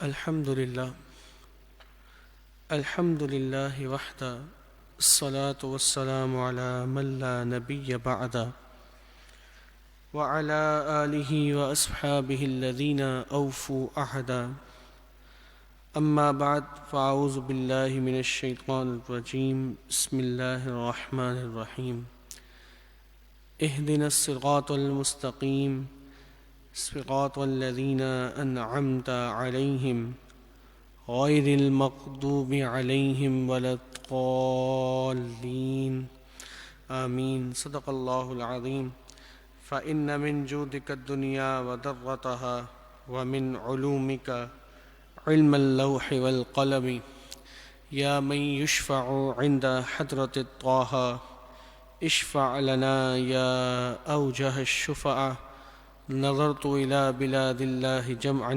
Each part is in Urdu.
الحمد لله وحده الصلاة والسلام على من لا نبي بعده وعلى آله وأصحابه الذين أوفوا عهدا أما بعد فأعوذ بالله من الشيطان الرجيم بسم الله الرحمن الرحيم اهدنا الصراط المستقيم صراط الذين أنعمت عليهم غير المغضوب عليهم ولا الضالين آمين صدق الله العظيم فإن من جودك الدنيا وضرتها ومن علومك علم اللوح والقلم يا من يشفع عند حضرة طه اشفع لنا يا أوجه الشفعاء نظرت إلى بلاد الله جمعا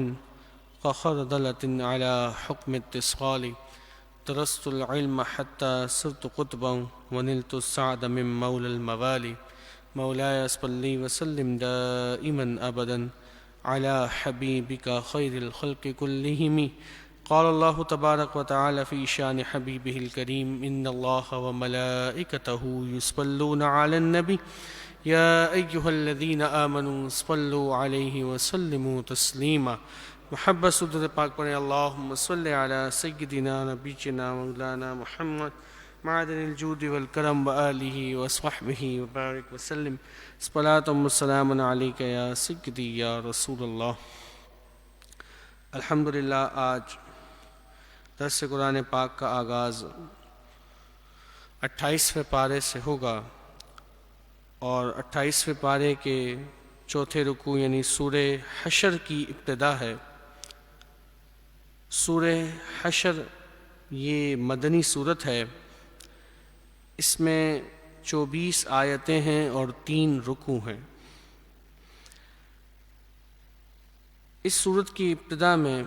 كخردلة على حكم اتصال درست العلم حتى صرت قطبا ونلت السعد من مولى الموالي مولاي صل وسلم دائما أبدا على حبيبك خير الخلق كلهم قال الله تبارك وتعالى في شان حبيبه الكريم إن الله وملائكته يصلون على النبي يا أيها الذين آمنوا صلوا عليه وسلموا تسليما محبت صدر پاک پڑھیں اللہم صلی علی سیدنا نبینا مولانا محمد معدن الجود والکرم وآلہ وصحبہ وبارک وسلم صلاۃ والسلام علیک یا سیدی یا رسول اللہ۔ الحمدللہ آج درس قرآن پاک کا آغاز 28ویں پارے سے ہوگا اور 28ویں پارے کے چوتھے رکوع یعنی سورہ حشر کی ابتدا ہے۔ سورہ حشر یہ مدنی صورت ہے، اس میں 24 آیتیں ہیں اور 3 رکوع ہیں۔ اس صورت کی ابتدا میں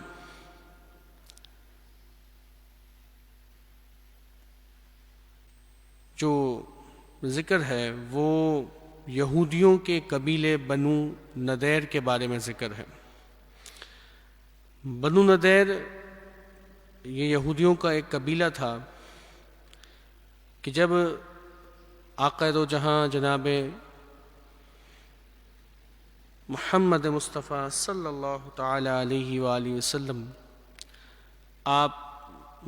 جو ذکر ہے وہ یہودیوں کے قبیلے بنو نذیر کے بارے میں ذکر ہے۔ بنو نذیر یہ یہودیوں کا ایک قبیلہ تھا کہ جب آقا دو جہاں جناب محمد مصطفیٰ صلی اللہ تعالی علیہ وآلہ وسلم آپ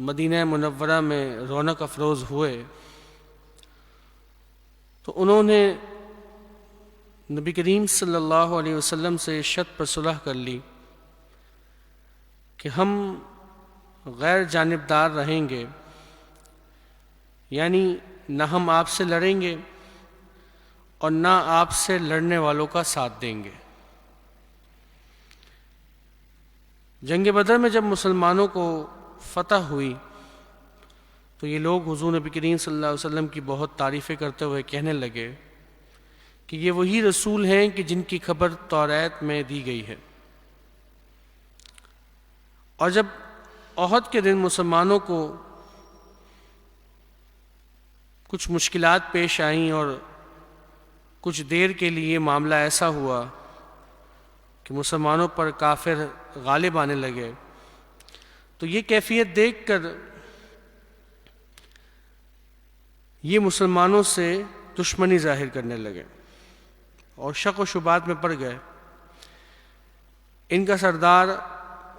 مدینہ منورہ میں رونق افروز ہوئے تو انہوں نے نبی کریم صلی اللہ علیہ وسلم سے شرط پر صلح کر لی کہ ہم غیر جانبدار رہیں گے، یعنی نہ ہم آپ سے لڑیں گے اور نہ آپ سے لڑنے والوں کا ساتھ دیں گے۔ جنگ بدر میں جب مسلمانوں کو فتح ہوئی تو یہ لوگ حضور نبی کریم صلی اللہ علیہ وسلم کی بہت تعریفیں کرتے ہوئے کہنے لگے کہ یہ وہی رسول ہیں کہ جن کی خبر توریت میں دی گئی ہے۔ اور جب احد کے دن مسلمانوں کو کچھ مشکلات پیش آئیں اور کچھ دیر کے لیے معاملہ ایسا ہوا کہ مسلمانوں پر کافر غالب آنے لگے تو یہ کیفیت دیکھ کر یہ مسلمانوں سے دشمنی ظاہر کرنے لگے اور شک و شبہات میں پڑ گئے۔ ان کا سردار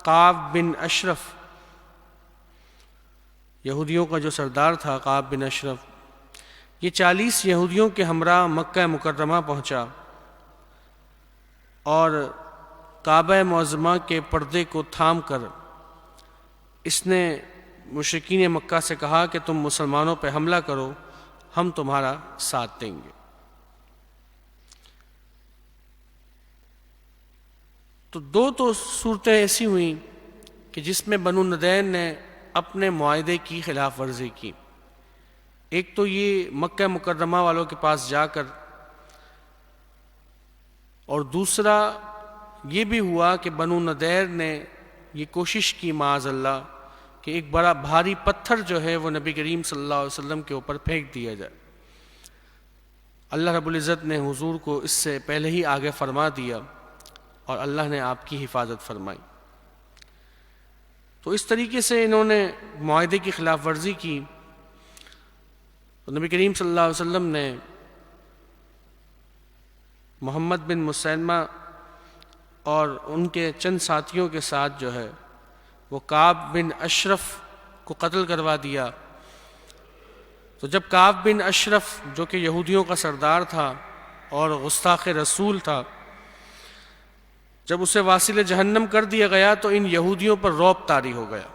کعب بن اشرف، یہودیوں کا جو سردار تھا کعب بن اشرف، یہ 40 یہودیوں کے ہمراہ مکہ مکرمہ پہنچا اور کعبہ معظمہ کے پردے کو تھام کر اس نے مشرکین مکہ سے کہا کہ تم مسلمانوں پہ حملہ کرو، ہم تمہارا ساتھ دیں گے۔ تو دو صورتیں ایسی ہوئیں کہ جس میں بنو نذیر نے اپنے معاہدے کی خلاف ورزی کی۔ ایک تو یہ مکہ مکرمہ والوں کے پاس جا کر، اور دوسرا یہ بھی ہوا کہ بنو نذیر نے یہ کوشش کی معاذ اللہ کہ ایک بڑا بھاری پتھر جو ہے وہ نبی کریم صلی اللہ علیہ وسلم کے اوپر پھینک دیا جائے۔ اللہ رب العزت نے حضور کو اس سے پہلے ہی آگے فرما دیا اور اللہ نے آپ کی حفاظت فرمائی۔ تو اس طریقے سے انہوں نے معاہدے کی خلاف ورزی کی، تو نبی کریم صلی اللہ علیہ وسلم نے محمد بن مسیلمہ اور ان کے چند ساتھیوں کے ساتھ جو ہے وہ کعب بن اشرف کو قتل کروا دیا۔ تو جب کعب بن اشرف جو کہ یہودیوں کا سردار تھا اور گستاخ رسول تھا، جب اسے واصل جہنم کر دیا گیا تو ان یہودیوں پر رعب طاری ہو گیا،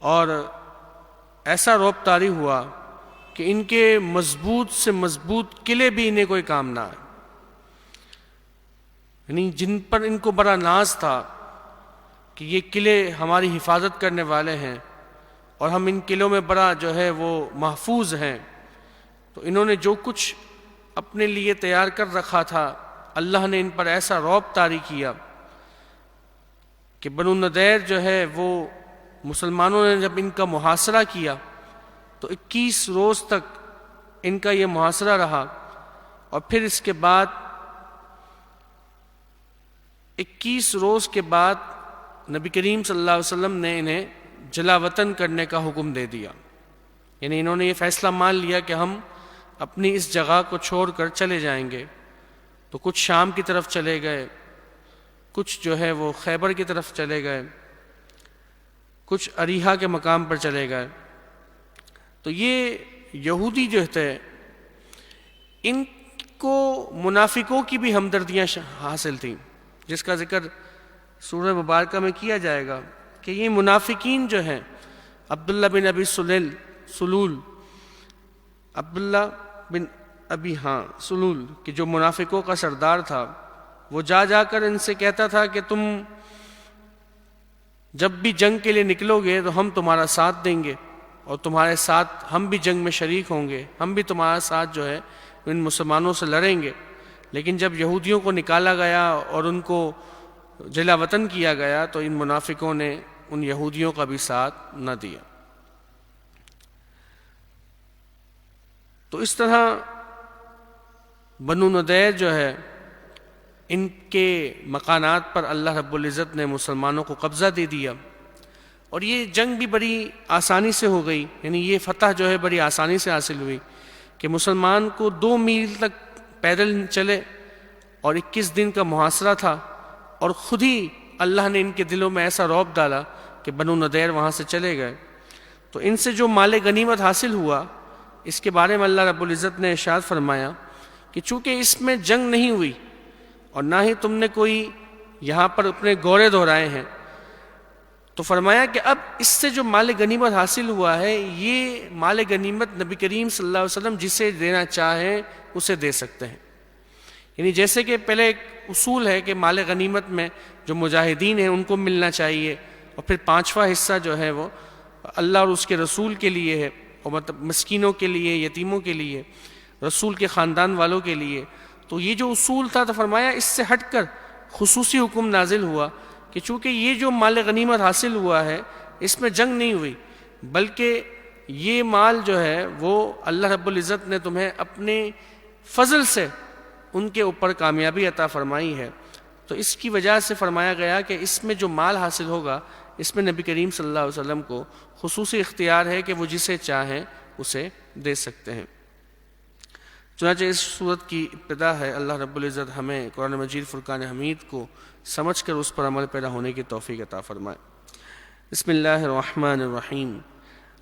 اور ایسا رعب طاری ہوا کہ ان کے مضبوط سے مضبوط قلعے بھی انہیں کوئی کام نہ آئے، یعنی جن پر ان کو بڑا ناز تھا کہ یہ قلعے ہماری حفاظت کرنے والے ہیں اور ہم ان قلعوں میں بڑا جو ہے وہ محفوظ ہیں، تو انہوں نے جو کچھ اپنے لیے تیار کر رکھا تھا اللہ نے ان پر ایسا رعب طاری کیا کہ بنو نضیر جو ہے وہ مسلمانوں نے جب ان کا محاصرہ کیا تو 21 روز تک ان کا یہ محاصرہ رہا، اور پھر اس کے بعد 21 روز کے بعد نبی کریم صلی اللہ علیہ وسلم نے انہیں جلا وطن کرنے کا حکم دے دیا، یعنی انہوں نے یہ فیصلہ مان لیا کہ ہم اپنی اس جگہ کو چھوڑ کر چلے جائیں گے۔ تو کچھ شام کی طرف چلے گئے، کچھ جو ہے وہ خیبر کی طرف چلے گئے، کچھ اریحا کے مقام پر چلے گئے۔ تو یہ یہودی جو تھے ان کو منافقوں کی بھی ہمدردیاں حاصل تھیں، جس کا ذکر سورہ مبارکہ میں کیا جائے گا کہ یہ منافقین جو ہیں عبداللہ بن ابی سلول عبداللہ بن ابی سلول کہ جو منافقوں کا سردار تھا، وہ جا کر ان سے کہتا تھا کہ تم جب بھی جنگ کے لیے نکلو گے تو ہم تمہارا ساتھ دیں گے اور تمہارے ساتھ ہم بھی جنگ میں شریک ہوں گے، ہم بھی تمہارا ساتھ جو ہے ان مسلمانوں سے لڑیں گے۔ لیکن جب یہودیوں کو نکالا گیا اور ان کو جلا وطن کیا گیا تو ان منافقوں نے ان یہودیوں کا بھی ساتھ نہ دیا۔ تو اس طرح بنو نضیر جو ہے ان کے مکانات پر اللہ رب العزت نے مسلمانوں کو قبضہ دے دیا، اور یہ جنگ بھی بڑی آسانی سے ہو گئی، یعنی یہ فتح جو ہے بڑی آسانی سے حاصل ہوئی کہ مسلمان کو 2 میل تک پیدل چلے اور 21 دن کا محاصرہ تھا، اور خود ہی اللہ نے ان کے دلوں میں ایسا رعب ڈالا کہ بنو نضیر وہاں سے چلے گئے۔ تو ان سے جو مال غنیمت حاصل ہوا اس کے بارے میں اللہ رب العزت نے ارشاد فرمایا کہ چونکہ اس میں جنگ نہیں ہوئی اور نہ ہی تم نے کوئی یہاں پر اپنے گورے دہرائے ہیں، تو فرمایا کہ اب اس سے جو مال غنیمت حاصل ہوا ہے یہ مال غنیمت نبی کریم صلی اللہ علیہ وسلم جسے دینا چاہیں اسے دے سکتے ہیں، یعنی جیسے کہ پہلے ایک اصول ہے کہ مال غنیمت میں جو مجاہدین ہیں ان کو ملنا چاہیے، اور پھر 5واں حصہ جو ہے وہ اللہ اور اس کے رسول کے لیے ہے، اور مطلب مسکینوں کے لیے، یتیموں کے لیے، رسول کے خاندان والوں کے لیے۔ تو یہ جو اصول تھا تو فرمایا اس سے ہٹ کر خصوصی حکم نازل ہوا کہ چونکہ یہ جو مال غنیمت حاصل ہوا ہے اس میں جنگ نہیں ہوئی، بلکہ یہ مال جو ہے وہ اللہ رب العزت نے تمہیں اپنے فضل سے ان کے اوپر کامیابی عطا فرمائی ہے، تو اس کی وجہ سے فرمایا گیا کہ اس میں جو مال حاصل ہوگا اس میں نبی کریم صلی اللہ علیہ وسلم کو خصوصی اختیار ہے کہ وہ جسے چاہیں اسے دے سکتے ہیں۔ چنانچہ اس صورت کی ابتدا ہے، اللہ رب العزت ہمیں قرآن مجید فرقان حمید کو سمجھ کر اس پر عمل پیرا ہونے کی توفیق عطا فرمائے۔ بسم اللہ الرحمن الرحیم،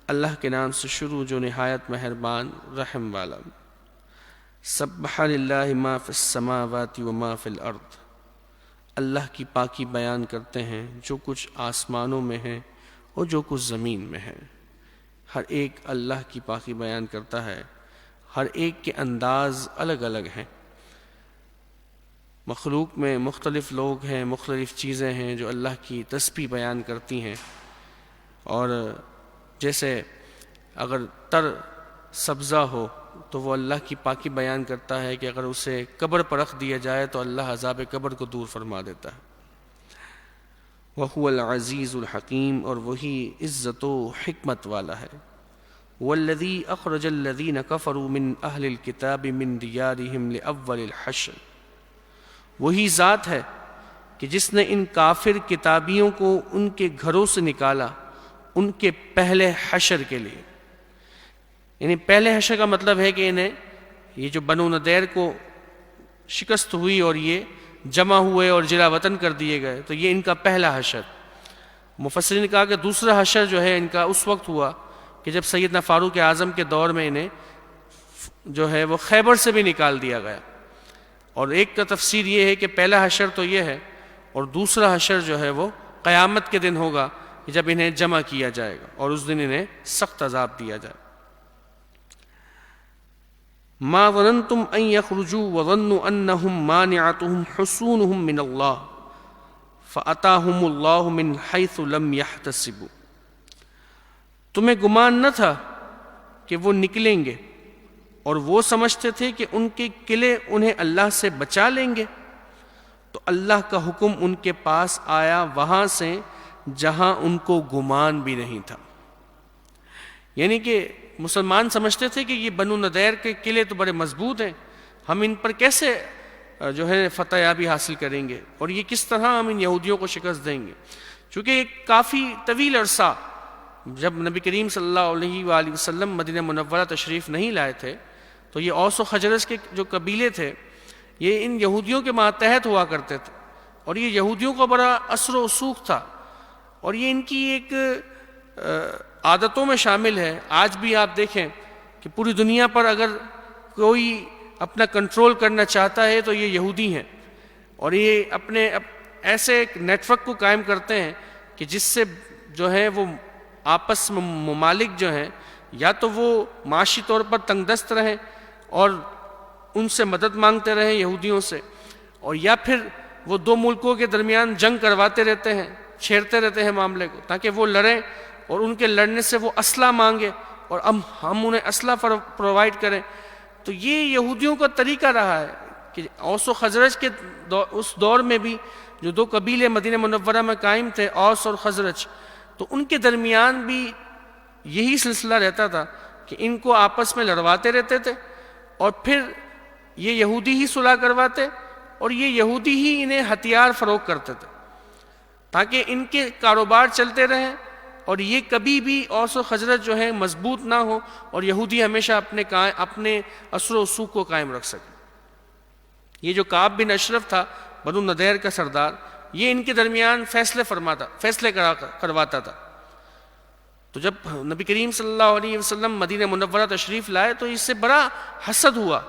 اللہ کے نام سے شروع جو نہایت مہربان رحم والا۔ سبح للہ ما فی السماوات و ما فی الارض، اللہ کی پاکی بیان کرتے ہیں جو کچھ آسمانوں میں ہے اور جو کچھ زمین میں ہے۔ ہر ایک اللہ کی پاکی بیان کرتا ہے، ہر ایک کے انداز الگ الگ ہیں۔ مخلوق میں مختلف لوگ ہیں، مختلف چیزیں ہیں جو اللہ کی تسبیح بیان کرتی ہیں، اور جیسے اگر تر سبزہ ہو تو وہ اللہ کی پاکی بیان کرتا ہے کہ اگر اسے قبر پر رکھ دیا جائے تو اللہ عذاب قبر کو دور فرما دیتا ہے۔ وَهُوَ الْعَزِيزُ الْحَكِيمُ، اور وہی عزت و حکمت والا ہے۔ وَالَّذِي أَخْرَجَ الَّذِينَ كَفَرُوا مِنْ أَهْلِ الْكِتَابِ مِنْ دِيَارِهِمْ لِأَوَّلِ الْحَشْرِ، وہی ذات ہے کہ جس نے ان کافر کتابیوں کو ان کے گھروں سے نکالا ان کے پہلے حشر کے لیے. یعنی پہلے حشر کا مطلب ہے کہ انہیں یہ جو بنو نذیر کو شکست ہوئی اور یہ جمع ہوئے اور جلا وطن کر دیے گئے، تو یہ ان کا پہلا حشر. مفسرین نے کہا کہ دوسرا حشر جو ہے ان کا اس وقت ہوا کہ جب سیدنا فاروق اعظم کے دور میں انہیں جو ہے وہ خیبر سے بھی نکال دیا گیا. اور ایک کا تفسیر یہ ہے کہ پہلا حشر تو یہ ہے، اور دوسرا حشر جو ہے وہ قیامت کے دن ہوگا کہ جب انہیں جمع کیا جائے گا اور اس دن انہیں سخت عذاب دیا جائے. ما ظننتم ان يخرجوا وظنوا انهم مانعتهم حصونهم من الله فاتاهم الله من حيث لم يحتسبوا. تمہیں گمان نہ تھا کہ وہ نکلیں گے اور وہ سمجھتے تھے کہ ان کے قلعے انہیں اللہ سے بچا لیں گے، تو اللہ کا حکم ان کے پاس آیا وہاں سے جہاں ان کو گمان بھی نہیں تھا. یعنی کہ مسلمان سمجھتے تھے کہ یہ بنو نذیر کے قلعے تو بڑے مضبوط ہیں، ہم ان پر کیسے جو ہے فتح یابی حاصل کریں گے، اور یہ کس طرح ہم ان یہودیوں کو شکست دیں گے. چونکہ ایک کافی طویل عرصہ جب نبی کریم صلی اللہ علیہ وآلہ وسلم مدینہ منورہ تشریف نہیں لائے تھے، تو یہ اوس و خزرج کے جو قبیلے تھے یہ ان یہودیوں کے ماتحت ہوا کرتے تھے، اور یہ یہودیوں کا بڑا اثر و رسوخ تھا، اور یہ ان کی ایک عادتوں میں شامل ہے. آج بھی آپ دیکھیں کہ پوری دنیا پر اگر کوئی اپنا کنٹرول کرنا چاہتا ہے تو یہ یہودی ہیں، اور یہ اپنے ایسے ایک نیٹ ورک کو قائم کرتے ہیں کہ جس سے جو ہے وہ آپس میں ممالک جو ہیں یا تو وہ معاشی طور پر تنگ دست رہیں اور ان سے مدد مانگتے رہیں یہودیوں سے، اور یا پھر وہ دو ملکوں کے درمیان جنگ کرواتے رہتے ہیں، چھیڑتے رہتے ہیں معاملے کو، تاکہ وہ لڑیں اور ان کے لڑنے سے وہ اسلحہ مانگے اور ہم انہیں اسلحہ پرووائڈ کریں. تو یہ یہودیوں کا طریقہ رہا ہے کہ اوس و خزرج کے اس دور میں بھی جو دو قبیلے مدینہ منورہ میں قائم تھے، اوس اور خزرج، تو ان کے درمیان بھی یہی سلسلہ رہتا تھا کہ ان کو آپس میں لڑواتے رہتے تھے، اور پھر یہ یہودی ہی صلح کرواتے اور یہ یہودی ہی انہیں ہتھیار فروخت کرتے تھے تاکہ ان کے کاروبار چلتے رہیں، اور یہ کبھی بھی اوس و خزرج جو ہے مضبوط نہ ہو اور یہودی ہمیشہ اپنے اثر و رسوخ کو قائم رکھ سکے. یہ جو کعب بن اشرف تھا بنو نذیر کا سردار، یہ ان کے درمیان فیصلے کرواتا تھا. تو جب نبی کریم صلی اللہ علیہ وسلم مدینہ منورہ تشریف لائے تو اس سے بڑا حسد ہوا،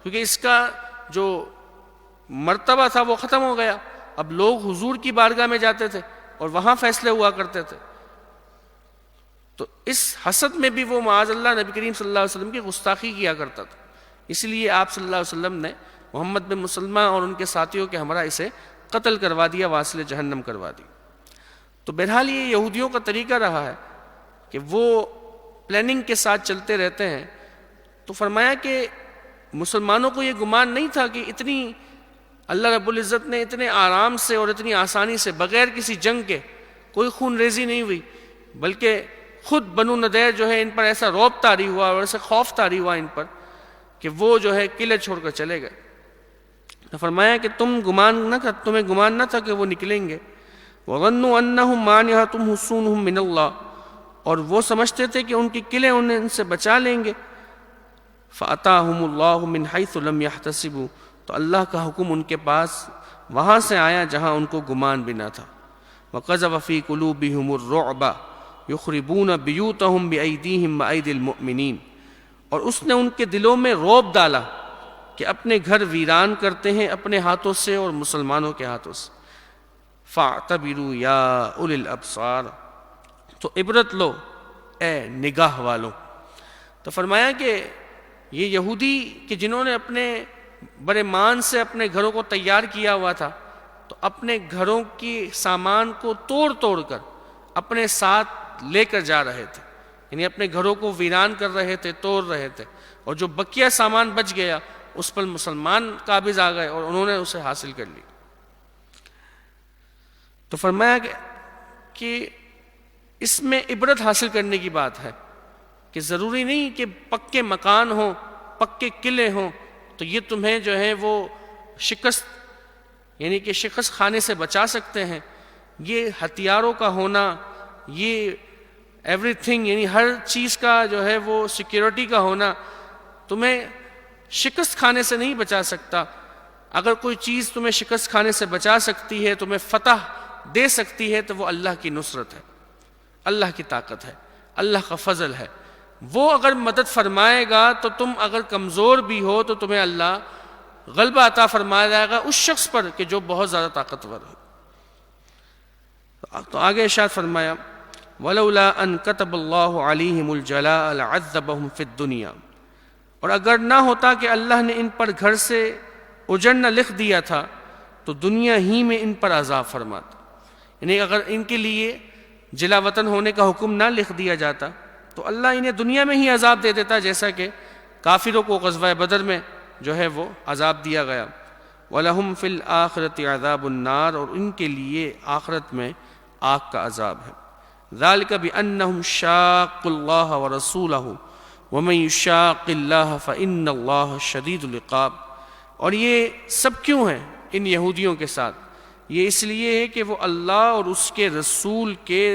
کیونکہ اس کا جو مرتبہ تھا وہ ختم ہو گیا. اب لوگ حضور کی بارگاہ میں جاتے تھے اور وہاں فیصلے ہوا کرتے تھے. تو اس حسد میں بھی وہ معاذ اللہ نبی کریم صلی اللہ علیہ وسلم کی گستاخی کیا کرتا تھا. اس لیے آپ صلی اللہ علیہ وسلم نے محمد بن مسلمہ اور ان کے ساتھیوں کے ہمراہ اسے قتل کروا دیا، واصل جہنم کروا دی. تو بہرحال یہ یہودیوں کا طریقہ رہا ہے کہ وہ پلاننگ کے ساتھ چلتے رہتے ہیں. تو فرمایا کہ مسلمانوں کو یہ گمان نہیں تھا کہ اتنی اللہ رب العزت نے اتنے آرام سے اور اتنی آسانی سے بغیر کسی جنگ کے، کوئی خون ریزی نہیں ہوئی، بلکہ خود بنو نذیر جو ہے ان پر ایسا رعب طاری ہوا اور ایسا خوف طاری ہوا ان پر کہ وہ جو ہے قلعے چھوڑ کر چلے گئے. تو فرمایا کہ تمہیں گمان نہ تھا کہ وہ نکلیں گے. وَظَنُّوا أَنَّهُمْ مَانِعَتُهُمْ حُصُونُهُمْ مِنَ اللَّهِ، اور وہ سمجھتے تھے کہ ان کے قلعے انہیں ان سے بچا لیں گے. فَأَتَاهُمُ اللَّهُ مِنْ حَيْثُ لَمْ يَحْتَسِبُوا، تو اللہ کا حکم ان کے پاس وہاں سے آیا جہاں ان کو گمان بھی نہ تھا. وَقَذَفَ فِي قُلُوبِهِمُ الرُّعْبَ يُخْرِبُونَ بِيُوتَهُمْ بِأَيْدِيهِمْ وَأَيْدِي الْمُؤْمِنِينَ، اور اس نے ان کے دلوں میں رعب ڈالا کہ اپنے گھر ویران کرتے ہیں اپنے ہاتھوں سے اور مسلمانوں کے ہاتھوں سے. فَاعْتَبِرُوا يَا أُولِي الْأَبْصَارِ، تو عبرت لو اے نگاہ والوں. تو فرمایا کہ یہ یہودی کہ جنہوں نے اپنے بڑے مان سے اپنے گھروں کو تیار کیا ہوا تھا، تو اپنے گھروں کی سامان کو توڑ کر اپنے ساتھ لے کر جا رہے تھے، یعنی اپنے گھروں کو ویران کر رہے تھے، توڑ رہے تھے، اور جو بقیہ سامان بچ گیا اس پر مسلمان قابض آ گئے اور انہوں نے اسے حاصل کر لی. تو فرمایا کہ اس میں عبرت حاصل کرنے کی بات ہے کہ ضروری نہیں کہ پکے مکان ہوں، پکے قلعے ہوں تو یہ تمہیں جو ہے وہ شکست یعنی کہ شکست کھانے سے بچا سکتے ہیں. یہ ہتھیاروں کا ہونا، یہ ایوری تھنگ، یعنی ہر چیز کا جو ہے وہ سیکیورٹی کا ہونا تمہیں شکست کھانے سے نہیں بچا سکتا. اگر کوئی چیز تمہیں شکست کھانے سے بچا سکتی ہے، تمہیں فتح دے سکتی ہے، تو وہ اللہ کی نصرت ہے، اللہ کی طاقت ہے، اللہ کا فضل ہے. وہ اگر مدد فرمائے گا تو تم اگر کمزور بھی ہو تو تمہیں اللہ غلبہ عطا فرمایا جائے گا اس شخص پر کہ جو بہت زیادہ طاقتور ہو. تو آگے ارشاد فرمایا وَلَوْلَا أَن كَتَبَ اللَّهُ عَلَيْهِمُ الْجَلَاءَ لَعَذَّبَهُمْ فِي الدُّنْيَا. اور اگر نہ ہوتا کہ اللہ نے ان پر گھر سے اجڑنا لکھ دیا تھا تو دنیا ہی میں ان پر عذاب فرماتا. یعنی اگر ان کے لیے جلا وطن ہونے کا حکم نہ لکھ دیا جاتا تو اللہ انہیں دنیا میں ہی عذاب دے دیتا، جیسا کہ کافروں کو غزوہ بدر میں جو ہے وہ عذاب دیا گیا. وَلَهُمْ فِي الْآخِرَةِ عَذَابُ النَّارِ. اور ان کے لیے آخرت میں آگ کا عذاب ہے. ذَلِكَ بِأَنَّهُمْ شَاقُّوا اللَّهَ وَرَسُولَهُ وَمَن يُشَاقِّ اللَّهَ فَإِنَّ اللَّهَ شَدِيدُ الْعِقَابِ. اور یہ سب کیوں ہیں ان یہودیوں کے ساتھ؟ یہ اس لیے ہے کہ وہ اللہ اور اس کے رسول کے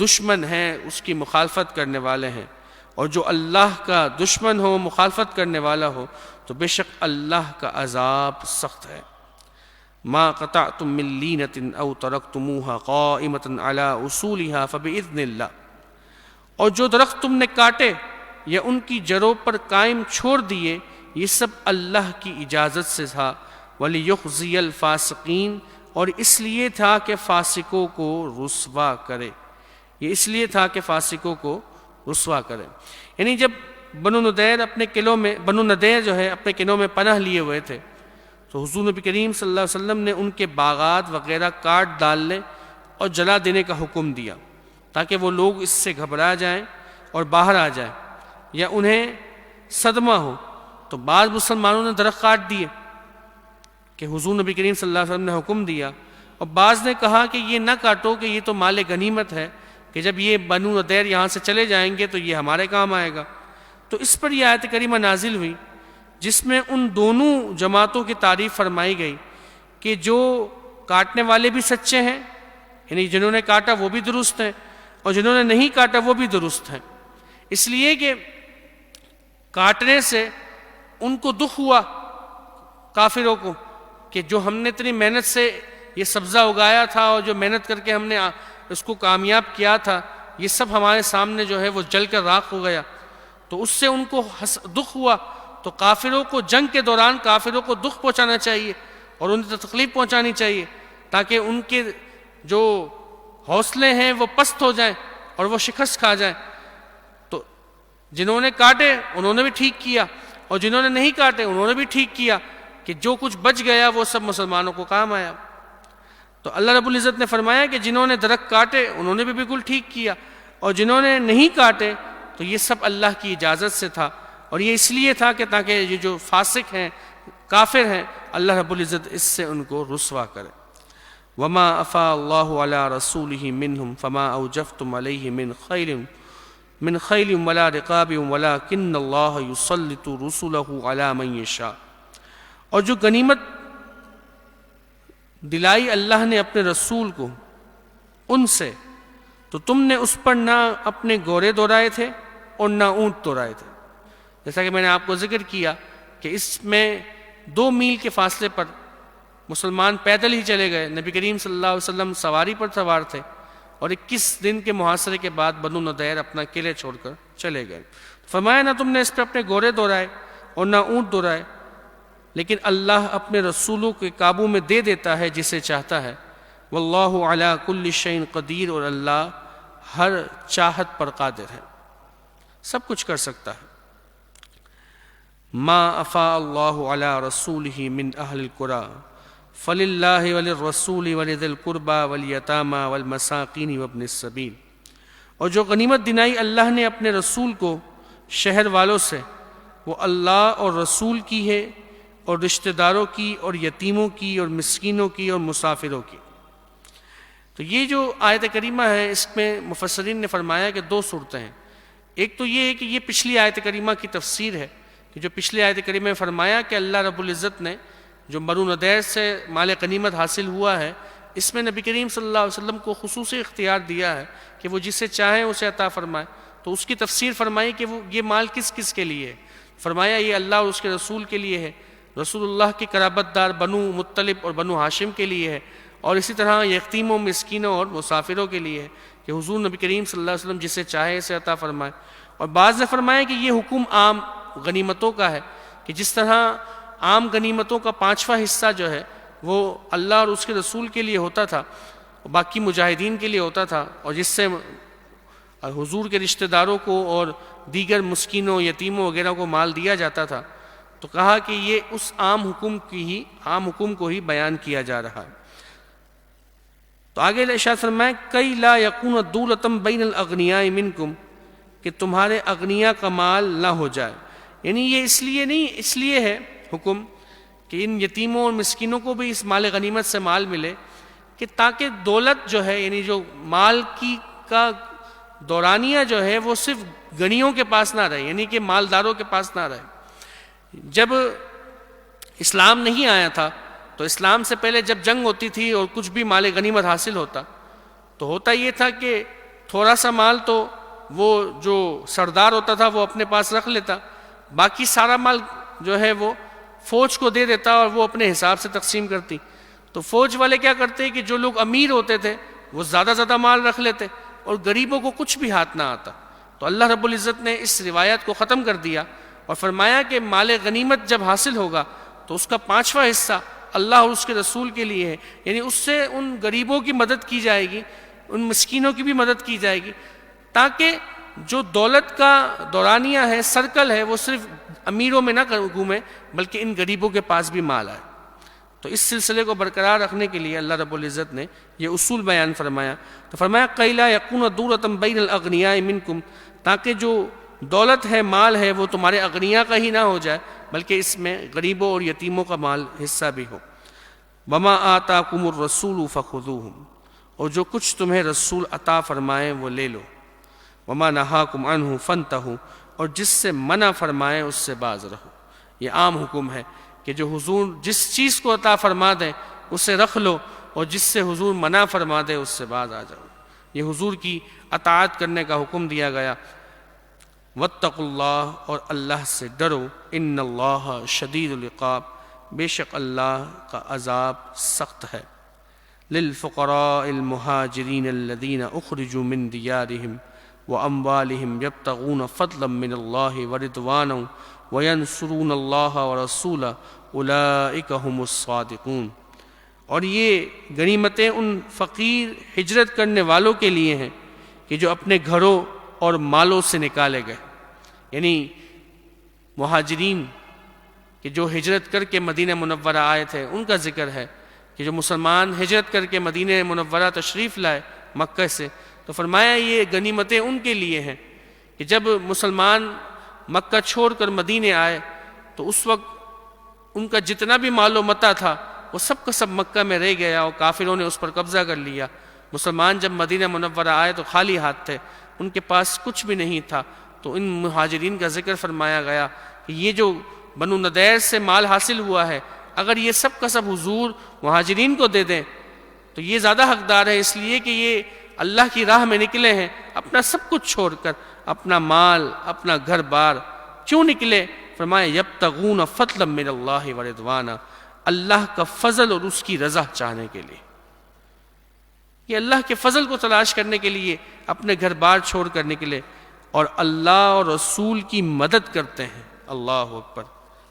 دشمن ہیں، اس کی مخالفت کرنے والے ہیں. اور جو اللہ کا دشمن ہو، مخالفت کرنے والا ہو، تو بے شک اللہ کا عذاب سخت ہے. ما قطعتم من لینۃ او ترکتموها قائمۃ علی اصولها فباذن اللہ. اور جو درخت تم نے کاٹے یا ان کی جڑوں پر قائم چھوڑ دیے، یہ سب اللہ کی اجازت سے تھا. وَلِيُخْزِيَ الْفَاسِقِينَ. اور اس لیے تھا کہ فاسقوں کو رسوا کرے. یہ اس لیے تھا کہ فاسقوں کو رسوا کرے. یعنی جب بنو نضیر جو ہے اپنے قلعوں میں پناہ لیے ہوئے تھے تو حضور نبی کریم صلی اللہ علیہ وسلم نے ان کے باغات وغیرہ کاٹ ڈالنے اور جلا دینے کا حکم دیا تاکہ وہ لوگ اس سے گھبرا جائیں اور باہر آ جائیں یا انہیں صدمہ ہو. تو بعض مسلمانوں نے درخت کاٹ دیے کہ حضور نبی کریم صلی اللہ علیہ وسلم نے حکم دیا، اور بعض نے کہا کہ یہ نہ کاٹو کہ یہ تو مال غنیمت ہے، کہ جب یہ بنو نضیر یہاں سے چلے جائیں گے تو یہ ہمارے کام آئے گا. تو اس پر یہ آیت کریمہ نازل ہوئی جس میں ان دونوں جماعتوں کی تعریف فرمائی گئی کہ جو کاٹنے والے بھی سچے ہیں، یعنی جنہوں نے کاٹا وہ بھی درست ہیں، اور جنہوں نے نہیں کاٹا وہ بھی درست ہیں. اس لیے کہ کاٹنے سے ان کو دکھ ہوا کافروں کو کہ جو ہم نے اتنی محنت سے یہ سبزہ اگایا تھا اور جو محنت کر کے ہم نے اس کو کامیاب کیا تھا، یہ سب ہمارے سامنے جو ہے وہ جل کر راکھ ہو گیا. تو اس سے ان کو دکھ ہوا. تو کافروں کو جنگ کے دوران کافروں کو دکھ پہنچانا چاہیے اور انہیں تکلیف پہنچانی چاہیے تاکہ ان کے جو حوصلے ہیں وہ پست ہو جائیں اور وہ شکست کھا جائیں. تو جنہوں نے کاٹے انہوں نے بھی ٹھیک کیا، اور جنہوں نے نہیں کاٹے انہوں نے بھی ٹھیک کیا کہ جو کچھ بچ گیا وہ سب مسلمانوں کو کام آیا. تو اللہ رب العزت نے فرمایا کہ جنہوں نے درخت کاٹے انہوں نے بھی بالکل ٹھیک کیا، اور جنہوں نے نہیں کاٹے تو یہ سب اللہ کی اجازت سے تھا. اور یہ اس لیے تھا کہ تاکہ یہ جو فاسق ہیں، کافر ہیں، اللہ رب العزت اس سے ان کو رسوا کرے. وما افاء اللہ علی رسولہ منہم فما اوجفتم علیہ من خیل ولا رقاب ولکن اللہ یسلط رسلہ علی من یشاء. اور جو غنیمت دلائی اللہ نے اپنے رسول کو ان سے، تو تم نے اس پر نہ اپنے گھوڑے دوڑائے تھے اور نہ اونٹ دوڑائے تھے. جیسا کہ میں نے آپ کو ذکر کیا کہ اس میں 2 میل کے فاصلے پر مسلمان پیدل ہی چلے گئے. نبی کریم صلی اللہ علیہ وسلم سواری پر سوار تھے، اور 21 دن کے محاصرے کے بعد بنو نضیر اپنا قلعے چھوڑ کر چلے گئے. فرمایا نہ تم نے اس پہ اپنے گھوڑے دوڑائے اور نہ اونٹ دوڑائے، لیکن اللہ اپنے رسولوں کے قابو میں دے دیتا ہے جسے چاہتا ہے. واللہ علی کل شیء قدیر. اور اللہ ہر چاہت پر قادر ہے، سب کچھ کر سکتا ہے. ما افاء اللہ علی رسولہ من اہل القری فللہ وللرسول ولذی القربی والیتامی والمساکین وابن السبیل. اور جو غنیمت دلائی اللہ نے اپنے رسول کو شہر والوں سے، وہ اللہ اور رسول کی ہے، اور رشتہ داروں کی اور یتیموں کی اور مسکینوں کی اور مسافروں کی. تو یہ جو آیت کریمہ ہے اس میں مفسرین نے فرمایا کہ 2 صورتیں ہیں. ایک تو یہ ہے کہ یہ پچھلی آیت کریمہ کی تفسیر ہے کہ جو پچھلی آیت کریمہ میں فرمایا کہ اللہ رب العزت نے جو بنو نضیر سے مال غنیمت حاصل ہوا ہے، اس میں نبی کریم صلی اللہ علیہ وسلم کو خصوصی اختیار دیا ہے کہ وہ جسے چاہیں اسے عطا فرمائے۔ تو اس کی تفسیر فرمائی کہ وہ یہ مال کس کس کے لیے ہے۔ فرمایا یہ اللہ اور اس کے رسول کے لیے ہے، رسول اللہ کی قرابت دار بنو مطلب اور بنو ہاشم کے لیے ہے، اور اسی طرح یتیموں، مسکینوں اور مسافروں کے لیے ہے کہ حضور نبی کریم صلی اللہ علیہ وسلم جسے چاہے اسے عطا فرمائے۔ اور بعض نے فرمایا کہ یہ حکم عام غنیمتوں کا ہے، کہ جس طرح عام غنیمتوں کا 5واں حصہ جو ہے وہ اللہ اور اس کے رسول کے لیے ہوتا تھا، باقی مجاہدین کے لیے ہوتا تھا، اور جس سے حضور کے رشتہ داروں کو اور دیگر مسکینوں، یتیموں وغیرہ کو مال دیا جاتا تھا، تو کہا کہ یہ اس عام حکم کو ہی بیان کیا جا رہا ہے۔ تو آگے ارشاد فرمائے کئی لا یکون دولتم بین الاغنیاء منکم، کہ تمہارے اغنیاء کا مال نہ ہو جائے، یعنی یہ اس لیے نہیں، اس لیے ہے حکم کہ ان یتیموں اور مسکینوں کو بھی اس مال غنیمت سے مال ملے، کہ تاکہ دولت جو ہے، یعنی جو مال کا دورانیہ جو ہے وہ صرف غنیوں کے پاس نہ رہے، یعنی کہ مالداروں کے پاس نہ رہے۔ جب اسلام نہیں آیا تھا تو اسلام سے پہلے جب جنگ ہوتی تھی اور کچھ بھی مال غنیمت حاصل ہوتا تو ہوتا یہ تھا کہ تھوڑا سا مال تو وہ جو سردار ہوتا تھا وہ اپنے پاس رکھ لیتا، باقی سارا مال جو ہے وہ فوج کو دے دیتا اور وہ اپنے حساب سے تقسیم کرتی۔ تو فوج والے کیا کرتے کہ جو لوگ امیر ہوتے تھے وہ زیادہ مال رکھ لیتے اور غریبوں کو کچھ بھی ہاتھ نہ آتا۔ تو اللہ رب العزت نے اس روایت کو ختم کر دیا اور فرمایا کہ مال غنیمت جب حاصل ہوگا تو اس کا 5واں حصہ اللہ اور اس کے رسول کے لیے ہے، یعنی اس سے ان غریبوں کی مدد کی جائے گی، ان مسکینوں کی بھی مدد کی جائے گی، تاکہ جو دولت کا دورانیہ ہے، سرکل ہے، وہ صرف امیروں میں نہ گھومے بلکہ ان غریبوں کے پاس بھی مال آئے۔ تو اس سلسلے کو برقرار رکھنے کے لیے اللہ رب العزت نے یہ اصول بیان فرمایا۔ تو فرمایا قَيْ لَا يَكُونَ دُولَةً بَيْنَ الْأَغْنِيَاءِ مِنْكُمْ، تاکہ جو دولت ہے، مال ہے، وہ تمہارے اغنیاء کا ہی نہ ہو جائے بلکہ اس میں غریبوں اور یتیموں کا مال حصہ بھی ہو۔ وَمَا آتَاكُمُ الرَّسُولُ فَخُذُوهُ، اور جو کچھ تمہیں رسول عطا فرمائے وہ لے لو۔ وَمَا نَهَاكُمْ عَنْهُ فَانْتَهُوا، اور جس سے منع فرمائے اس سے باز رہو۔ یہ عام حکم ہے کہ جو حضور جس چیز کو عطا فرما دیں اسے رکھ لو، اور جس سے حضور منع فرما دے اس سے باز آ جاؤ۔ یہ حضور کی اطاعت کرنے کا حکم دیا گیا۔ واتقوا اللہ، اور اللہ سے ڈرو، ان اللہ شدید العقاب، بے شک اللہ کا عذاب سخت ہے۔ للفقراء المہاجرین الذین اخرجوا من دیارہم واموالہم یبتغون فضلا من اللہ ورضوانا وینصرون اللہ ورسولہ اولئک هم الصادقون، اور یہ غنیمتیں ان فقیر ہجرت کرنے والوں کے لیے ہیں کہ جو اپنے گھروں اور مالوں سے نکالے گئے، یعنی مہاجرین کہ جو ہجرت کر کے مدینہ منورہ آئے تھے ان کا ذکر ہے، کہ جو مسلمان ہجرت کر کے مدینہ منورہ تشریف لائے مکہ سے، تو فرمایا یہ غنیمتیں ان کے لیے ہیں کہ جب مسلمان مکہ چھوڑ کر مدینے آئے تو اس وقت ان کا جتنا بھی مال و متاع تھا وہ سب کا سب مکہ میں رہ گیا اور کافروں نے اس پر قبضہ کر لیا۔ مسلمان جب مدینہ منورہ آئے تو خالی ہاتھ تھے، ان کے پاس کچھ بھی نہیں تھا۔ تو ان مہاجرین کا ذکر فرمایا گیا کہ یہ جو بنو نضیر سے مال حاصل ہوا ہے، اگر یہ سب کا سب حضور مہاجرین کو دے دیں تو یہ زیادہ حقدار ہے، اس لیے کہ یہ اللہ کی راہ میں نکلے ہیں، اپنا سب کچھ چھوڑ کر، اپنا مال، اپنا گھر بار کیوں نکلے؟ فرمایا یبتغون فضلا من اللہ ورضوانا، اللہ کا فضل اور اس کی رضا چاہنے کے لیے، یہ اللہ کے فضل کو تلاش کرنے کے لیے اپنے گھر بار چھوڑ کر نکلے اور اللہ اور رسول کی مدد کرتے ہیں۔ اللہ اکبر،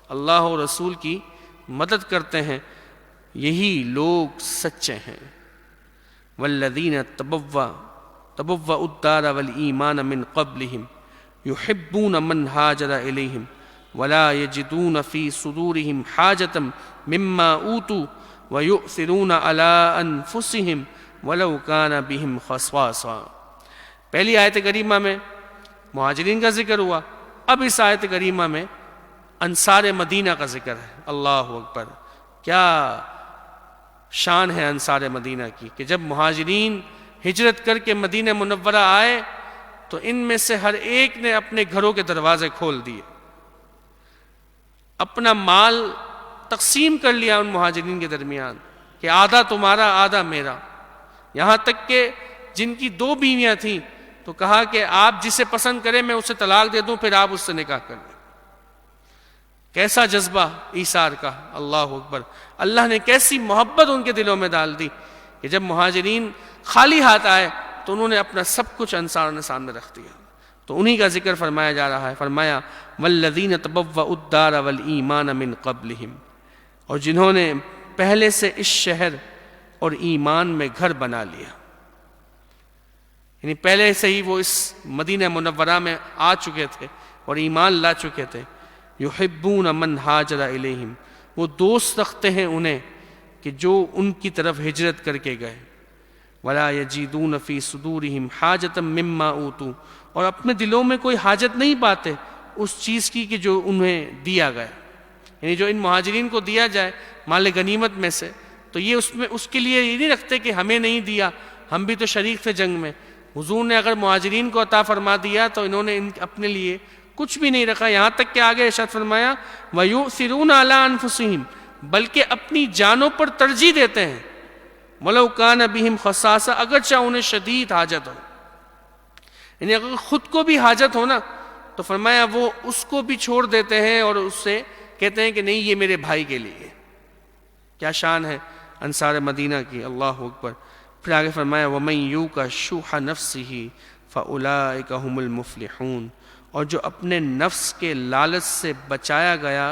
اللہ اور رسول کی مدد کرتے ہیں، یہی لوگ سچے ہیں۔ والذین تبوأوا الدار والایمان من قبلہم یحبون من ہاجر الیہم ولا یجدون فی صدورہم حاجۃ مما اوتوا ویؤثرون علی انفسہم ولو کان بہم خصاصہ۔ پہلی آیت کریمہ میں مہاجرین کا ذکر ہوا، اب اس آیت کریمہ میں انصار مدینہ کا ذکر ہے۔ اللہ اکبر، کیا شان ہے انصار مدینہ کی کہ جب مہاجرین ہجرت کر کے مدینہ منورہ آئے تو ان میں سے ہر ایک نے اپنے گھروں کے دروازے کھول دیے، اپنا مال تقسیم کر لیا ان مہاجرین کے درمیان کہ آدھا تمہارا آدھا میرا، یہاں تک کہ جن کی 2 بیویاں تھیں تو کہا کہ آپ جسے پسند کریں میں اسے طلاق دے دوں، پھر آپ اس سے نکاح کر لیں۔ کیسا جذبہ ایثار کا، اللہ اکبر! اللہ نے کیسی محبت ان کے دلوں میں ڈال دی کہ جب مہاجرین خالی ہاتھ آئے تو انہوں نے اپنا سب کچھ انصار نے سامنے رکھ دیا۔ تو انہی کا ذکر فرمایا جا رہا ہے، فرمایا والذین تبوؤا الدار والایمان من قبلہم، اور جنہوں نے پہلے سے اس شہر اور ایمان میں گھر بنا لیا، یعنی پہلے سے ہی وہ اس مدینہ منورہ میں آ چکے تھے اور ایمان لا چکے تھے۔ یحبون من ہاجر الیہم، وہ دوست رکھتے ہیں انہیں کہ جو ان کی طرف ہجرت کر کے گئے۔ ولا یجدون فی صدورہم حاجۃ مما اوتوا، اور اپنے دلوں میں کوئی حاجت نہیں پاتے اس چیز کی کہ جو انہیں دیا گیا، یعنی جو ان مہاجرین کو دیا جائے مال غنیمت میں سے، تو یہ اس کے لیے یہ نہیں رکھتے کہ ہمیں نہیں دیا، ہم بھی تو شریک تھے جنگ میں۔ حضور نے اگر مہاجرین کو عطا فرما دیا تو انہوں نے اپنے لیے کچھ بھی نہیں رکھا، یہاں تک کہ آگے ارشاد فرمایا وَيُؤْثِرُونَ عَلَىٰ أَنفُسِهِمْ، بلکہ اپنی جانوں پر ترجیح دیتے ہیں، وَلَوْ كَانَ بِهِمْ خَصَاصَةٌ، اگرچہ انہیں شدید حاجت ہو، یعنی اگر خود کو بھی حاجت ہو نا تو فرمایا وہ اس کو بھی چھوڑ دیتے ہیں اور اس سے کہتے ہیں کہ نہیں یہ میرے بھائی کے لیے۔ کیا شان ہے انصار مدینہ کی، اللہ اکبر! پھر آگے فرمایا وَمَن يُوقَ شُحَّ نَفْسِهِ فَأُولَٰئِكَ هُمُ الْمُفْلِحُونَ، اور جو اپنے نفس کے لالچ سے بچایا گیا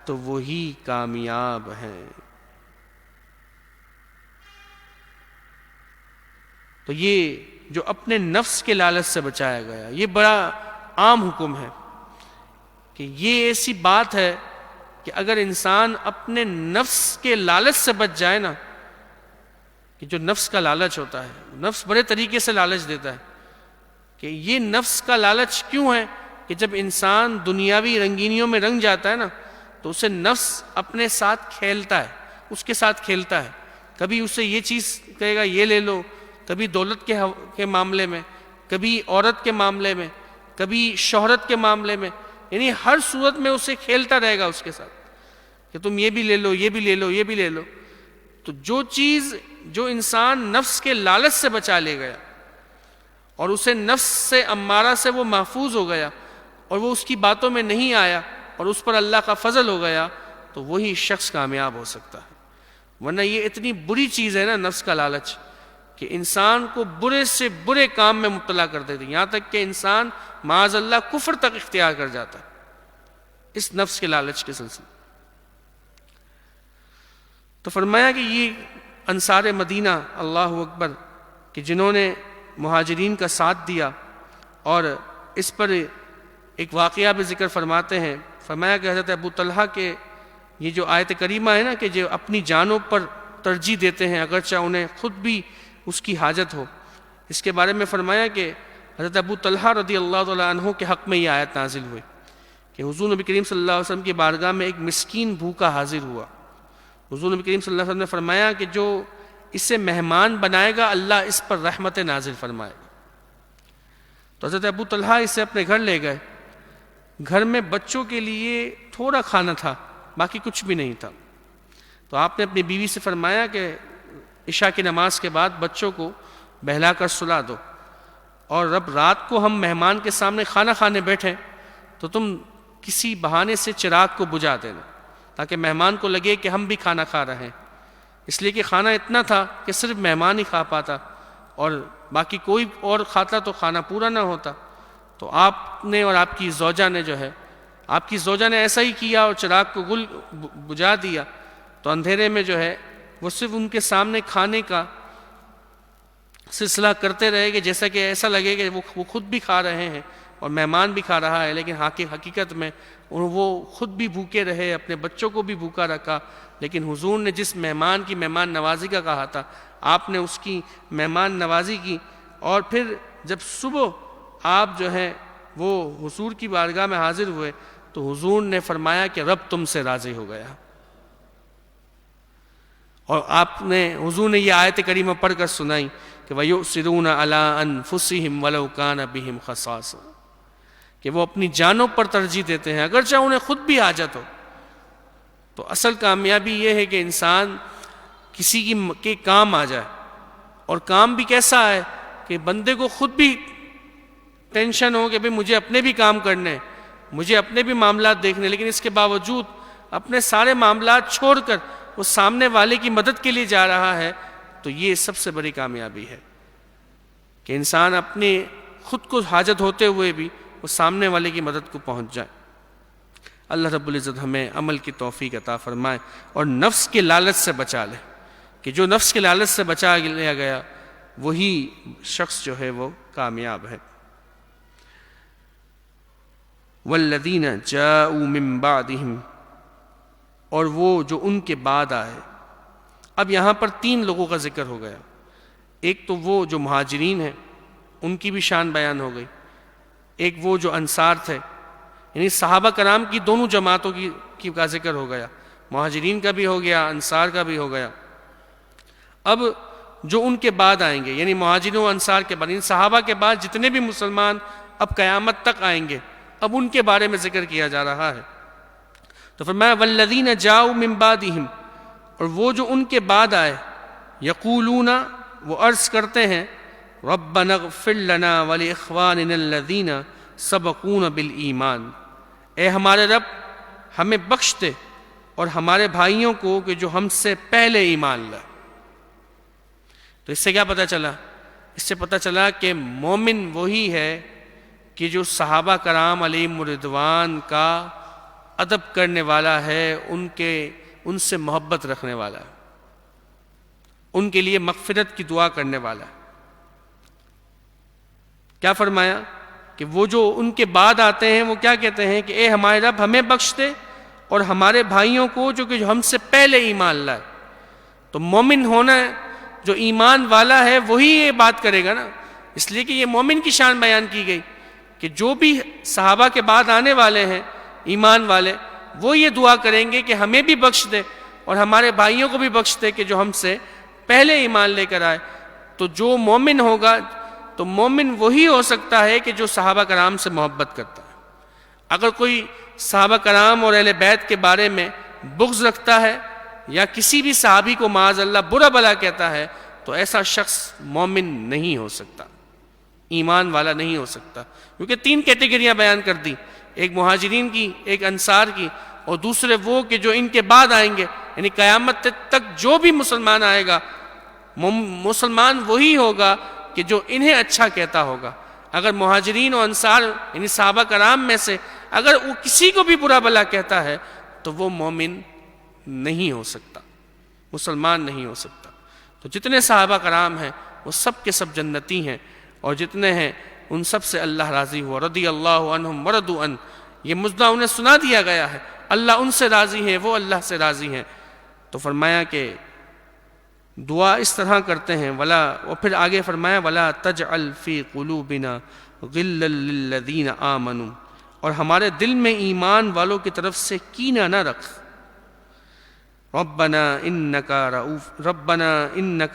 تو وہی کامیاب ہیں۔ تو یہ جو اپنے نفس کے لالچ سے بچایا گیا، یہ بڑا عام حکم ہے کہ یہ ایسی بات ہے کہ اگر انسان اپنے نفس کے لالچ سے بچ جائے نا، کہ جو نفس کا لالچ ہوتا ہے، نفس بڑے طریقے سے لالچ دیتا ہے، کہ یہ نفس کا لالچ کیوں ہے کہ جب انسان دنیاوی رنگینیوں میں رنگ جاتا ہے نا تو اسے نفس اپنے ساتھ کھیلتا ہے، اس کے ساتھ کھیلتا ہے، کبھی اسے یہ چیز کہے گا یہ لے لو، کبھی دولت کے معاملے میں، کبھی عورت کے معاملے میں، کبھی شہرت کے معاملے میں، یعنی ہر صورت میں اسے کھیلتا رہے گا اس کے ساتھ کہ تم یہ بھی لے لو، یہ بھی لے لو، یہ بھی لے لو۔ تو جو چیز جو انسان نفس کے لالچ سے بچا لے گیا اور اسے نفس سے امارہ سے وہ محفوظ ہو گیا اور وہ اس کی باتوں میں نہیں آیا اور اس پر اللہ کا فضل ہو گیا، تو وہی شخص کامیاب ہو سکتا ہے۔ ورنہ یہ اتنی بری چیز ہے نا نفس کا لالچ کہ انسان کو برے سے برے کام میں مبتلا کر دیتی، یہاں تک کہ انسان معاذ اللہ کفر تک اختیار کر جاتا ہے اس نفس کے لالچ کے سلسلے۔ تو فرمایا کہ یہ انصار مدینہ، اللہ اکبر، کہ جنہوں نے مہاجرین کا ساتھ دیا، اور اس پر ایک واقعہ بھی ذکر فرماتے ہیں، فرمایا کہ حضرت ابو طلحہ کے یہ جو آیت کریمہ ہے نا کہ جو اپنی جانوں پر ترجیح دیتے ہیں اگرچہ انہیں خود بھی اس کی حاجت ہو، اس کے بارے میں فرمایا کہ حضرت ابو طلحہ رضی اللہ تعالیٰ عنہ کے حق میں یہ آیت نازل ہوئی کہ حضور نبی کریم صلی اللہ علیہ وسلم کی بارگاہ میں ایک مسکین بھوکا حاضر ہوا۔ حضور نبی کریم صلی اللہ علیہ وسلم نے فرمایا کہ جو اسے مہمان بنائے گا اللہ اس پر رحمت نازل فرمائے گا۔ تو حضرت ابو طلحہ اسے اپنے گھر لے گئے، گھر میں بچوں کے لیے تھوڑا کھانا تھا، باقی کچھ بھی نہیں تھا۔ تو آپ نے اپنی بیوی سے فرمایا کہ عشاء کی نماز کے بعد بچوں کو بہلا کر سلا دو، اور رب رات کو ہم مہمان کے سامنے کھانا کھانے بیٹھیں تو تم کسی بہانے سے چراغ کو بجھا دینا تاکہ مہمان کو لگے کہ ہم بھی کھانا کھا رہے ہیں، اس لیے کہ کھانا اتنا تھا کہ صرف مہمان ہی کھا پاتا اور باقی کوئی اور کھاتا تو کھانا پورا نہ ہوتا۔ تو آپ نے اور آپ کی زوجہ نے جو ہے، آپ کی زوجہ نے ایسا ہی کیا اور چراغ کو بجھا دیا، تو اندھیرے میں جو ہے وہ صرف ان کے سامنے کھانے کا سلسلہ کرتے رہے کہ جیسا کہ ایسا لگے کہ وہ خود بھی کھا رہے ہیں اور مہمان بھی کھا رہا ہے، لیکن حقیقت میں وہ خود بھی بھوکے رہے، اپنے بچوں کو بھی بھوکا رکھا۔ لیکن حضور نے جس مہمان کی مہمان نوازی کا کہا تھا، آپ نے اس کی مہمان نوازی کی، اور پھر جب صبح آپ جو ہے وہ حضور کی بارگاہ میں حاضر ہوئے تو حضور نے فرمایا کہ رب تم سے راضی ہو گیا، اور حضور نے یہ آیت کریمہ پڑھ کر سنائی کہ وَيُؤْثِرُونَ عَلَىٰ أَنفُسِهِمْ وَلَوْ كَانَ بِهِمْ خَصَاصَةٌ، کہ وہ اپنی جانوں پر ترجیح دیتے ہیں اگرچہ انہیں خود بھی حاجت ہو۔ تو اصل کامیابی یہ ہے کہ انسان کسی کے کام آ جائے، اور کام بھی کیسا ہے کہ بندے کو خود بھی ٹینشن ہو کہ بھئی مجھے اپنے بھی کام کرنے، مجھے اپنے بھی معاملات دیکھنے، لیکن اس کے باوجود اپنے سارے معاملات چھوڑ کر وہ سامنے والے کی مدد کے لیے جا رہا ہے، تو یہ سب سے بڑی کامیابی ہے کہ انسان اپنے خود کو حاجت ہوتے ہوئے بھی وہ سامنے والے کی مدد کو پہنچ جائے۔ اللہ رب العزت ہمیں عمل کی توفیق عطا فرمائے اور نفس کے لالچ سے بچا لے، کہ جو نفس کے لالچ سے بچا لیا گیا وہی شخص جو ہے وہ کامیاب ہے۔ والذین جاءوا من بعدہم، اور وہ جو ان کے بعد آئے۔ اب یہاں پر 3 لوگوں کا ذکر ہو گیا، ایک تو وہ جو مہاجرین ہیں ان کی بھی شان بیان ہو گئی، ایک وہ جو انصار تھے، یعنی صحابہ کرام کی دونوں جماعتوں کی کا ذکر ہو گیا، مہاجرین کا بھی ہو گیا، انصار کا بھی ہو گیا۔ اب جو ان کے بعد آئیں گے، یعنی مہاجرین و انصار کے بعد، یعنی صحابہ کے بعد جتنے بھی مسلمان اب قیامت تک آئیں گے، اب ان کے بارے میں ذکر کیا جا رہا ہے۔ تو فرمایا والذین جاؤ من بعدہم، اور وہ جو ان کے بعد آئے، یقولون، وہ عرض کرتے ہیں، ربنا اغفر لنا ولاخواننا الذین سبقونا بالایمان، اے ہمارے رب ہمیں بخش دے اور ہمارے بھائیوں کو کہ جو ہم سے پہلے ایمان لائے۔ تو اس سے کیا پتہ چلا؟ اس سے پتہ چلا کہ مومن وہی ہے کہ جو صحابہ کرام علیہم الرضوان کا ادب کرنے والا ہے، ان سے محبت رکھنے والا ہے، ان کے لیے مغفرت کی دعا کرنے والا ہے۔ کیا فرمایا کہ وہ جو ان کے بعد آتے ہیں وہ کیا کہتے ہیں کہ اے ہمارے رب ہمیں بخش دے اور ہمارے بھائیوں کو جو کہ ہم سے پہلے ایمان لائے۔ تو مومن ہونا جو ایمان والا ہے وہی یہ بات کرے گا نا، اس لیے کہ یہ مومن کی شان بیان کی گئی کہ جو بھی صحابہ کے بعد آنے والے ہیں ایمان والے، وہ یہ دعا کریں گے کہ ہمیں بھی بخش دے اور ہمارے بھائیوں کو بھی بخش دے کہ جو ہم سے پہلے ایمان لے کر آئے۔ تو جو مومن ہوگا، تو مومن وہی ہو سکتا ہے کہ جو صحابہ کرام سے محبت کرتا ہے۔ اگر کوئی صحابہ کرام اور اہل بیت کے بارے میں بغض رکھتا ہے یا کسی بھی صحابی کو معاذ اللہ برا بھلا کہتا ہے، تو ایسا شخص مومن نہیں ہو سکتا، ایمان والا نہیں ہو سکتا، کیونکہ 3 کیٹیگریاں بیان کر دی، ایک مہاجرین کی، ایک انصار کی، اور دوسرے وہ کہ جو ان کے بعد آئیں گے، یعنی قیامت تک جو بھی مسلمان آئے گا، مسلمان وہی ہوگا کہ جو انہیں اچھا کہتا ہوگا۔ اگر مہاجرین و انصار یعنی صحابہ کرام میں سے اگر وہ کسی کو بھی برا بھلا کہتا ہے تو وہ مومن نہیں ہو سکتا، مسلمان نہیں ہو سکتا۔ تو جتنے صحابہ کرام ہیں وہ سب کے سب جنتی ہیں، اور جتنے ہیں ان سب سے اللہ راضی ہوا، رضی اللہ عنہم ورضوا عنہ، یہ مژدہ انہیں سنا دیا گیا ہے، اللہ ان سے راضی ہے، وہ اللہ سے راضی ہیں۔ تو فرمایا کہ دعا اس طرح کرتے ہیں، اور پھر آگے فرمایا وَلَا تَجْعَلْ فِي قُلُوبِنَا غِلًّا لِّلَّذِينَ آمَنُوا، اور ہمارے دل میں ایمان والوں کی طرف سے کینہ نہ رکھ۔ ربنا انک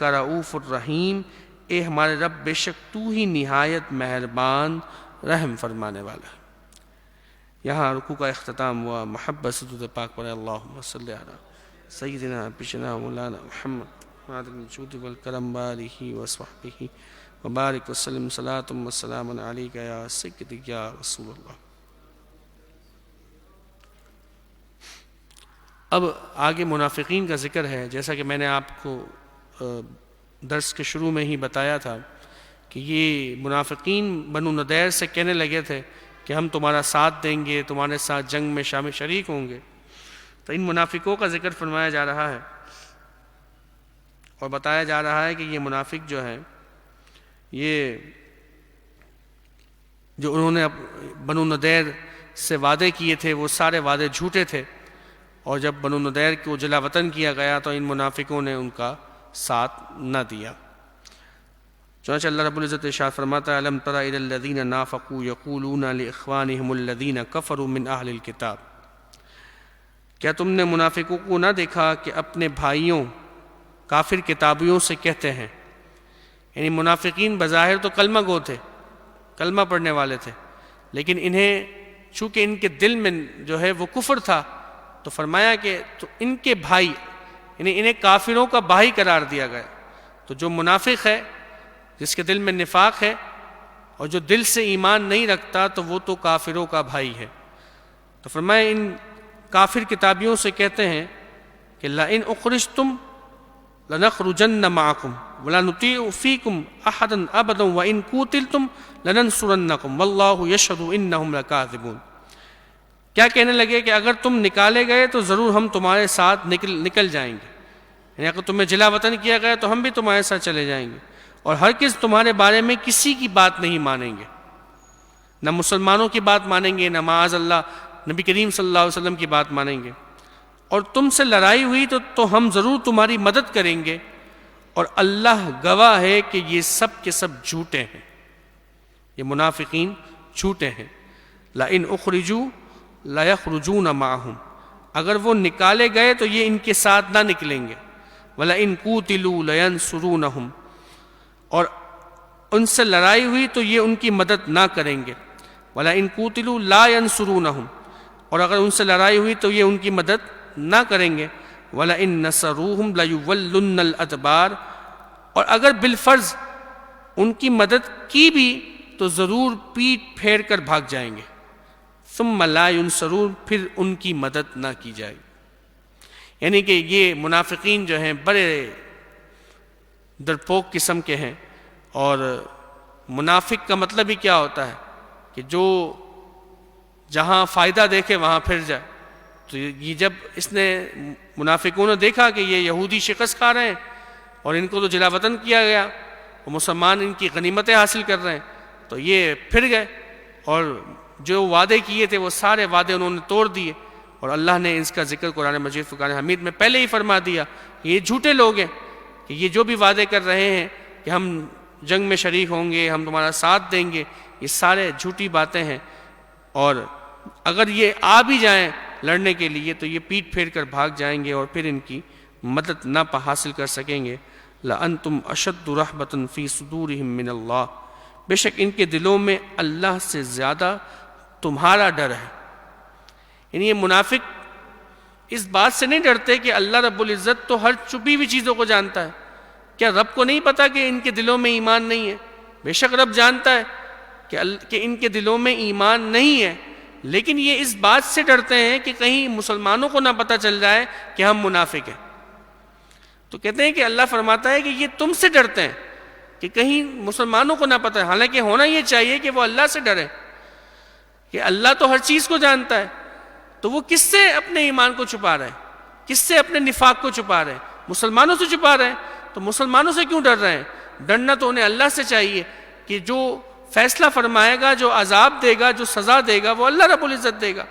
رؤوف الرحیم، اے ہمارے رب بے شک تو ہی نہایت مہربان رحم فرمانے والا ہے۔ یہاں رکوع کا اختتام ہوا۔ محبت سے درود پاک پڑھیں، اللہم صلی علی سیدنا پیشنا مولانا محمد معدن الجود والکرم بارہ وصحبہ وبارک وسلم، صلاۃ و سلام علیک یا سیدی یا رسول اللہ۔ اب آگے منافقین کا ذکر ہے، جیسا کہ میں نے آپ کو درس کے شروع میں ہی بتایا تھا کہ یہ منافقین بنو نضیر سے کہنے لگے تھے کہ ہم تمہارا ساتھ دیں گے، تمہارے ساتھ جنگ میں شامل شریک ہوں گے۔ تو ان منافقوں کا ذکر فرمایا جا رہا ہے اور بتایا جا رہا ہے کہ یہ منافق جو ہیں، یہ جو انہوں نے بنو نضیر سے وعدے کیے تھے وہ سارے وعدے جھوٹے تھے، اور جب بنو نضیر کو جلا وطن کیا گیا تو ان منافقوں نے ان کا ساتھ نہ دیا۔ چنانچہ اللہ رب العزت ارشاد فرماتا ہے الم تر الی الذین نافقوا یقولون لاخوانہم الذین کفروا من اہل الکتاب، کیا تم نے منافقوں کو نہ دیکھا کہ اپنے بھائیوں کافر کتابیوں سے کہتے ہیں، یعنی منافقین بظاہر تو کلمہ گو تھے، کلمہ پڑھنے والے تھے، لیکن انہیں چونکہ ان کے دل میں جو ہے وہ کفر تھا، تو فرمایا کہ تو ان کے بھائی، یعنی انہیں کافروں کا بھائی قرار دیا گیا. تو جو منافق ہے، جس کے دل میں نفاق ہے اور جو دل سے ایمان نہیں رکھتا، تو وہ تو کافروں کا بھائی ہے. تو فرمایا ان کافر کتابیوں سے کہتے ہیں کہ لئن اخرجتم لنخرجن معکم ولا نطیع فیکم احدا ابدا وان قوتلتم لننصرنکم واللہ یشہد انہم لکاذبون. کیا کہنے لگے کہ اگر تم نکالے گئے تو ضرور ہم تمہارے ساتھ نکل جائیں گے، یعنی اگر تمہیں جلا وطن کیا گیا تو ہم بھی تمہارے ساتھ چلے جائیں گے، اور ہرگز تمہارے بارے میں کسی کی بات نہیں مانیں گے، نہ مسلمانوں کی بات مانیں گے، نہ معاذ اللہ نبی کریم صلی اللہ علیہ وسلم کی بات مانیں گے. اور تم سے لڑائی ہوئی تو ہم ضرور تمہاری مدد کریں گے، اور اللہ گواہ ہے کہ یہ سب کے سب جھوٹے ہیں، یہ منافقین جھوٹے ہیں. لئن اخرجوا لیخرجون معہم، اگر وہ نکالے گئے تو یہ ان کے ساتھ نہ نکلیں گے. ولئن قوتلوا لینصرونہم، اور ان سے لڑائی ہوئی تو یہ ان کی مدد نہ کریں گے. وَلَئِن قُوتِلُوا لَا يَنْصُرُونَهُمْ، اور اگر ان سے لڑائی ہوئی تو یہ ان کی مدد نہ کریں گے. وَلَئِن نَصَرُوهُمْ لَيُوَلُّنَّ الْأَدْبَارَ، اور اگر بالفرض ان کی مدد کی بھی تو ضرور پیٹ پھیر کر بھاگ جائیں گے. ثُمَّ لَا يُنْصَرُونَ، پھر ان کی مدد نہ کی جائے. یعنی کہ یہ منافقین جو ہیں بڑے ڈرپوک قسم کے ہیں. اور منافق کا مطلب ہی کیا ہوتا ہے کہ جو جہاں فائدہ دیکھے وہاں پھر جائے. تو یہ جب اس نے منافقوں نے دیکھا کہ یہ یہودی شکست کھا رہے ہیں اور ان کو تو جلا وطن کیا گیا اور مسلمان ان کی غنیمتیں حاصل کر رہے ہیں، تو یہ پھر گئے اور جو وعدے کیے تھے وہ سارے وعدے انہوں نے توڑ دیے. اور اللہ نے اس کا ذکر قرآن مجید فرقان حمید میں پہلے ہی فرما دیا کہ یہ جھوٹے لوگ ہیں، کہ یہ جو بھی وعدے کر رہے ہیں کہ ہم جنگ میں شریک ہوں گے، ہم تمہارا ساتھ دیں گے، یہ سارے جھوٹی باتیں ہیں. اور اگر یہ آ بھی جائیں لڑنے کے لیے تو یہ پیٹ پھیر کر بھاگ جائیں گے اور پھر ان کی مدد نہ حاصل کر سکیں گے. لَأَنْتُمْ أَشَدُّ رَحْبَةً فِي صُدُورِهِم مِّنَ اللَّهِ، بے شک ان کے دلوں میں اللہ سے زیادہ تمہارا ڈر ہے. یعنی یہ منافق اس بات سے نہیں ڈرتے کہ اللہ رب العزت تو ہر چھپی ہوئی چیزوں کو جانتا ہے. کیا رب کو نہیں پتا کہ ان کے دلوں میں ایمان نہیں ہے؟ بے شک رب جانتا ہے کہ ان کے دلوں میں ایمان نہیں ہے، لیکن یہ اس بات سے ڈرتے ہیں کہ کہیں مسلمانوں کو نہ پتہ چل جائے کہ ہم منافق ہیں. تو کہتے ہیں کہ اللہ فرماتا ہے کہ یہ تم سے ڈرتے ہیں کہ کہیں مسلمانوں کو نہ پتہ ہے. حالانکہ ہونا یہ چاہیے کہ وہ اللہ سے ڈریں کہ اللہ تو ہر چیز کو جانتا ہے. تو وہ کس سے اپنے ایمان کو چھپا رہے ہیں؟ کس سے اپنے نفاق کو چھپا رہے ہیں؟ مسلمانوں سے چھپا رہے ہیں. تو مسلمانوں سے کیوں ڈر رہے ہیں؟ ڈرنا تو انہیں اللہ سے چاہیے کہ جو فیصلہ فرمائے گا، جو عذاب دے گا، جو سزا دے گا، وہ اللہ رب العزت دے گا.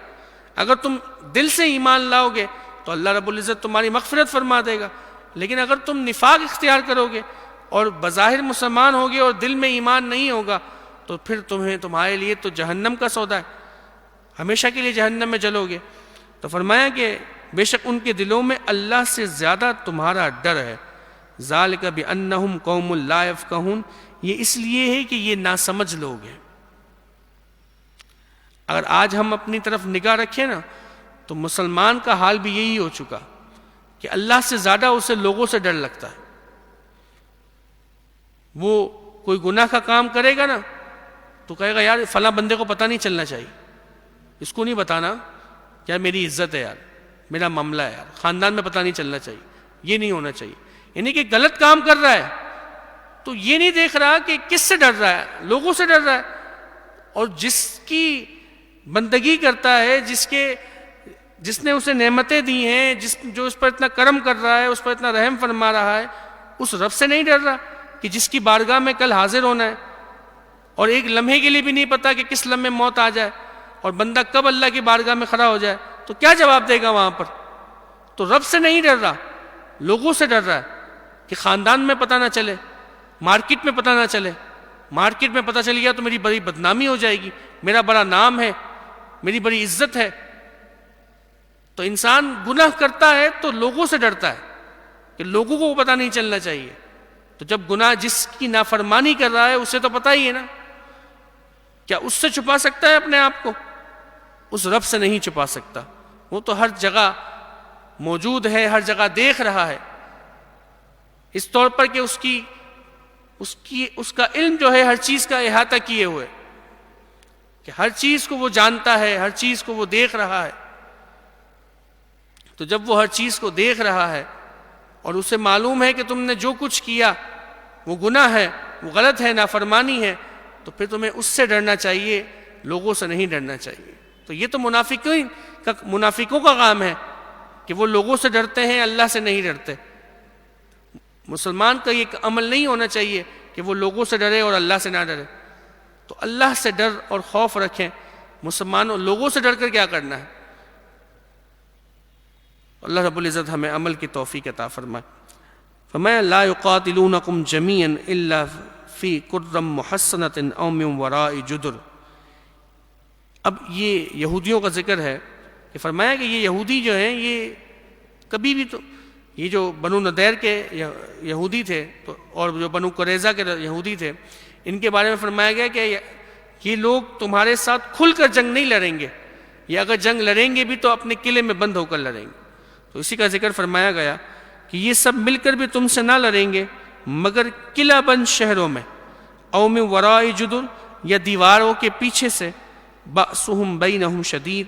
اگر تم دل سے ایمان لاؤ گے تو اللہ رب العزت تمہاری مغفرت فرما دے گا. لیکن اگر تم نفاق اختیار کرو گے اور بظاہر مسلمان ہوگے اور دل میں ایمان نہیں ہوگا تو پھر تمہارے لیے تو جہنم کا سودا ہے، ہمیشہ کے لیے جہنم میں جلو گے. تو فرمایا کہ بے شک ان کے دلوں میں اللہ سے زیادہ تمہارا ڈر ہے. ذالک بانہم قوم لا یفقہون، یہ اس لیے ہے کہ یہ ناسمجھ لوگ ہیں. اگر آج ہم اپنی طرف نگاہ رکھیں نا تو مسلمان کا حال بھی یہی ہو چکا کہ اللہ سے زیادہ اسے لوگوں سے ڈر لگتا ہے. وہ کوئی گناہ کا کام کرے گا نا تو کہے گا یار فلاں بندے کو پتہ نہیں چلنا چاہیے، اس کو نہیں بتانا، یار میری عزت ہے، یار میرا معاملہ ہے، یار خاندان میں پتہ نہیں چلنا چاہیے، یہ نہیں ہونا چاہیے. یعنی کہ غلط کام کر رہا ہے تو یہ نہیں دیکھ رہا کہ کس سے ڈر رہا ہے، لوگوں سے ڈر رہا ہے. اور جس کی بندگی کرتا ہے، جس نے اسے نعمتیں دی ہیں، جو اس پر اتنا کرم کر رہا ہے، اس پر اتنا رحم فرما رہا ہے، اس رب سے نہیں ڈر رہا کہ جس کی بارگاہ میں کل حاضر ہونا ہے اور ایک لمحے کے لیے بھی نہیں پتا کہ کس لمحے موت آ جائے اور بندہ کب اللہ کی بارگاہ میں کھڑا ہو جائے تو کیا جواب دے گا وہاں پر. تو رب سے نہیں ڈر رہا، لوگوں سے ڈر رہا ہے کہ خاندان میں پتہ نہ چلے، مارکیٹ میں پتہ نہ چلے، مارکیٹ میں پتہ چل گیا تو میری بڑی بدنامی ہو جائے گی، میرا بڑا نام ہے، میری بڑی عزت ہے. تو انسان گناہ کرتا ہے تو لوگوں سے ڈرتا ہے کہ لوگوں کو پتہ نہیں چلنا چاہیے. تو جب گناہ جس کی نافرمانی کر رہا ہے اسے تو پتہ ہی ہے نا، کیا اس سے چھپا سکتا ہے اپنے آپ کو؟ اس رب سے نہیں چھپا سکتا. وہ تو ہر جگہ موجود ہے، ہر جگہ دیکھ رہا ہے، اس طور پر کہ اس کا علم جو ہے ہر چیز کا احاطہ کیے ہوئے، کہ ہر چیز کو وہ جانتا ہے، ہر چیز کو وہ دیکھ رہا ہے۔ تو جب وہ ہر چیز کو دیکھ رہا ہے اور اسے معلوم ہے کہ تم نے جو کچھ کیا وہ گناہ ہے، وہ غلط ہے، نافرمانی ہے، تو پھر تمہیں اس سے ڈرنا چاہیے، لوگوں سے نہیں ڈرنا چاہیے۔ تو یہ تو منافقوں کا کام ہے کہ وہ لوگوں سے ڈرتے ہیں، اللہ سے نہیں ڈرتے۔ مسلمان کا یہ عمل نہیں ہونا چاہیے کہ وہ لوگوں سے ڈرے اور اللہ سے نہ ڈرے۔ تو اللہ سے ڈر اور خوف رکھیں۔ مسلمانوں لوگوں سے ڈر کر کیا کرنا ہے؟ اللہ رب العزت ہمیں عمل کی توفیق عطا فرمائے۔ فرمایا لا یقاتلونکم جمیعا الا فی قرى محصنۃ او من وراء جدر۔ اب یہ یہودیوں کا ذکر ہے کہ فرمایا کہ یہ یہودی جو ہیں یہ کبھی بھی، تو یہ جو بنو نضیر کے یہودی تھے اور جو بنو قریظہ کے یہودی تھے، ان کے بارے میں فرمایا گیا کہ یہ لوگ تمہارے ساتھ کھل کر جنگ نہیں لڑیں گے، یا اگر جنگ لڑیں گے بھی تو اپنے قلعے میں بند ہو کر لڑیں گے۔ تو اسی کا ذکر فرمایا گیا کہ یہ سب مل کر بھی تم سے نہ لڑیں گے مگر قلعہ بند شہروں میں، او من وراء جدر، یا دیواروں کے پیچھے سے، بأسہم بینہم شدید،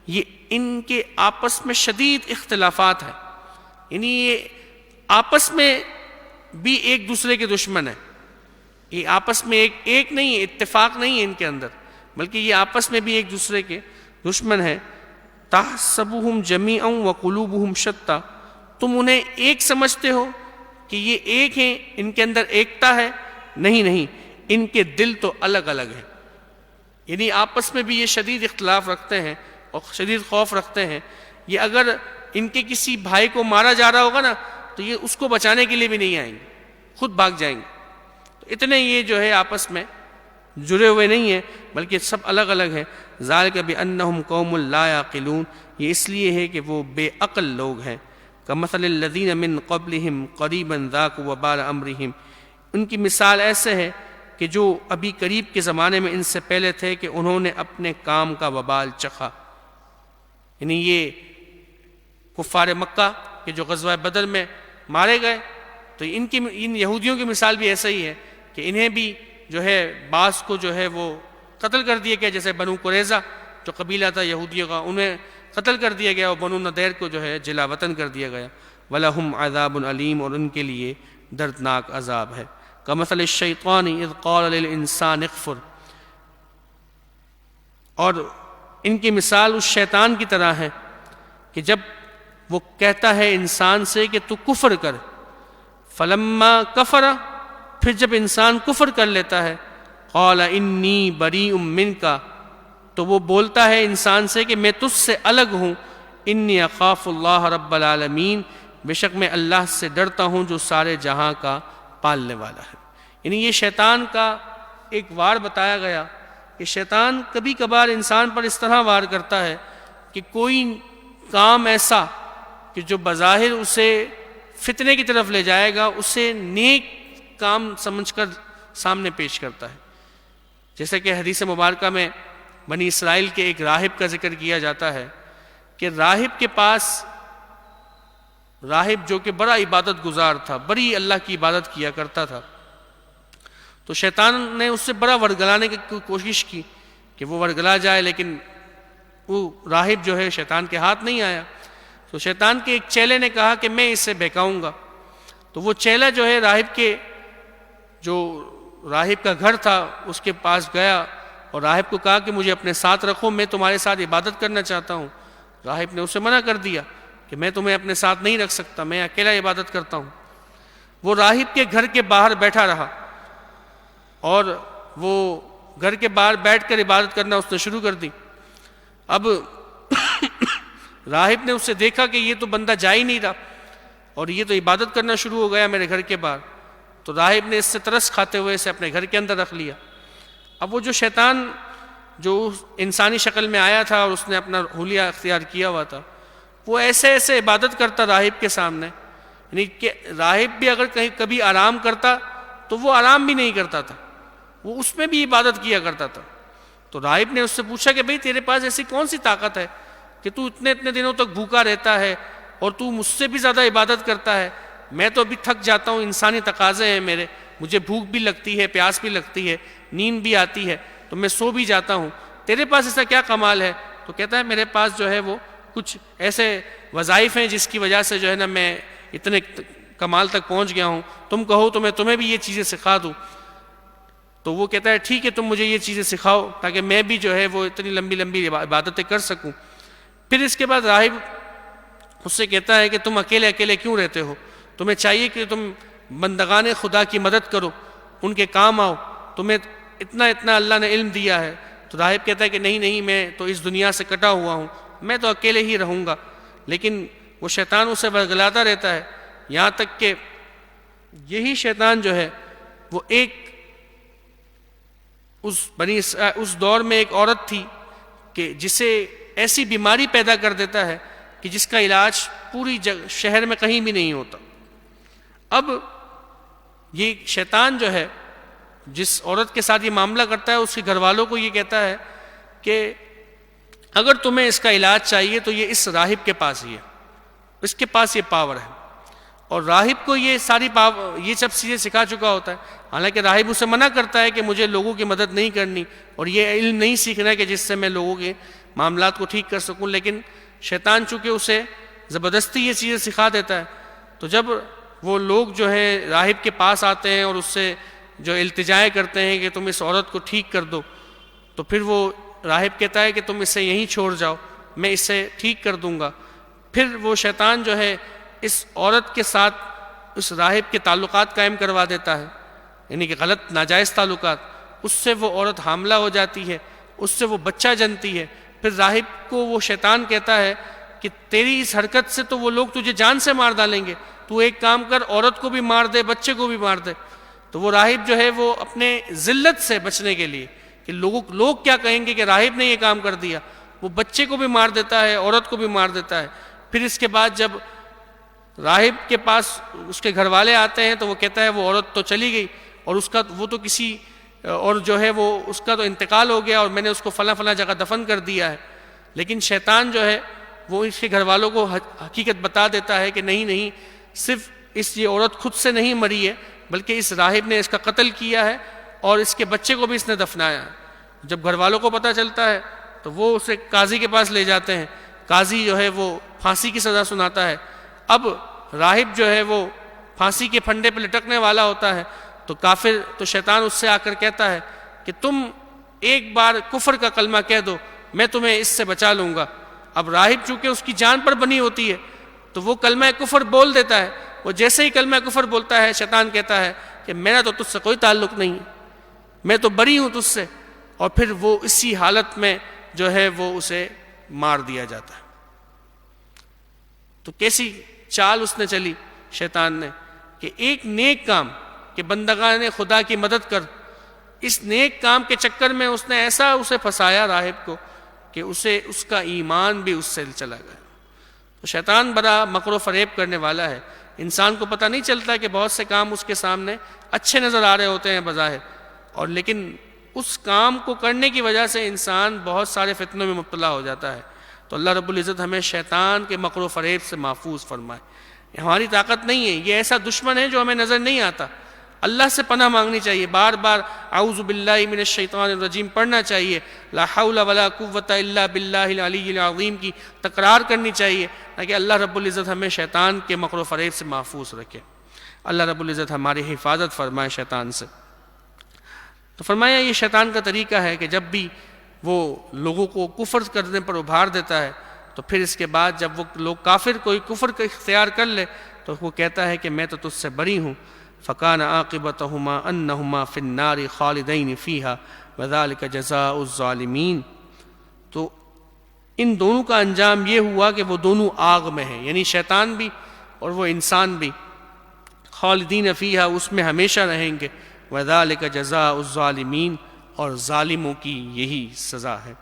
یہ ان کے آپس میں شدید اختلافات ہیں، یعنی یہ آپس میں بھی ایک دوسرے کے دشمن ہیں، یہ آپس میں ایک نہیں، اتفاق نہیں ہے ان کے اندر، بلکہ یہ آپس میں بھی ایک دوسرے کے دشمن ہیں۔ تحسبہم جمیعا وقلوبہم شتیٰ، تم انہیں ایک سمجھتے ہو کہ یہ ایک ہیں، ان کے اندر ایکتا ہے، نہیں، ان کے دل تو الگ الگ ہیں، یعنی آپس میں بھی یہ شدید اختلاف رکھتے ہیں اور شدید خوف رکھتے ہیں۔ یہ اگر ان کے کسی بھائی کو مارا جا رہا ہوگا نا تو یہ اس کو بچانے کے لیے بھی نہیں آئیں گے، خود بھاگ جائیں گے۔ تو اتنے یہ جو ہے آپس میں جڑے ہوئے نہیں ہیں، بلکہ سب الگ الگ ہیں۔ ذالک بانہم قوم لا یعقلون، یہ اس لیے ہے کہ وہ بے عقل لوگ ہیں۔ کمثل الذین من قبلہم قریبا ذاقوا وبال امرہم، ان کی مثال ایسے ہے کہ جو ابھی قریب کے زمانے میں ان سے پہلے تھے کہ انہوں نے اپنے کام کا وبال چکھا، یعنی یہ کفار مکہ کے جو غزوہ بدر میں مارے گئے، تو ان یہودیوں کی مثال بھی ایسا ہی ہے کہ انہیں بھی جو ہے بعض کو جو ہے وہ قتل کر دیا گیا، جیسے بنو قریظہ جو قبیلہ تھا یہودیوں کا، انہیں قتل کر دیا گیا، اور بنو نضیر کو جو ہے جلا وطن کر دیا گیا۔ وَلَهُمْ عَذَابٌ عَلِيمٌ، اور ان کے لیے دردناک عذاب ہے۔ كَمَثَلِ الشَّيْطَانِ إِذْ قَالَ لِلْإِنسَانِ اكْفُرْ، اور ان کی مثال اس شیطان کی طرح ہے کہ جب وہ کہتا ہے انسان سے کہ تو کفر کر، فَلَمَّا كَفَرَ، پھر جب انسان کفر کر لیتا ہے، قَالَ إِنِّي بَرِيءٌ مِّنْكَ، تو وہ بولتا ہے انسان سے کہ میں تجھ سے الگ ہوں، إِنِّي أَخَافُ اللَّهَ رَبَّ الْعَالَمِينَ، بے شک میں اللہ سے ڈرتا ہوں جو سارے جہاں کا پالنے والا ہے۔ یعنی یہ شیطان کا ایک وار بتایا گیا کہ شیطان کبھی کبھار انسان پر اس طرح وار کرتا ہے کہ کوئی کام ایسا کہ جو بظاہر اسے فتنے کی طرف لے جائے گا، اسے نیک کام سمجھ کر سامنے پیش کرتا ہے۔ جیسے کہ حدیث مبارکہ میں بنی اسرائیل کے ایک راہب کا ذکر کیا جاتا ہے کہ راہب کے پاس، راہب جو کہ بڑا عبادت گزار تھا، بڑی اللہ کی عبادت کیا کرتا تھا، تو شیطان نے اس سے بڑا ورگلانے کی کوشش کی کہ وہ ورگلا جائے، لیکن وہ راہب جو ہے شیطان کے ہاتھ نہیں آیا۔ تو شیطان کے ایک چیلے نے کہا کہ میں اسے بہکاؤں گا۔ تو وہ چیلا جو ہے راہب کا گھر تھا اس کے پاس گیا اور راہب کو کہا کہ مجھے اپنے ساتھ رکھو، میں تمہارے ساتھ عبادت کرنا چاہتا ہوں۔ راہب نے اسے منع کر دیا کہ میں تمہیں اپنے ساتھ نہیں رکھ سکتا، میں اکیلا عبادت کرتا ہوں۔ وہ راہب کے گھر کے باہر بیٹھا رہا اور وہ گھر کے باہر بیٹھ کر عبادت کرنا اس نے شروع کر دی۔ اب راہب نے اس سے دیکھا کہ یہ تو بندہ جا ہی نہیں رہا اور یہ تو عبادت کرنا شروع ہو گیا میرے گھر کے باہر، تو راہب نے اس سے ترس کھاتے ہوئے اسے اپنے گھر کے اندر رکھ لیا۔ اب وہ جو شیطان جو انسانی شکل میں آیا تھا اور اس نے اپنا حلیہ اختیار کیا ہوا تھا، وہ ایسے عبادت کرتا راہب کے سامنے، یعنی کہ راہب بھی اگر کبھی آرام کرتا تو وہ آرام بھی نہیں کرتا تھا، وہ اس میں بھی عبادت کیا کرتا تھا۔ تو راہب نے اس سے پوچھا کہ بھئی تیرے پاس ایسی کون سی طاقت ہے کہ تو اتنے دنوں تک بھوکا رہتا ہے اور تو مجھ سے بھی زیادہ عبادت کرتا ہے، میں تو ابھی تھک جاتا ہوں، انسانی تقاضے ہیں میرے، مجھے بھوک بھی لگتی ہے، پیاس بھی لگتی ہے، نیند بھی آتی ہے، تو میں سو بھی جاتا ہوں، تیرے پاس ایسا کیا کمال ہے؟ تو کہتا ہے میرے پاس جو ہے وہ کچھ ایسے وظائف ہیں جس کی وجہ سے جو ہے نا میں اتنے کمال تک پہنچ گیا ہوں، تم کہو تو میں تمہیں بھی یہ چیزیں سکھا دوں۔ تو وہ کہتا ہے ٹھیک ہے، تم مجھے یہ چیزیں سکھاؤ تاکہ میں بھی جو ہے وہ اتنی لمبی لمبی عبادتیں کر سکوں۔ پھر اس کے بعد راہب اس سے کہتا ہے کہ تم اکیلے اکیلے کیوں رہتے ہو؟ تمہیں چاہیے کہ تم بندگان خدا کی مدد کرو، ان کے کام آؤ، تمہیں اتنا اللہ نے علم دیا ہے۔ تو راہب کہتا ہے کہ نہیں میں تو اس دنیا سے کٹا ہوا ہوں، میں تو اکیلے ہی رہوں گا۔ لیکن وہ شیطان اسے ورگلاتا رہتا ہے، یہاں تک کہ یہی شیطان جو ہے وہ اس دور میں ایک عورت تھی کہ جسے ایسی بیماری پیدا کر دیتا ہے کہ جس کا علاج پوری شہر میں کہیں بھی نہیں ہوتا۔ اب یہ شیطان جو ہے جس عورت کے ساتھ یہ معاملہ کرتا ہے، اس کے گھر والوں کو یہ کہتا ہے کہ اگر تمہیں اس کا علاج چاہیے تو یہ اس راہب کے پاس ہی ہے، اس کے پاس یہ پاور ہے۔ اور راہب کو یہ سب چیزیں سکھا چکا ہوتا ہے، حالانکہ راہب اسے منع کرتا ہے کہ مجھے لوگوں کی مدد نہیں کرنی اور یہ علم نہیں سیکھنا ہے کہ جس سے میں لوگوں کے معاملات کو ٹھیک کر سکوں، لیکن شیطان چونکہ اسے زبردستی یہ چیزیں سکھا دیتا ہے۔ تو جب وہ لوگ جو ہے راہب کے پاس آتے ہیں اور اس سے جو التجائیں کرتے ہیں کہ تم اس عورت کو ٹھیک کر دو، تو پھر وہ راہب کہتا ہے کہ تم اسے یہیں چھوڑ جاؤ، میں اسے ٹھیک کر دوں گا۔ پھر وہ شیطان جو ہے اس عورت کے ساتھ اس راہب کے تعلقات قائم کروا دیتا ہے، یعنی کہ غلط ناجائز تعلقات، اس سے وہ عورت حاملہ ہو جاتی ہے، اس سے وہ بچہ جنتی ہے۔ پھر راہب کو وہ شیطان کہتا ہے کہ تیری اس حرکت سے تو وہ لوگ تجھے جان سے مار ڈالیں گے، تو ایک کام کر، عورت کو بھی مار دے، بچے کو بھی مار دے۔ تو وہ راہب جو ہے وہ اپنے ذلت سے بچنے کے لیے کہ لوگ کیا کہیں گے کہ راہب نے یہ کام کر دیا، وہ بچے کو بھی مار دیتا ہے، عورت کو بھی مار دیتا ہے۔ پھر اس کے بعد جب راہب کے پاس اس کے گھر والے آتے ہیں تو وہ کہتا ہے وہ عورت تو چلی گئی اور وہ تو کسی اور جو ہے وہ اس کا تو انتقال ہو گیا اور میں نے اس کو فلاں جگہ دفن کر دیا ہے۔ لیکن شیطان جو ہے وہ اس کے گھر والوں کو حقیقت بتا دیتا ہے کہ نہیں، صرف یہ عورت خود سے نہیں مری ہے بلکہ اس راہب نے اس کا قتل کیا ہے اور اس کے بچے کو بھی اس نے دفنایا ہے۔ جب گھر والوں کو پتہ چلتا ہے تو وہ اسے قاضی کے پاس لے جاتے ہیں، قاضی جو ہے وہ پھانسی کی سزا سناتا ہے۔ اب راہب جو ہے وہ پھانسی کے پھندے پہ لٹکنے والا ہوتا ہے تو شیطان اس سے آ کر کہتا ہے کہ تم ایک بار کفر کا کلمہ کہہ دو، میں تمہیں اس سے بچا لوں گا۔ اب راہب چونکہ اس کی جان پر بنی ہوتی ہے تو وہ کلمہ کفر بول دیتا ہے۔ وہ جیسے ہی کلمہ کفر بولتا ہے، شیطان کہتا ہے کہ میرا تو تجھ سے کوئی تعلق نہیں ہے، میں تو بری ہوں تجھ سے، اور پھر وہ اسی حالت میں جو ہے وہ اسے مار دیا جاتا ہے۔ تو کیسی چال اس نے چلی شیطان نے کہ ایک نیک کام کہ بندگان خدا کی مدد کر، اس نیک کام کے چکر میں اس نے ایسا اسے پھنسایا راہب کو کہ اس کا ایمان بھی اس سے چلا گیا۔ تو شیطان بڑا مکر و فریب کرنے والا ہے، انسان کو پتہ نہیں چلتا کہ بہت سے کام اس کے سامنے اچھے نظر آ رہے ہوتے ہیں بظاہر، اور لیکن اس کام کو کرنے کی وجہ سے انسان بہت سارے فتنوں میں مبتلا ہو جاتا ہے۔ تو اللہ رب العزت ہمیں شیطان کے مکر و فریب سے محفوظ فرمائے۔ ہماری طاقت نہیں ہے، یہ ایسا دشمن ہے جو ہمیں نظر نہیں آتا۔ اللہ سے پناہ مانگنی چاہیے، بار بار اعوذ باللہ من الشیطان الرجیم پڑھنا چاہیے، لا حول ولا قوت الا باللہ العلی العظیم کی تکرار کرنی چاہیے تاکہ اللہ رب العزت ہمیں شیطان کے مکر و فریب سے محفوظ رکھے۔ اللہ رب العزت ہماری حفاظت فرمائے شیطان سے۔ تو فرمایا یہ شیطان کا طریقہ ہے کہ جب بھی وہ لوگوں کو کفر کرنے پر ابھار دیتا ہے تو پھر اس کے بعد جب وہ لوگ کوئی کفر کا اختیار کر لے تو وہ کہتا ہے کہ میں تو تجھ سے بری ہوں۔ فَكَانَ عَاقِبَتُهُمَا أَنَّهُمَا فِي النَّارِ خَالِدَيْنِ فِيهَا وَذَلِكَ جَزَاءُ الظَّالِمِينَ۔ تو ان دونوں کا انجام یہ ہوا کہ وہ دونوں آگ میں ہیں، یعنی شیطان بھی اور وہ انسان بھی، خالدین فیہا اس میں ہمیشہ رہیں گے، وَذَلِكَ جَزَاءُ الظَّالِمِينَ اور ظالموں کی یہی سزا ہے۔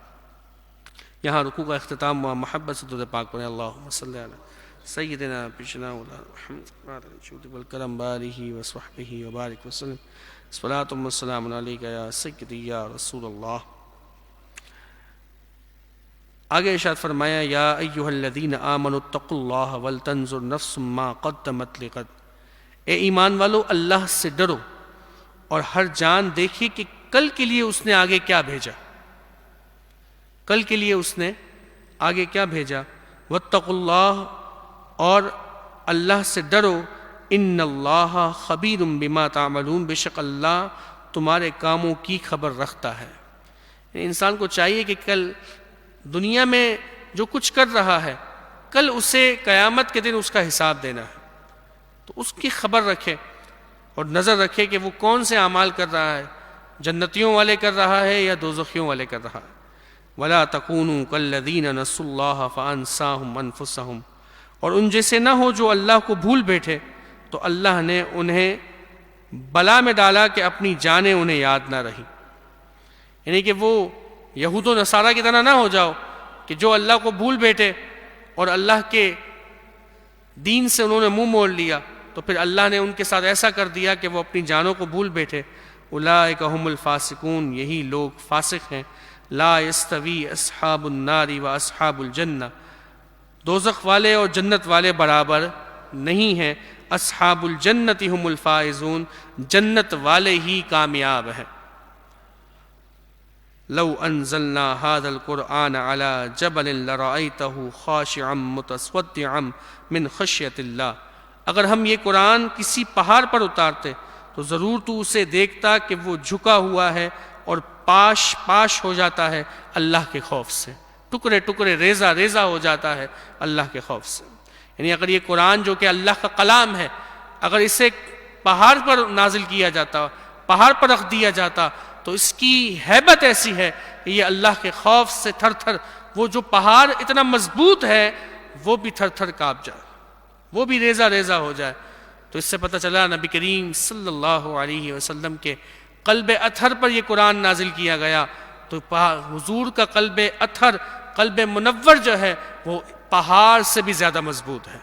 یہاں رکوع کا اختتام ہوا۔ محبت سے درود پاک پڑھیں، اللہم صلی علی سیدنا پیشنا محمد والکرم بارہ وصحبہ وبارک وسلم۔ صلاۃ و سلام علیکہ یا سیدی یا رسول اللہ۔ آگے ارشاد فرمایا یا ایھا الذین آمنوا اتقوا اللہ ولتنظر نفس ما قدمت لغد، اے ایمان والو اللہ سے ڈرو اور ہر جان دیکھے کہ کل کے لیے اس نے آگے کیا بھیجا، کل کے لیے اس نے آگے کیا بھیجا۔ واتقوا اللہ، اور اللہ سے ڈرو، ان اللہ خبیر بما تعملون، بے شک اللہ تمہارے کاموں کی خبر رکھتا ہے۔ انسان کو چاہیے کہ کل دنیا میں جو کچھ کر رہا ہے کل اسے قیامت کے دن اس کا حساب دینا ہے، تو اس کی خبر رکھے اور نظر رکھے کہ وہ کون سے اعمال کر رہا ہے، جنتیوں والے کر رہا ہے یا دوزخیوں والے کر رہا ہے۔ وَلَا تَكُونُوا كَالَّذِينَ نَسُوا اللَّهَ فَأَنسَاهُمْ أَنفُسَهُمْ، اور ان جیسے نہ ہو جو اللہ کو بھول بیٹھے تو اللہ نے انہیں بلا میں ڈالا کہ اپنی جانیں انہیں یاد نہ رہی۔ یعنی کہ وہ یہود و نصارہ کی طرح نہ ہو جاؤ کہ جو اللہ کو بھول بیٹھے اور اللہ کے دین سے انہوں نے منہ موڑ لیا تو پھر اللہ نے ان کے ساتھ ایسا کر دیا کہ وہ اپنی جانوں کو بھول بیٹھے۔ اولئک هم الفاسقون، یہی لوگ فاسق ہیں۔ لا یستوی اصحاب النار و اصحاب الجنہ، دوزخ والے اور جنت والے برابر نہیں ہیں۔ اصحاب الجنت هم الفائزون، جنت والے ہی کامیاب ہیں۔ لو انزلنا هذا القرآن على جبل لرأيته خاشعا متصدعا من خشیۃ اللہ، اگر ہم یہ قرآن کسی پہاڑ پر اتارتے تو ضرور تو اسے دیکھتا کہ وہ جھکا ہوا ہے اور پاش ہو جاتا ہے اللہ کے خوف سے، ٹکڑے ٹکڑے ریزہ ریزہ ہو جاتا ہے اللہ کے خوف سے۔ یعنی اگر یہ قرآن جو کہ اللہ کا کلام ہے، اگر اسے پہاڑ پر نازل کیا جاتا، پہاڑ پر رکھ دیا جاتا تو اس کی ہیبت ایسی ہے کہ یہ اللہ کے خوف سے تھر تھر، وہ جو پہاڑ اتنا مضبوط ہے وہ بھی تھر تھر کانپ جائے، وہ بھی ریزہ ریزہ ہو جائے۔ تو اس سے پتہ چلا نبی کریم صلی اللہ علیہ وسلم کے قلب اطہر پر یہ قرآن نازل کیا گیا، تو حضور کا قلب اطہر، قلب منور جو ہے وہ پہاڑ سے بھی زیادہ مضبوط ہے،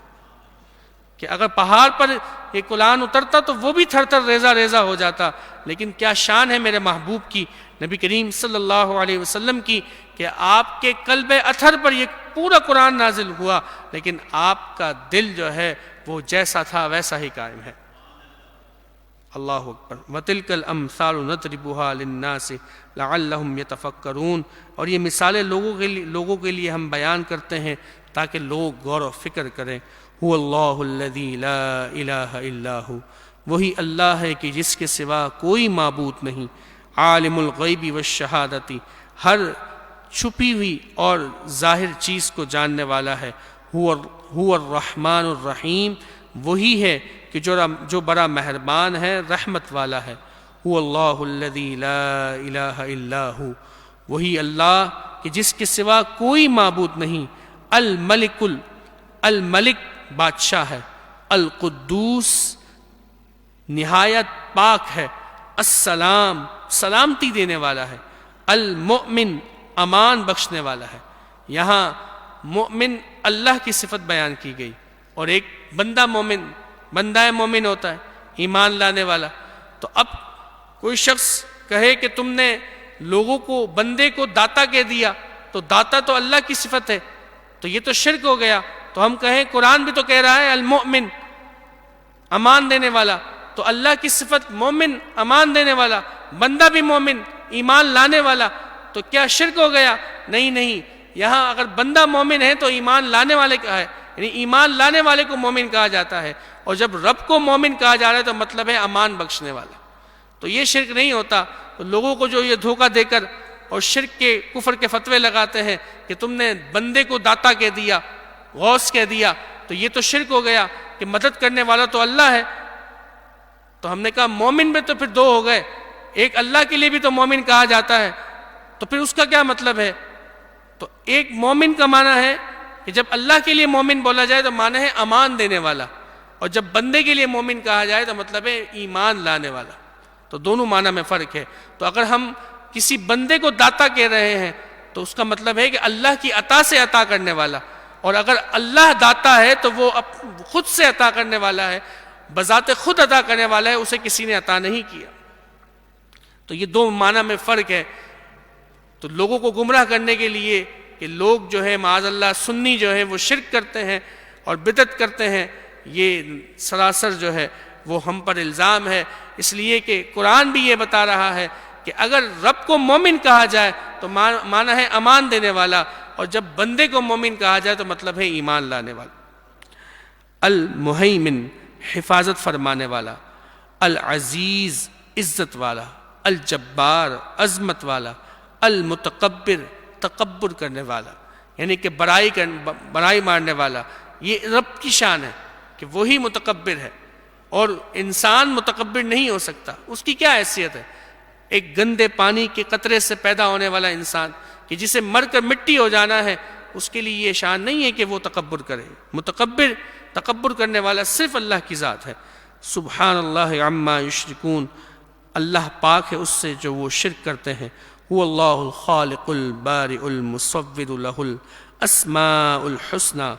کہ اگر پہاڑ پر یہ قرآن اترتا تو وہ بھی تھر تھر ریزہ ریزہ ہو جاتا۔ لیکن کیا شان ہے میرے محبوب کی، نبی کریم صلی اللہ علیہ وسلم کی، کہ آپ کے قلب اطہر پر یہ پورا قرآن نازل ہوا لیکن آپ کا دل جو ہے وہ جیسا تھا ویسا ہی قائم ہے۔ اللہ اکبر۔ وَتِلْكَ الْأَمْثَالُ نَضْرِبُهَا لِلنَّاسِ لَعَلَّهُمْ يَتَفَكَّرُونَ، اور یہ مثالیں لوگوں کے لیے ہم بیان کرتے ہیں تاکہ لوگ غور و فکر کریں۔ هُوَ اللَّهُ الَّذِي لَا إِلَٰهَ إِلَّا هُوَ، وہی اللہ ہے کہ جس کے سوا کوئی معبود نہیں۔ عالم الغیب والشہادتی، ہر چھپی ہوئی اور ظاہر چیز کو جاننے والا ہے۔ هُوَ الرحمن الرحیم، وہی ہے کہ جو بڑا مہربان ہے، رحمت والا ہے۔ هُوَ اللَّهُ الَّذِي لَا إِلَٰهَ إِلَّا هُوَ، وہی اللہ کہ جس کے سوا کوئی معبود نہیں۔ الملک بادشاہ ہے، القدوس نہایت پاک ہے، السلام سلامتی دینے والا ہے، المؤمن امان بخشنے والا ہے۔ یہاں مؤمن اللہ کی صفت بیان کی گئی، اور ایک بندہ مومن ہوتا ہے، ایمان لانے والا۔ تو اب کوئی شخص کہے کہ تم نے لوگوں کو، بندے کو داتا کہہ دیا، تو داتا تو اللہ کی صفت ہے، تو یہ تو شرک ہو گیا۔ تو ہم کہیں قرآن بھی تو کہہ رہا ہے المؤمن امان دینے والا، تو اللہ کی صفت مومن امان دینے والا، بندہ بھی مومن ایمان لانے والا، تو کیا شرک ہو گیا؟ نہیں، یہاں اگر بندہ مومن ہے تو ایمان لانے والے کا ہے، یعنی ایمان لانے والے کو مومن کہا جاتا ہے، اور جب رب کو مومن کہا جا رہا ہے تو مطلب ہے امان بخشنے والا۔ تو یہ شرک نہیں ہوتا۔ تو لوگوں کو جو یہ دھوکہ دے کر اور شرک کے کفر کے فتوے لگاتے ہیں کہ تم نے بندے کو داتا کہہ دیا، غوث کہہ دیا، تو یہ تو شرک ہو گیا کہ مدد کرنے والا تو اللہ ہے۔ تو ہم نے کہا مومن میں تو پھر دو ہو گئے، ایک اللہ کے لیے بھی تو مومن کہا جاتا ہے، تو پھر اس کا کیا مطلب ہے؟ تو ایک مومن کا معنی ہے کہ جب اللہ کے لیے مومن بولا جائے تو معنی ہے امان دینے والا، اور جب بندے کے لیے مومن کہا جائے تو مطلب ہے ایمان لانے والا۔ تو دونوں معنی میں فرق ہے۔ تو اگر ہم کسی بندے کو داتا کہہ رہے ہیں تو اس کا مطلب ہے کہ اللہ کی عطا سے عطا کرنے والا، اور اگر اللہ داتا ہے تو وہ خود سے عطا کرنے والا ہے، بذات خود عطا کرنے والا ہے، اسے کسی نے عطا نہیں کیا۔ تو یہ دو معنی میں فرق ہے۔ تو لوگوں کو گمراہ کرنے کے لیے کہ لوگ جو ہے معاذ اللہ سنی جو ہے وہ شرک کرتے ہیں اور بدعت کرتے ہیں، یہ سراسر جو ہے وہ ہم پر الزام ہے، اس لیے کہ قرآن بھی یہ بتا رہا ہے کہ اگر رب کو مومن کہا جائے تو معنی ہے امان دینے والا، اور جب بندے کو مومن کہا جائے تو مطلب ہے ایمان لانے والا۔ المہیمن حفاظت فرمانے والا، العزیز عزت والا، الجبار عظمت والا، المتکبر تکبر کرنے والا، یعنی کہ بڑائی مارنے والا، یہ رب کی شان ہے کہ وہی متکبر ہے، اور انسان متکبر نہیں ہو سکتا۔ اس کی کیا حیثیت ہے؟ ایک گندے پانی کے قطرے سے پیدا ہونے والا انسان کہ جسے مر کر مٹی ہو جانا ہے، اس کے لیے یہ شان نہیں ہے کہ وہ تکبر کرے۔ تکبر کرنے والا صرف اللہ کی ذات ہے۔ سبحان اللہ عما یشرکون، اللہ پاک ہے اس سے جو وہ شرک کرتے ہیں۔ هو اللہ الخالق البارئ المصور له الاسماء الحسنى،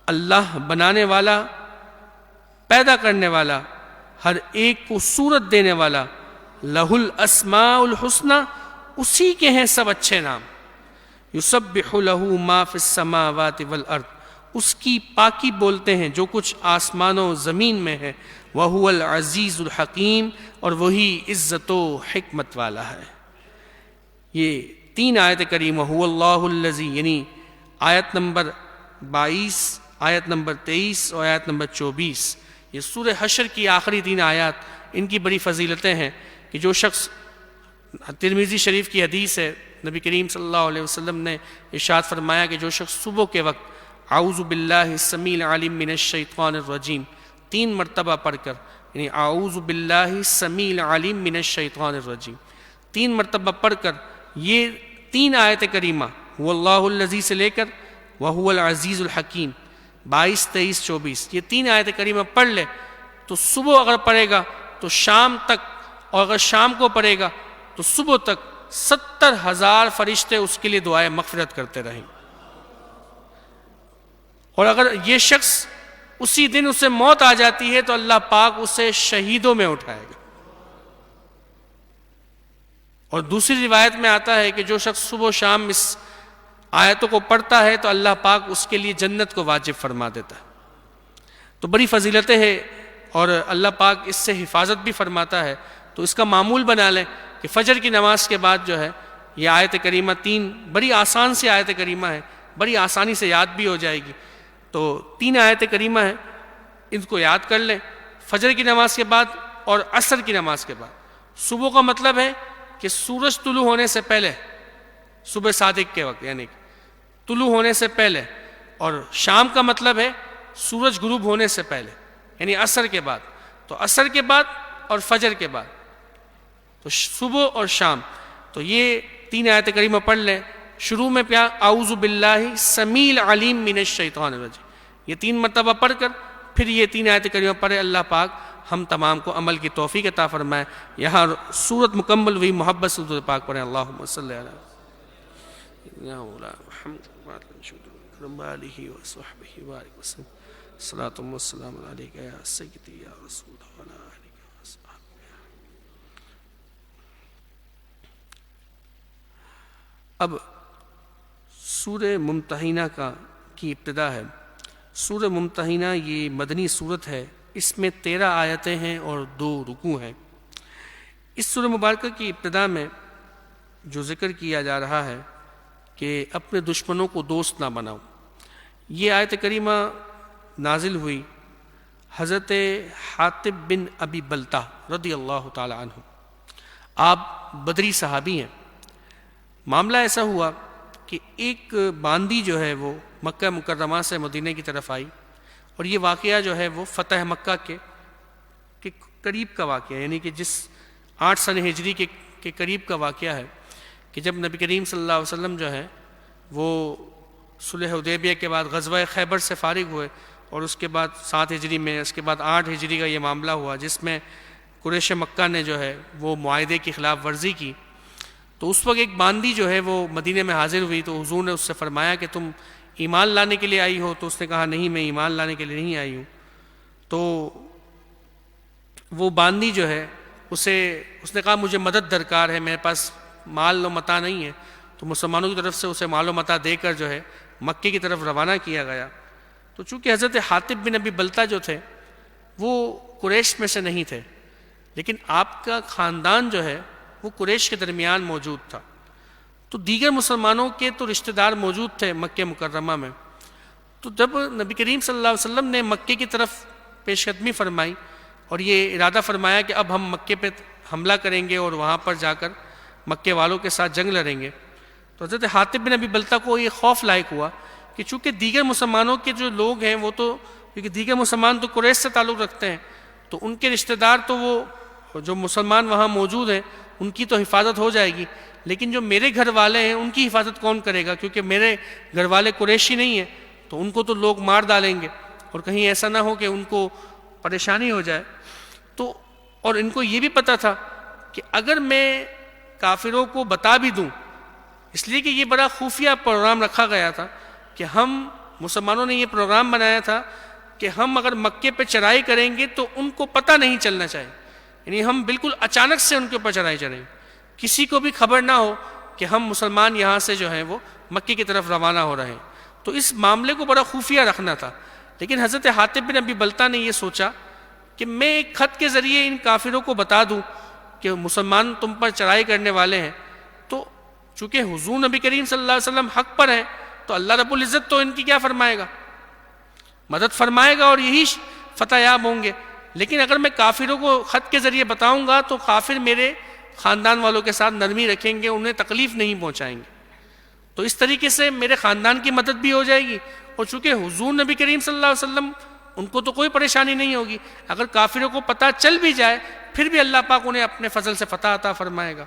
اللہ بنانے والا، پیدا کرنے والا، ہر ایک کو صورت دینے والا، لہ الاسماء الحسنى، اسی کے ہیں سب اچھے نام۔ یسبح لہ ما فی السماوات والارض، اس کی پاکی بولتے ہیں جو کچھ آسمان و زمین میں ہے۔ وہو العزیز الحکیم، اور وہی عزت و حکمت والا ہے۔ یہ 3 آیت کریمہ، هو اللہ الذی، یعنی آیت نمبر 22، آیت نمبر 23 اور آیت نمبر 24، یہ سورہ حشر کی آخری 3 آیات، ان کی بڑی فضیلتیں ہیں کہ جو شخص، ترمذی شریف کی حدیث ہے، نبی کریم صلی اللہ علیہ وسلم نے ارشاد فرمایا کہ جو شخص صبح کے وقت اعوذ باللہ السمیع العلیم من الشیطان الرجیم 3 مرتبہ پڑھ کر، یعنی اعوذ باللہ السمیع العلیم من الشیطان الرجیم 3 مرتبہ پڑھ کر یہ 3 آیت کریمہ هو اللہ الذی سے لے کر وهو العزیز الحکیم 22، 23، 24، یہ 3 آیت کریمہ پڑھ لے تو صبح اگر پڑھے گا تو شام تک، اور اگر شام کو پڑھے گا تو صبح تک 70,000 فرشتے اس کے لیے دعائیں مغفرت کرتے رہیں۔ اور اگر یہ شخص اسی دن اسے موت آ جاتی ہے تو اللہ پاک اسے شہیدوں میں اٹھائے گا۔ اور دوسری روایت میں آتا ہے کہ جو شخص صبح و شام اس آیتوں کو پڑھتا ہے تو اللہ پاک اس کے لیے جنت کو واجب فرما دیتا ہے۔ تو بڑی فضیلتیں ہیں اور اللہ پاک اس سے حفاظت بھی فرماتا ہے، تو اس کا معمول بنا لیں کہ فجر کی نماز کے بعد جو ہے یہ آیت کریمہ 3 بڑی آسان سی آیت کریمہ ہے، بڑی آسانی سے یاد بھی ہو جائے گی۔ تو 3 آیت کریمہ ہے، ان کو یاد کر لیں فجر کی نماز کے بعد اور عصر کی نماز کے بعد۔ صبح کا مطلب ہے کہ سورج طلوع ہونے سے پہلے، صبح صادق کے وقت یعنی طلوع ہونے سے پہلے، اور شام کا مطلب ہے سورج غروب ہونے سے پہلے یعنی عصر کے بعد۔ تو عصر کے بعد اور فجر کے بعد، تو صبح اور شام، تو یہ 3 آیت کریمہ پڑھ لیں۔ شروع میں پیا اعوذ باللہ سمیع العلیم من الشیطان الرجیم، یہ 3 مرتبہ پڑھ کر پھر یہ 3 آیت کریمہ پڑھے۔ اللہ پاک ہم تمام کو عمل کی توفیق عطا فرمائے۔ یہاں سورت مکمل ہوئی، محبت سے درود پاک پڑھیں۔ اللہم صلی علی محمد وعلیہ وصحبہ وبارک وسلم۔ صلاۃ والسلام علیک یا سیدی یا رسول اللہ۔ اب سورہ ممتحنہ کی ابتدا ہے۔ سورہ ممتحنہ یہ مدنی سورت ہے، اس میں 13 آیتیں ہیں اور 2 رکوع ہیں۔ اس سورہ مبارکہ کی ابتدا میں جو ذکر کیا جا رہا ہے کہ اپنے دشمنوں کو دوست نہ بناؤ، یہ آیت کریمہ نازل ہوئی حضرت حاطب بن ابی بلتہ رضی اللہ تعالی عنہ۔ آپ بدری صحابی ہیں۔ معاملہ ایسا ہوا کہ ایک باندی جو ہے وہ مکہ مکرمہ سے مدینہ کی طرف آئی، اور یہ واقعہ جو ہے وہ فتح مکہ کے قریب کا واقعہ، یعنی کہ جس 8 سن ہجری کے قریب کا واقعہ ہے کہ جب نبی کریم صلی اللہ علیہ وسلم جو ہے وہ صلح حدیبیہ کے بعد غزوہ خیبر سے فارغ ہوئے، اور اس کے بعد 7 ہجری میں، اس کے بعد 8 ہجری کا یہ معاملہ ہوا جس میں قریش مکہ نے جو ہے وہ معاہدے کی خلاف ورزی کی۔ تو اس وقت ایک باندی جو ہے وہ مدینہ میں حاضر ہوئی، تو حضور نے اس سے فرمایا کہ تم ایمان لانے کے لیے آئی ہو؟ تو اس نے کہا نہیں، میں ایمان لانے کے لیے نہیں آئی ہوں۔ تو وہ باندی جو ہے اس نے کہا مجھے مدد درکار ہے، میرے پاس مال و متاع نہیں ہے۔ تو مسلمانوں کی طرف سے اسے مال و متاع دے کر جو ہے مکے کی طرف روانہ کیا گیا۔ تو چونکہ حضرت حاطب بن ابی بلتہ جو تھے وہ قریش میں سے نہیں تھے، لیکن آپ کا خاندان جو ہے وہ قریش کے درمیان موجود تھا، تو دیگر مسلمانوں کے تو رشتہ دار موجود تھے مکہ مکرمہ میں۔ تو جب نبی کریم صلی اللہ علیہ وسلم نے مکے کی طرف پیش قدمی فرمائی اور یہ ارادہ فرمایا کہ اب ہم مکے پہ حملہ کریں گے اور وہاں پر جا کر مکے والوں کے ساتھ جنگ لڑیں گے، تو حضرت حاطب بن ابی بلتہ کو یہ خوف لاحق ہوا کہ چونکہ دیگر مسلمانوں کے جو لوگ ہیں وہ تو، کیونکہ دیگر مسلمان تو قریش سے تعلق رکھتے ہیں، تو ان کے رشتہ دار تو وہ جو مسلمان وہاں موجود ہیں ان کی تو حفاظت ہو جائے گی، لیکن جو میرے گھر والے ہیں ان کی حفاظت کون کرے گا؟ کیونکہ میرے گھر والے قریشی نہیں ہیں، تو ان کو تو لوگ مار ڈالیں گے اور کہیں ایسا نہ ہو کہ ان کو پریشانی ہو جائے۔ تو اور ان کو یہ بھی پتہ تھا کہ اگر میں کافروں کو بتا بھی دوں، اس لیے کہ یہ بڑا خفیہ پروگرام رکھا گیا تھا کہ ہم مسلمانوں نے یہ پروگرام بنایا تھا کہ ہم اگر مکے پہ چڑھائی کریں گے تو ان کو پتہ نہیں چلنا چاہیے، یعنی ہم بالکل اچانک سے ان کے اوپر چڑھائی چڑھیں، کسی کو بھی خبر نہ ہو کہ ہم مسلمان یہاں سے جو ہیں وہ مکے کی طرف روانہ ہو رہے ہیں۔ تو اس معاملے کو بڑا خفیہ رکھنا تھا، لیکن حضرت حاطب بن ابی بلتہ نے یہ سوچا کہ میں ایک خط کے ذریعے ان کافروں کو بتا دوں کہ مسلمان تم پر چڑھائی کرنے والے ہیں، تو چونکہ حضور نبی کریم صلی اللہ علیہ وسلم حق پر ہیں تو اللہ رب العزت تو ان کی کیا فرمائے گا؟ مدد فرمائے گا اور یہی فتح یاب ہوں گے۔ لیکن اگر میں کافروں کو خط کے ذریعے بتاؤں گا تو کافر میرے خاندان والوں کے ساتھ نرمی رکھیں گے، انہیں تکلیف نہیں پہنچائیں گے، تو اس طریقے سے میرے خاندان کی مدد بھی ہو جائے گی، اور چونکہ حضور نبی کریم صلی اللہ علیہ وسلم ان کو تو کوئی پریشانی نہیں ہوگی، اگر کافروں کو پتہ چل بھی جائے پھر بھی اللہ پاک انہیں اپنے فضل سے فتح عطا فرمائے گا۔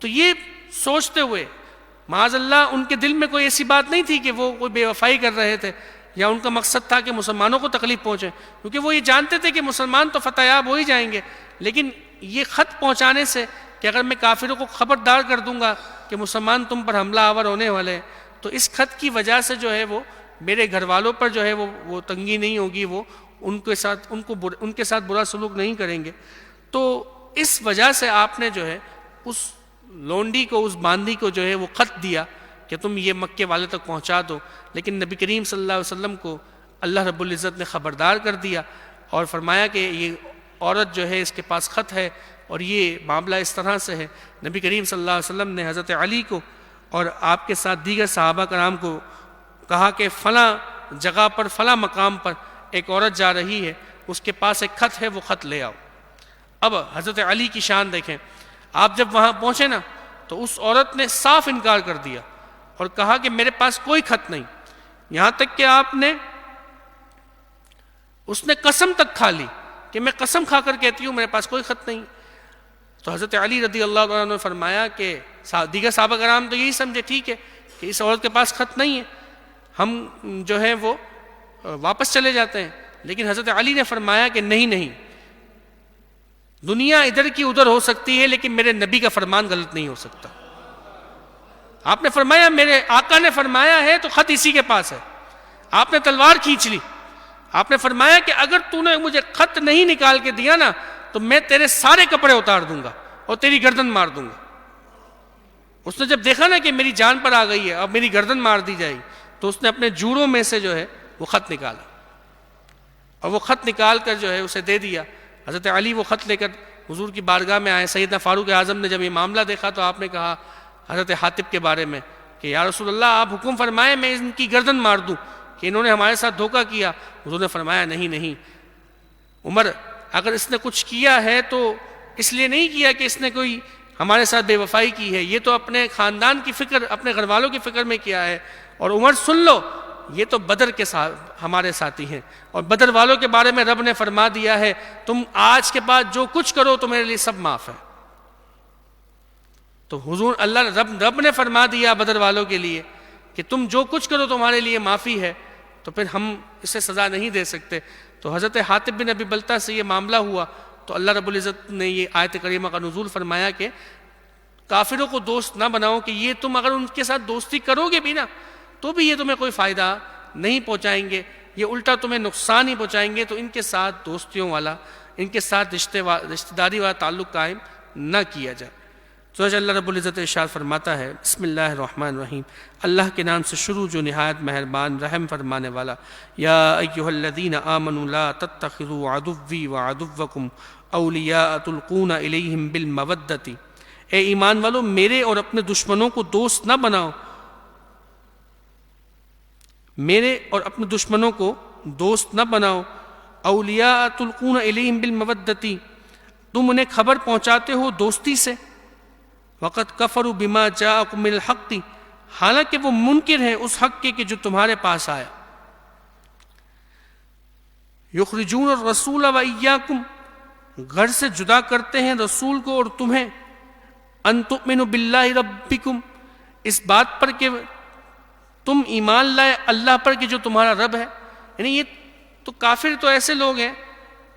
تو یہ سوچتے ہوئے معاذ اللہ ان کے دل میں کوئی ایسی بات نہیں تھی کہ وہ کوئی بے وفائی کر رہے تھے یا ان کا مقصد تھا کہ مسلمانوں کو تکلیف پہنچے، کیونکہ وہ یہ جانتے تھے کہ مسلمان تو فتح یاب ہو ہی جائیں گے، لیکن یہ خط پہنچانے سے کہ اگر میں کافروں کو خبردار کر دوں گا کہ مسلمان تم پر حملہ آور ہونے والے ہیں، تو اس خط کی وجہ سے جو ہے وہ میرے گھر والوں پر جو ہے وہ تنگی نہیں ہوگی، وہ ان کے ساتھ برا سلوک نہیں کریں گے۔ تو اس وجہ سے آپ نے جو ہے اس لونڈی کو، اس باندی کو جو ہے وہ خط دیا کہ تم یہ مکے والے تک پہنچا دو، لیکن نبی کریم صلی اللہ علیہ وسلم کو اللہ رب العزت نے خبردار کر دیا اور فرمایا کہ یہ عورت جو ہے اس کے پاس خط ہے اور یہ معاملہ اس طرح سے ہے۔ نبی کریم صلی اللہ علیہ وسلم نے حضرت علی کو اور آپ کے ساتھ دیگر صحابہ کرام کو کہا کہ فلاں جگہ پر فلاں مقام پر ایک عورت جا رہی ہے، اس کے پاس ایک خط ہے، وہ خط لے آؤ۔ اب حضرت علی کی شان دیکھیں، آپ جب وہاں پہنچے نا تو اس عورت نے صاف انکار کر دیا اور کہا کہ میرے پاس کوئی خط نہیں، یہاں تک کہ اس نے قسم تک کھا لی کہ میں قسم کھا کر کہتی ہوں میرے پاس کوئی خط نہیں۔ تو حضرت علی رضی اللہ عنہ نے فرمایا کہ دیگر صحابہ کرام تو یہی سمجھے ٹھیک ہے کہ اس عورت کے پاس خط نہیں ہے، ہم جو ہے وہ واپس چلے جاتے ہیں، لیکن حضرت علی نے فرمایا کہ نہیں، دنیا ادھر کی ادھر ہو سکتی ہے لیکن میرے نبی کا فرمان غلط نہیں ہو سکتا۔ آپ نے فرمایا میرے آقا نے فرمایا ہے تو خط اسی کے پاس ہے، آپ نے تلوار کھینچ لی، آپ نے فرمایا کہ اگر تو نے مجھے خط نہیں نکال کے دیا نا تو میں تیرے سارے کپڑے اتار دوں گا اور تیری گردن مار دوں گا۔ اس نے جب دیکھا نا کہ میری جان پر آ گئی ہے، اب میری گردن مار دی جائے گی، تو اس نے اپنے جوڑوں میں سے جو ہے وہ خط نکالا اور وہ خط نکال کر جو ہے اسے دے دیا۔ حضرت علی وہ خط لے کر حضور کی بارگاہ میں آئے۔ سیدنا فاروق اعظم نے جب یہ معاملہ دیکھا تو آپ نے کہا حضرت حاطب کے بارے میں کہ یا رسول اللہ آپ حکم فرمائیں میں ان کی گردن مار دوں کہ انہوں نے ہمارے ساتھ دھوکہ کیا۔ حضور نے فرمایا نہیں عمر، اگر اس نے کچھ کیا ہے تو اس لیے نہیں کیا کہ اس نے کوئی ہمارے ساتھ بے وفائی کی ہے، یہ تو اپنے خاندان کی فکر، اپنے گھر والوں کی فکر میں کیا ہے۔ اور عمر سن لو، یہ تو بدر کے ساتھ ہمارے ساتھی ہیں اور بدر والوں کے بارے میں رب نے فرما دیا ہے تم آج کے بعد جو کچھ کرو تو میرے لیے سب معاف ہے۔ تو حضور رب نے فرما دیا بدر والوں کے لیے کہ تم جو کچھ کرو تمہارے لیے معافی ہے، تو پھر ہم اسے سزا نہیں دے سکتے۔ تو حضرت حاطب بن ابی بلتہ سے یہ معاملہ ہوا تو اللہ رب العزت نے یہ آیت کریمہ کا نزول فرمایا کہ کافروں کو دوست نہ بناؤ، کہ یہ تم اگر ان کے ساتھ دوستی کرو گے بھی نا تو بھی یہ تمہیں کوئی فائدہ نہیں پہنچائیں گے، یہ الٹا تمہیں نقصان ہی پہنچائیں گے، تو ان کے ساتھ دوستیوں والا، ان کے ساتھ رشتہ داری والا تعلق قائم نہ کیا جائے۔ چنانچہ اللہ رب العزت ارشاد فرماتا ہے بسم اللہ الرحمن الرحیم، اللہ کے نام سے شروع جو نہایت مہربان رحم فرمانے والا۔ یا ایھا الذین آمنوا لا تتخذوا عدوی وعدوکم اولیاء تلقون الیہم بالمودۃ، اے ایمان والو میرے اور اپنے دشمنوں کو دوست نہ بناؤ، میرے اور اپنے دشمنوں کو دوست نہ بناؤ، اولیاء تلقون الیہم بالمودۃ، تم انہیں خبر پہنچاتے ہو دوستی سے، وقد کفروا بما جاءکم من الحق، حالانکہ وہ منکر ہیں اس حق کے کہ جو تمہارے پاس آیا، یخرجون الرسول وایاکم، گھر سے جدا کرتے ہیں رسول کو اور تمہیں، ان تؤمنوا باللہ ربکم، اس بات پر کہ تم ایمان لائے اللہ پر کہ جو تمہارا رب ہے۔ یعنی یہ تو کافر تو ایسے لوگ ہیں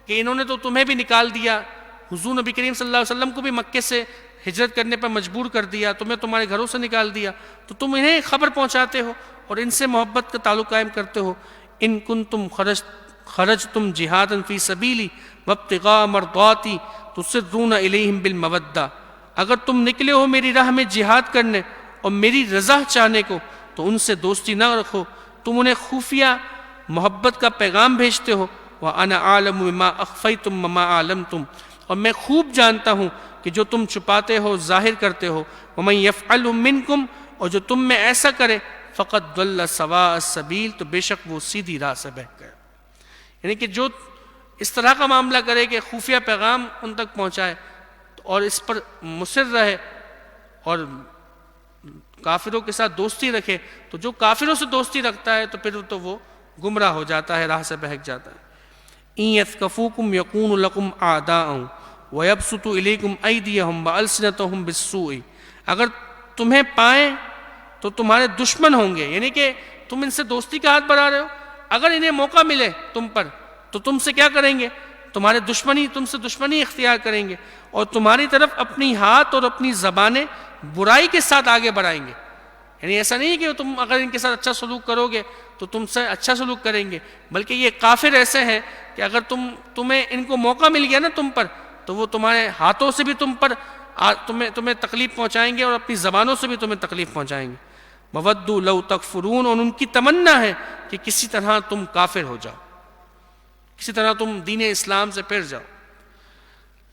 کہ انہوں نے تو تمہیں بھی نکال دیا، حضور نبی کریم صلی اللہ علیہ وسلم کو بھی مکے سے ہجرت کرنے پر مجبور کر دیا، تمہیں تمہارے گھروں سے نکال دیا، تو تم انہیں خبر پہنچاتے ہو اور ان سے محبت کا تعلق قائم کرتے ہو۔ ان کنتم خرجتم جہادا فی سبیلی وابتغاء مرضاتی تسرون الیہم بالمودۃ، اگر تم نکلے ہو میری راہ میں جہاد کرنے اور میری رضا چاہنے کو تو ان سے دوستی نہ رکھو، تم انہیں خفیہ محبت کا پیغام بھیجتے ہو۔ وَأَنَا أَعْلَمُ بِمَا أَخْفَيْتُم وَمَا أَعْلَنتُم، اور میں خوب جانتا ہوں کہ جو تم چھپاتے ہو ظاہر کرتے ہو۔ وَمَن يَفْعَلْهُ مِنكُمْ، اور جو تم میں ایسا کرے فَقَدْ ضَلَّ سَوَاءَ السَّبِيلِ، تو بے شک وہ سیدھی راہ سے بہک گیا۔ یعنی کہ جو اس طرح کا معاملہ کرے کہ خفیہ پیغام ان تک پہنچائے اور اس پر مصر رہے اور کافروں کے ساتھ دوستی رکھے، تو جو کافروں سے دوستی رکھتا ہے تو پھر تو وہ گمراہ ہو جاتا ہے، راہ سے بہک جاتا ہے۔ إِن يَثْقَفُوكُمْ يَكُونُوا لَكُمْ أَعْدَاءً وَيَبْسُطُوا إِلَيْكُمْ أَيْدِيَهُمْ وَأَلْسِنَتَهُمْ بِالسُّوءِ، اگر تمہیں پائیں تو تمہارے دشمن ہوں گے، یعنی کہ تم ان سے دوستی کا ہاتھ بڑھا رہے ہو، اگر انہیں موقع ملے تم پر تو تم سے کیا کریں گے؟ تمہارے دشمنی، تم سے دشمنی اختیار کریں گے اور تمہاری طرف اپنی ہاتھ اور اپنی زبانیں برائی کے ساتھ آگے بڑھائیں گے۔ یعنی ایسا نہیں کہ تم اگر ان کے ساتھ اچھا سلوک کرو گے تو تم سے اچھا سلوک کریں گے، بلکہ یہ کافر ایسے ہیں کہ اگر تمہیں ان کو موقع مل گیا نا تم پر، تو وہ تمہارے ہاتھوں سے بھی تمہیں تکلیف پہنچائیں گے اور اپنی زبانوں سے بھی تمہیں تکلیف پہنچائیں گے۔ وَوَدُّوا لَوْ تَكْفُرُونَ، اور ان کی تمنا ہے کہ کسی طرح تم کافر ہو جاؤ، کسی طرح تم دین اسلام سے پھر جاؤ۔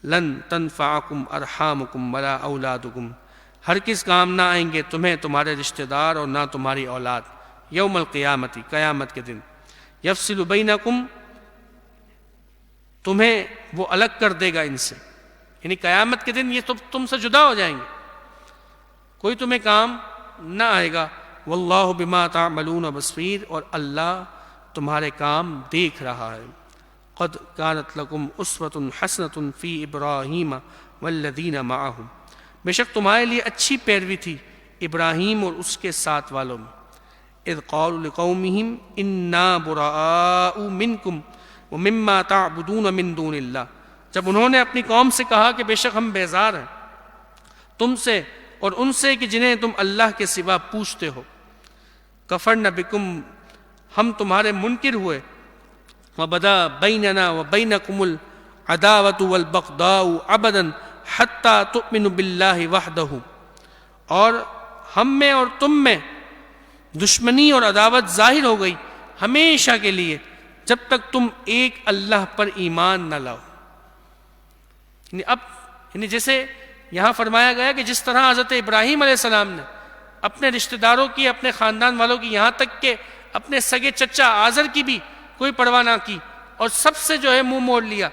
لَن تَنفَعَكُمْ أَرْحَامُكُمْ وَلَا أَوْلَادُكُمْ، ہرگز کام نہ آئیں گے تمہیں تمہارے رشتہ دار اور نہ تمہاری اولاد، یوم القیامت، قیامت کے دن، یفصل بینکم، تمہیں وہ الگ کر دے گا ان سے، یعنی قیامت کے دن یہ تم سے جدا ہو جائیں گے، کوئی تمہیں کام نہ آئے گا۔ واللہ بما تعملون بصیر، اور اللہ تمہارے کام دیکھ رہا ہے۔ قد کانت لکم اسوۃ حسنۃ فی ابراہیم والذین معہ، بے شک تمہارے لیے اچھی پیروی تھی ابراہیم اور اس کے ساتھ والوں میں۔ اذ قالوا لقومہم انا براء منکم ومما تعبدون من دون اللہ، جب انہوں نے اپنی قوم سے کہا کہ بے شک ہم بیزار ہیں تم سے اور ان سے کہ جنہیں تم اللہ کے سوا پوچھتے ہو۔ کفرنا بکم، ہم تمہارے منکر ہوئے۔ وبدا بیننا وبینکم العداوۃ والبغضاء ابدا حتی تؤمنوا باللہ وحدہ، اور ہم میں اور تم میں دشمنی اور عداوت ظاہر ہو گئی ہمیشہ کے لیے جب تک تم ایک اللہ پر ایمان نہ لاؤ۔ یعنی جیسے یہاں فرمایا گیا کہ جس طرح حضرت ابراہیم علیہ السلام نے اپنے رشتہ داروں کی، اپنے خاندان والوں کی، یہاں تک کہ اپنے سگے چچا آزر کی بھی کوئی پرواہ نہ کی اور سب سے جو ہے منہ موڑ لیا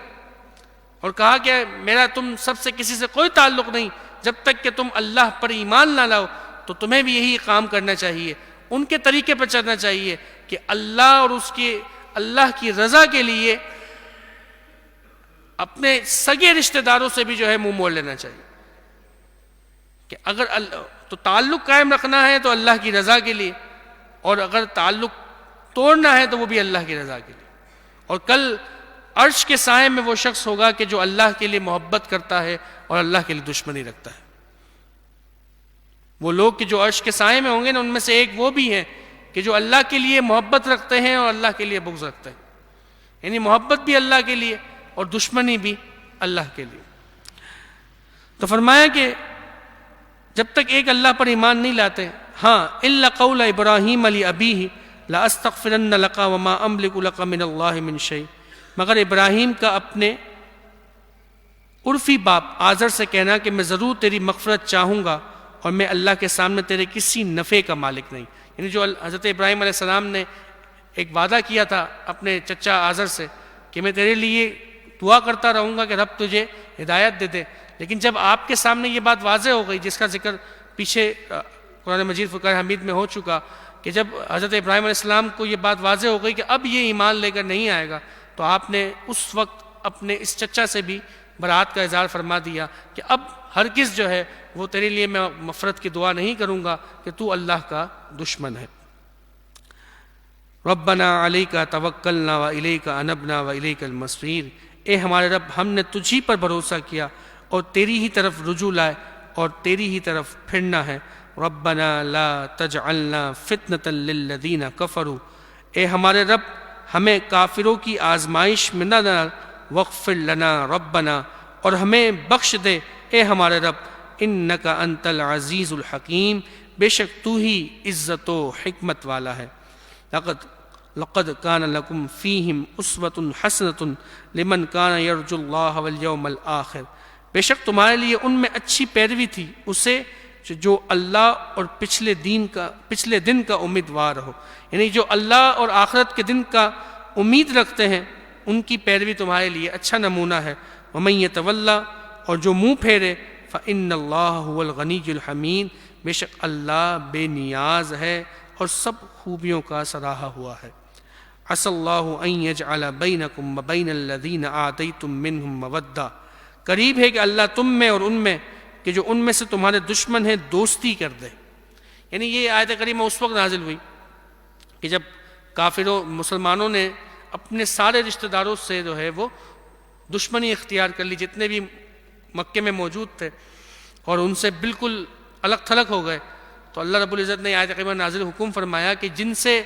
اور کہا کہ میرا تم سب سے کسی سے کوئی تعلق نہیں جب تک کہ تم اللہ پر ایمان نہ لاؤ، تو تمہیں بھی یہی کام کرنا چاہیے، ان کے طریقے پر چلنا چاہیے کہ اللہ اور اس کے اللہ کی رضا کے لیے اپنے سگے رشتہ داروں سے بھی جو ہے منہ موڑ لینا چاہیے، کہ اگر تو تعلق قائم رکھنا ہے تو اللہ کی رضا کے لیے، اور اگر تعلق توڑنا ہے تو وہ بھی اللہ کی رضا کے لیے۔ اور کل عرش کے سائے میں وہ شخص ہوگا کہ جو اللہ کے لیے محبت کرتا ہے اور اللہ کے لیے دشمنی رکھتا ہے۔ وہ لوگ کہ جو عرش کے سائے میں ہوں گے نا، ان میں سے ایک وہ بھی ہیں کہ جو اللہ کے لیے محبت رکھتے ہیں اور اللہ کے لیے بغض رکھتے ہیں، یعنی محبت بھی اللہ کے لیے اور دشمنی بھی اللہ کے لیے۔ تو فرمایا کہ جب تک ایک اللہ پر ایمان نہیں لاتے. ہاں الا قول ابراہیم لابیہ لاستغفرن لک وما املک لک من اللہ من شیء، مگر ابراہیم کا اپنے عرفی باپ آزر سے کہنا کہ میں ضرور تیری مغفرت چاہوں گا اور میں اللہ کے سامنے تیرے کسی نفع کا مالک نہیں. یعنی جو حضرت ابراہیم علیہ السلام نے ایک وعدہ کیا تھا اپنے چچا آزر سے کہ میں تیرے لیے دعا کرتا رہوں گا کہ رب تجھے ہدایت دے دے، لیکن جب آپ کے سامنے یہ بات واضح ہو گئی، جس کا ذکر پیچھے قرآن مجید فرقان حمید میں ہو چکا، کہ جب حضرت ابراہیم علیہ السلام کو یہ بات واضح ہو گئی کہ اب یہ ایمان لے کر نہیں آئے گا، تو آپ نے اس وقت اپنے اس چچا سے بھی برات کا اظہار فرما دیا کہ اب ہرگز جو ہے وہ تیرے لیے میں مغفرت کی دعا نہیں کروں گا کہ تو اللہ کا دشمن ہے. ربنا علیک توکلنا و الیک انبنا و الیک المصیر، اے ہمارے رب ہم نے تجھی پر بھروسہ کیا اور تیری ہی طرف رجوع لائے اور تیری ہی طرف پھرنا ہے. ربنا لا تجعلنا فتنة للذین کفروا، اے ہمارے رب ہمیں کافروں کی آزمائش میں نہ ڈال. واغفر لنا ربنا، اور ہمیں بخش دے اے ہمارے رب. انک انت العزیز الحکیم، بے شک تو ہی عزت و حکمت والا ہے. لقد کان لکم فیہم اسوۃ حسنۃ لمن کان یرجو اللہ والیوم الآخر، بے شک تمہارے لیے ان میں اچھی پیروی تھی اسے جو اللہ اور پچھلے دن کا امیدوار ہو. یعنی جو اللہ اور آخرت کے دن کا امید رکھتے ہیں ان کی پیروی تمہارے لیے اچھا نمونہ ہے. ومن یتولی، اور جو منہ پھیرے، فإن اللہ هو الغنی الحمید، بے شک اللہ بے نیاز ہے اور سب خوبیوں کا سراہا ہوا ہے. عسى اللہ ان یجعل بینکم وبین الذین آتیتم منہم مودہ، قریب ہے کہ اللہ تم میں اور ان میں کہ جو ان میں سے تمہارے دشمن ہیں دوستی کر دے. یعنی یہ آیت کریمہ اس وقت نازل ہوئی کہ جب کافروں مسلمانوں نے اپنے سارے رشتہ داروں سے جو ہے وہ دشمنی اختیار کر لی، جتنے بھی مکے میں موجود تھے، اور ان سے بالکل الگ تھلگ ہو گئے. تو اللہ رب العزت نے آیت کریمہ نازل حکم فرمایا کہ جن سے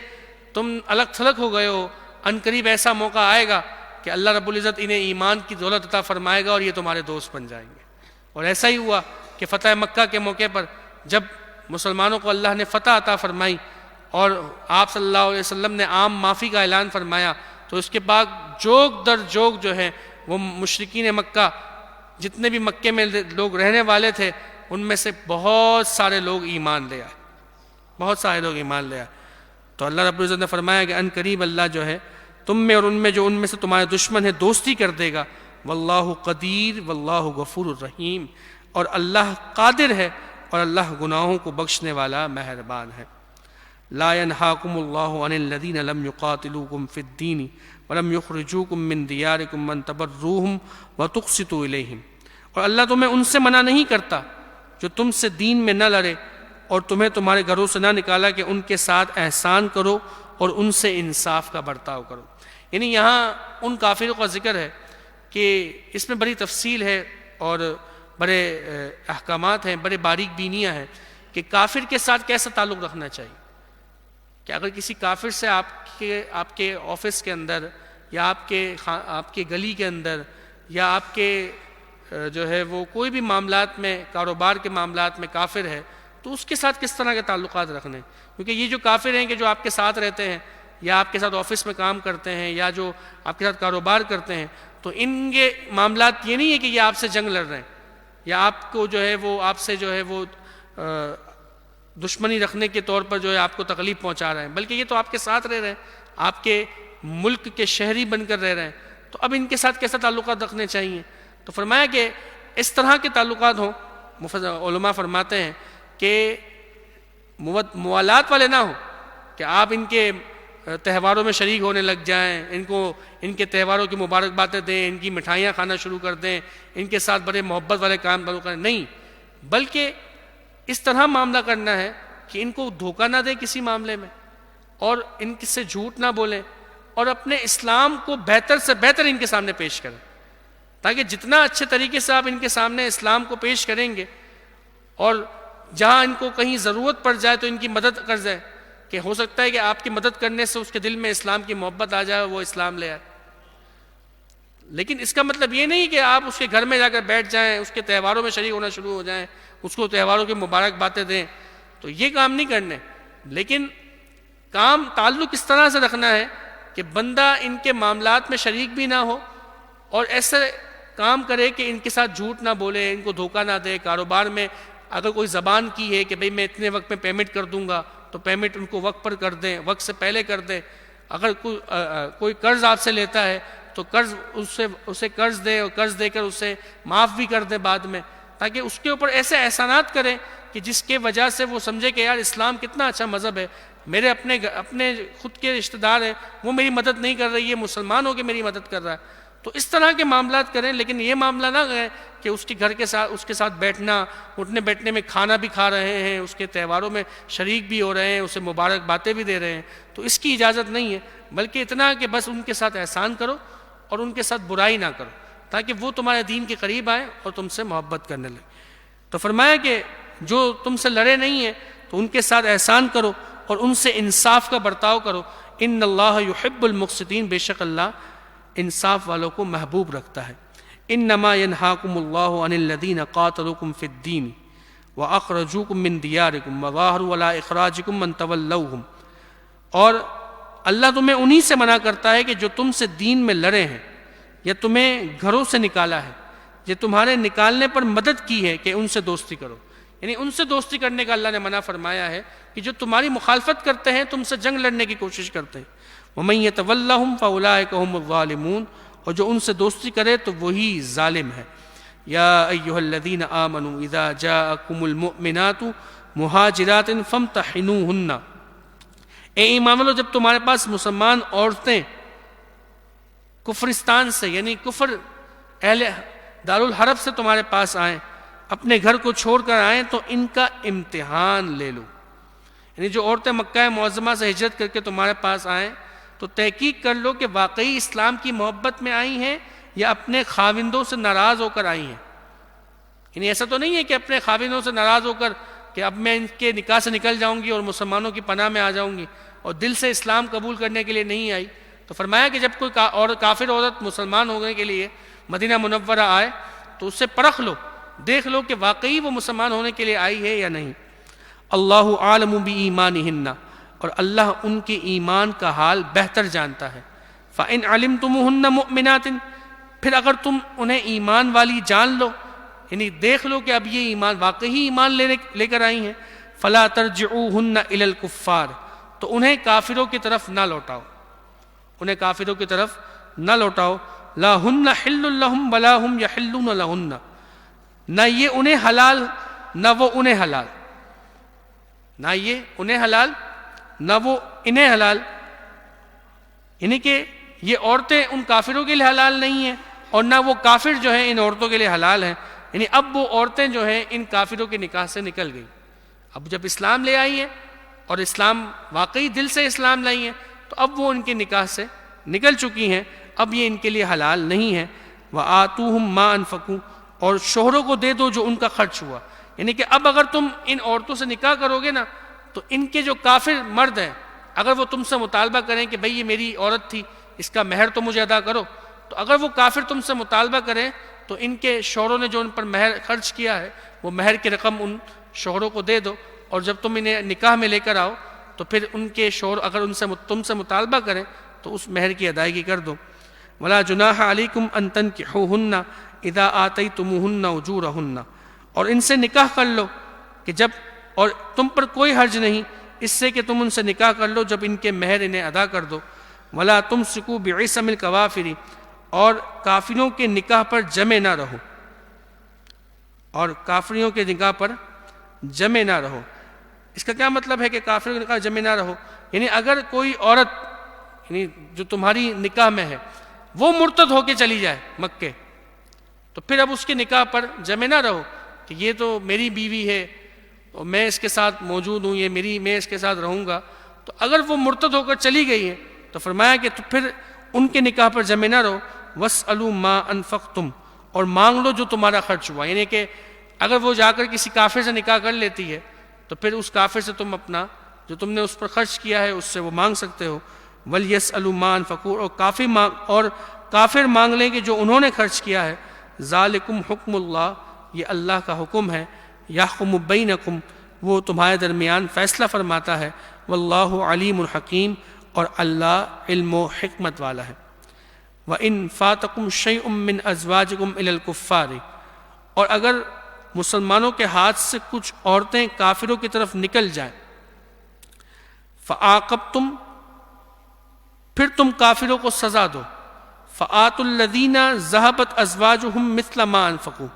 تم الگ تھلگ ہو گئے ہو، ان قریب ایسا موقع آئے گا کہ اللہ رب العزت انہیں ایمان کی دولت عطا فرمائے گا اور یہ تمہارے دوست بن جائیں گے. اور ایسا ہی ہوا کہ فتح مکہ کے موقع پر جب مسلمانوں کو اللہ نے فتح عطا فرمائی اور آپ صلی اللہ علیہ وسلم نے عام معافی کا اعلان فرمایا، تو اس کے بعد جوگ در جوگ جو ہے وہ مشرکین مکہ، جتنے بھی مکے میں لوگ رہنے والے تھے، ان میں سے بہت سارے لوگ ایمان لے آئے، بہت سارے لوگ ایمان لے آئے. تو اللہ رب العزت نے فرمایا کہ ان قریب اللہ جو ہے تم میں اور ان میں جو ان میں سے تمہارے دشمن ہیں دوستی کر دے گا. واللہ قدیر واللہ غفور الرحیم، اور اللہ قادر ہے اور اللہ گناہوں کو بخشنے والا مہربان ہے. لا ينهاكم الله عن الذين لم يقاتلوكم في الدين ولم يخرجوكم من دياركم ان تبروهم وتقسطوا اليهم، اور اللہ تمہیں ان سے منع نہیں کرتا جو تم سے دین میں نہ لڑے اور تمہیں تمہارے گھروں سے نہ نکالا کہ ان کے ساتھ احسان کرو اور ان سے انصاف کا برتاؤ کرو. یعنی یہاں ان کافروں کا ذکر ہے کہ اس میں بڑی تفصیل ہے اور بڑے احکامات ہیں، بڑے باریک بینیاں ہیں کہ کافر کے ساتھ کیسا تعلق رکھنا چاہیے. کہ اگر کسی کافر سے آپ کے آفس کے اندر یا آپ کے گلی کے اندر یا آپ کے جو ہے وہ کوئی بھی معاملات میں، کاروبار کے معاملات میں کافر ہے، تو اس کے ساتھ کس طرح کے تعلقات رکھنے. کیونکہ یہ جو کافر ہیں کہ جو آپ کے ساتھ رہتے ہیں یا آپ کے ساتھ آفس میں کام کرتے ہیں یا جو آپ کے ساتھ کاروبار کرتے ہیں، تو ان کے معاملات یہ نہیں ہے کہ یہ آپ سے جنگ لڑ رہے ہیں یا آپ کو جو ہے وہ آپ سے جو ہے وہ دشمنی رکھنے کے طور پر جو ہے آپ کو تکلیف پہنچا رہے ہیں، بلکہ یہ تو آپ کے ساتھ رہ رہے ہیں، آپ کے ملک کے شہری بن کر رہ رہے ہیں. تو اب ان کے ساتھ کیسا تعلقات رکھنے چاہیے؟ تو فرمایا کہ اس طرح کے تعلقات ہوں. علماء فرماتے ہیں کہ موالات والے نہ ہوں کہ آپ ان کے تہواروں میں شریک ہونے لگ جائیں، ان کے تہواروں کی مبارکبادیں دیں، ان کی مٹھائیاں کھانا شروع کر دیں، ان کے ساتھ بڑے محبت والے کام کریں. نہیں، بلکہ اس طرح معاملہ کرنا ہے کہ ان کو دھوکہ نہ دیں کسی معاملے میں اور ان سے جھوٹ نہ بولیں اور اپنے اسلام کو بہتر سے بہتر ان کے سامنے پیش کریں، تاکہ جتنا اچھے طریقے سے آپ ان کے سامنے اسلام کو پیش کریں گے اور جہاں ان کو کہیں ضرورت پڑ جائے تو ان کی مدد کر جائے، کہ ہو سکتا ہے کہ آپ کی مدد کرنے سے اس کے دل میں اسلام کی محبت آ جائے، وہ اسلام لے آئے. لیکن اس کا مطلب یہ نہیں کہ آپ اس کے گھر میں جا کر بیٹھ جائیں، اس کے تہواروں میں شریک ہونا شروع ہو جائیں، اس کو تہواروں کی مبارک باتیں دیں، تو یہ کام نہیں کرنے. لیکن کام تعلق اس طرح سے رکھنا ہے کہ بندہ ان کے معاملات میں شریک بھی نہ ہو، اور ایسے کام کرے کہ ان کے ساتھ جھوٹ نہ بولے، ان کو دھوکہ نہ دے. کاروبار میں اگر کوئی زبان کی ہے کہ بھئی میں اتنے وقت میں پیمنٹ کر دوں گا، تو پیمنٹ ان کو وقت پر کر دیں، وقت سے پہلے کر دیں. اگر کوئی قرض آپ سے لیتا ہے تو قرض اسے قرض دے، اور قرض دے کر اسے معاف بھی کر دے بعد میں، تاکہ اس کے اوپر ایسے احسانات کریں کہ جس کے وجہ سے وہ سمجھے کہ یار اسلام کتنا اچھا مذہب ہے. میرے اپنے خود کے رشتہ دار ہیں، وہ میری مدد نہیں کر رہی ہے، مسلمان ہو کے میری مدد کر رہا ہے. تو اس طرح کے معاملات کریں. لیکن یہ معاملہ نہ کریں کہ اس کے گھر کے ساتھ اس کے ساتھ بیٹھنا، اٹھنے بیٹھنے میں کھانا بھی کھا رہے ہیں، اس کے تہواروں میں شریک بھی ہو رہے ہیں، اسے مبارک باتیں بھی دے رہے ہیں. تو اس کی اجازت نہیں ہے، بلکہ اتنا کہ بس ان کے ساتھ احسان کرو اور ان کے ساتھ برائی نہ کرو، تاکہ وہ تمہارے دین کے قریب آئیں اور تم سے محبت کرنے لگیں. تو فرمایا کہ جو تم سے لڑے نہیں ہیں تو ان کے ساتھ احسان کرو اور ان سے انصاف کا برتاؤ کرو. ان اللہ یحب المقسطین، بے شک اللہ انصاف والوں کو محبوب رکھتا ہے. انما ینہاکم اللہ عن الذین قاتلوکم فی الدین واخرجوکم من دیارکم وظاہروا علی اخراجکم من تولوہم. اور اللہ تمہیں انہی سے منع کرتا ہے کہ جو تم سے دین میں لڑے ہیں یا تمہیں گھروں سے نکالا ہے، یہ تمہارے نکالنے پر مدد کی ہے کہ ان سے دوستی کرو. یعنی ان سے دوستی کرنے کا اللہ نے منع فرمایا ہے کہ جو تمہاری مخالفت کرتے ہیں، تم سے جنگ لڑنے کی کوشش کرتے ہیں. وَمَن يَتَوَلَّهُمْ فَأُولَٰئِكَ هُمُ الظَّالِمُونَ، اور جو ان سے دوستی کرے تو وہی ظالم ہے. یا ایھا الذین آمنوا اذا جاءکم المؤمنات مہاجرات فامتحنوہن. اے ایمان والو، جب تمہارے پاس مسلمان عورتیں کفرستان سے، یعنی کفر اہل دارالحرب سے تمہارے پاس آئیں، اپنے گھر کو چھوڑ کر آئیں، تو ان کا امتحان لے لو. یعنی جو عورتیں مکہ معظمہ سے ہجرت کر کے تمہارے پاس آئیں تو تحقیق کر لو کہ واقعی اسلام کی محبت میں آئی ہیں یا اپنے خاوندوں سے ناراض ہو کر آئی ہیں. یعنی ایسا تو نہیں ہے کہ اپنے خاوندوں سے ناراض ہو کر کہ اب میں ان کے نکاح سے نکل جاؤں گی اور مسلمانوں کی پناہ میں آ جاؤں گی، اور دل سے اسلام قبول کرنے کے لیے نہیں آئی. تو فرمایا کہ جب کوئی کافر عورت مسلمان ہونے کے لیے مدینہ منورہ آئے تو اس سے پرکھ لو، دیکھ لو کہ واقعی وہ مسلمان ہونے کے لیے آئی ہے یا نہیں. اللہ عالم بایمانہن، اور اللہ ان کے ایمان کا حال بہتر جانتا ہے. فَإِنْ عَلِمْتُمُوهُنَّ مُؤْمِنَاتٍ، پھر اگر تم انہیں ایمان والی جان لو، یعنی دیکھ لو کہ اب یہ ایمان واقعی ایمان لے کر آئی ہیں، فَلَا تَرْجِعُوهُنَّ إِلَى الْكُفَّارِ، تو انہیں کافروں کی طرف نہ لوٹاؤ، انہیں کافروں کی طرف نہ لوٹاؤ. لَا هُنَّ حِلٌّ لَهُمْ وَلَا هُمْ يَحِلُّونَ لَهُنَّ، نہ یہ انہیں حلال نہ وہ انہیں حلال، نہ یہ انہیں حلال نہ وہ انہیں حلال. یعنی کہ یہ عورتیں ان کافروں کے لیے حلال نہیں ہیں اور نہ وہ کافر جو ہیں ان عورتوں کے لیے حلال ہیں. یعنی اب وہ عورتیں جو ہیں ان کافروں کے نکاح سے نکل گئی. اب جب اسلام لے آئی ہیں اور اسلام واقعی دل سے اسلام لائی ہیں تو اب وہ ان کے نکاح سے نکل چکی ہیں، اب یہ ان کے لیے حلال نہیں ہے. وَآتُوهُمْ مَا أَنفَقُوا، اور شوہروں کو دے دو جو ان کا خرچ ہوا. یعنی کہ اب اگر تم ان عورتوں سے نکاح کرو گے نا تو ان کے جو کافر مرد ہیں اگر وہ تم سے مطالبہ کریں کہ بھئی یہ میری عورت تھی، اس کا مہر تو مجھے ادا کرو، تو اگر وہ کافر تم سے مطالبہ کریں تو ان کے شوہروں نے جو ان پر مہر خرچ کیا ہے وہ مہر کی رقم ان شوہروں کو دے دو. اور جب تم انہیں نکاح میں لے کر آؤ تو پھر ان کے شوہر اگر تم سے مطالبہ کریں تو اس مہر کی ادائیگی کر دو. وَلَا جُنَاحَ عَلَيْكُمْ أَن تَنكِحُوهُنَّ إِذَا آتَيْتُمُوهُنَّ أُجُورَهُنَّ، اور ان سے نکاح کر لو کہ جب، اور تم پر کوئی حرج نہیں اس سے کہ تم ان سے نکاح کر لو جب ان کے مہر انہیں ادا کر دو. وَلَا تُمْسِكُوا بِعِصَمِ الْكَوَافِرِ، اور کافروں کے نکاح پر جمع نہ رہو، اور کافروں کے نکاح پر جمع نہ رہو. اس کا کیا مطلب ہے کہ کافروں کے نکاح جمع نہ رہو؟ یعنی اگر کوئی عورت یعنی جو تمہاری نکاح میں ہے وہ مرتد ہو کے چلی جائے مکے، تو پھر اب اس کے نکاح پر جمع نہ رہو کہ یہ تو میری بیوی ہے اور میں اس کے ساتھ موجود ہوں، یہ میں اس کے ساتھ رہوں گا. تو اگر وہ مرتد ہو کر چلی گئی ہے تو فرمایا کہ تو پھر ان کے نکاح پر جمع نہ رہو. وَاسْأَلُوا مَا أَنفَقْتُمْ، اور مانگ لو جو تمہارا خرچ ہوا. یعنی کہ اگر وہ جا کر کسی کافر سے نکاح کر لیتی ہے تو پھر اس کافر سے تم اپنا جو تم نے اس پر خرچ کیا ہے اس سے وہ مانگ سکتے ہو. وَلْيَسْأَلُوا مَا أَنفَقُوا، اور کافر مانگ لیں کہ جو انہوں نے خرچ کیا ہے۔ ذالکم حکم اللہ، یہ اللہ کا حکم ہے، یحکم بینکم، وہ تمہارے درمیان فیصلہ فرماتا ہے، واللہ علیم الحکیم، اور اللہ علم و حکمت والا ہے۔ وَإِن فَاتَكُمْ شَيْءٌ مِّنْ أَزْوَاجِكُمْ إِلَى الْكُفَّارِ، اور اگر مسلمانوں کے ہاتھ سے کچھ عورتیں کافروں کی طرف نکل جائیں، فَعَاقَبْتُمْ، پھر تم کافروں کو سزا دو، فَآتُوا الَّذِينَ ذَهَبَتْ أَزْوَاجُهُمْ مِثْلَ مَا أَنفَقُوا،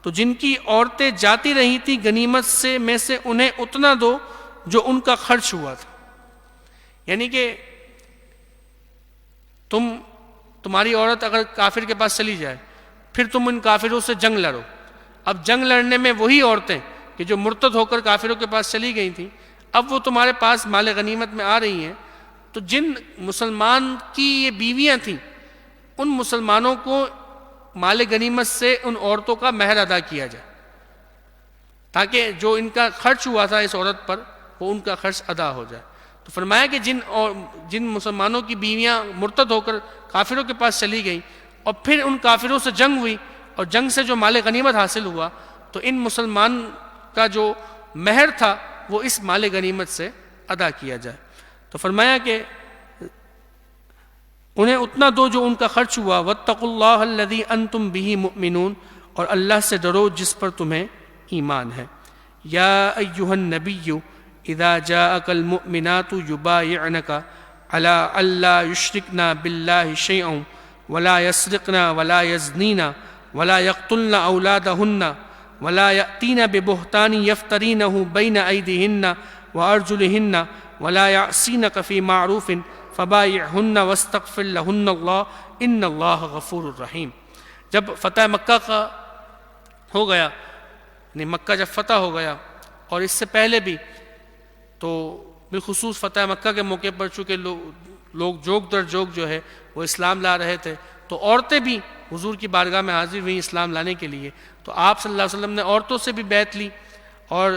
تو جن کی عورتیں جاتی رہی تھی غنیمت سے میں سے انہیں اتنا دو جو ان کا خرچ ہوا تھا۔ یعنی کہ تمہاری عورت اگر کافر کے پاس چلی جائے، پھر تم ان کافروں سے جنگ لڑو۔ اب جنگ لڑنے میں وہی عورتیں کہ جو مرتد ہو کر کافروں کے پاس چلی گئی تھیں، اب وہ تمہارے پاس مال غنیمت میں آ رہی ہیں، تو جن مسلمان کی یہ بیویاں تھیں، ان مسلمانوں کو مال غنیمت سے ان عورتوں کا مہر ادا کیا جائے، تاکہ جو ان کا خرچ ہوا تھا اس عورت پر وہ ان کا خرچ ادا ہو جائے۔ تو فرمایا کہ جن مسلمانوں کی بیویاں مرتد ہو کر کافروں کے پاس چلی گئیں اور پھر ان کافروں سے جنگ ہوئی اور جنگ سے جو مال غنیمت حاصل ہوا، تو ان مسلمان کا جو مہر تھا وہ اس مال غنیمت سے ادا کیا جائے۔ تو فرمایا کہ انہیں اتنا دو جو ان کا خرچ ہوا۔ واتقوا اللہ الذی انتم بہ مؤمنون، اور اللہ سے ڈرو جس پر تمہیں ایمان ہے۔ یا ایھا النبی اذا جاءک المؤمنات یبایعنک علی الا یشرکن باللہ شیئا ولا یسرقن ولا یزنین ولا یقتلن اولادہن ولا یأتین ببہتان یفترینہ بین ایدیہن وارجلہن ولا یعصینک فی معروف فبایعہن واستغفر لہن اللہ ان اللہ غفور الرحیم۔ جب فتح مکہ کا ہو گیا، یعنی مکہ جب فتح ہو گیا، اور اس سے پہلے بھی تو بالخصوص فتح مکہ کے موقع پر چونکہ لوگ جوگ در جوگ جو ہے وہ اسلام لا رہے تھے، تو عورتیں بھی حضور کی بارگاہ میں حاضر ہوئیں اسلام لانے کے لیے۔ تو آپ صلی اللہ علیہ وسلم نے عورتوں سے بھی بیعت لی، اور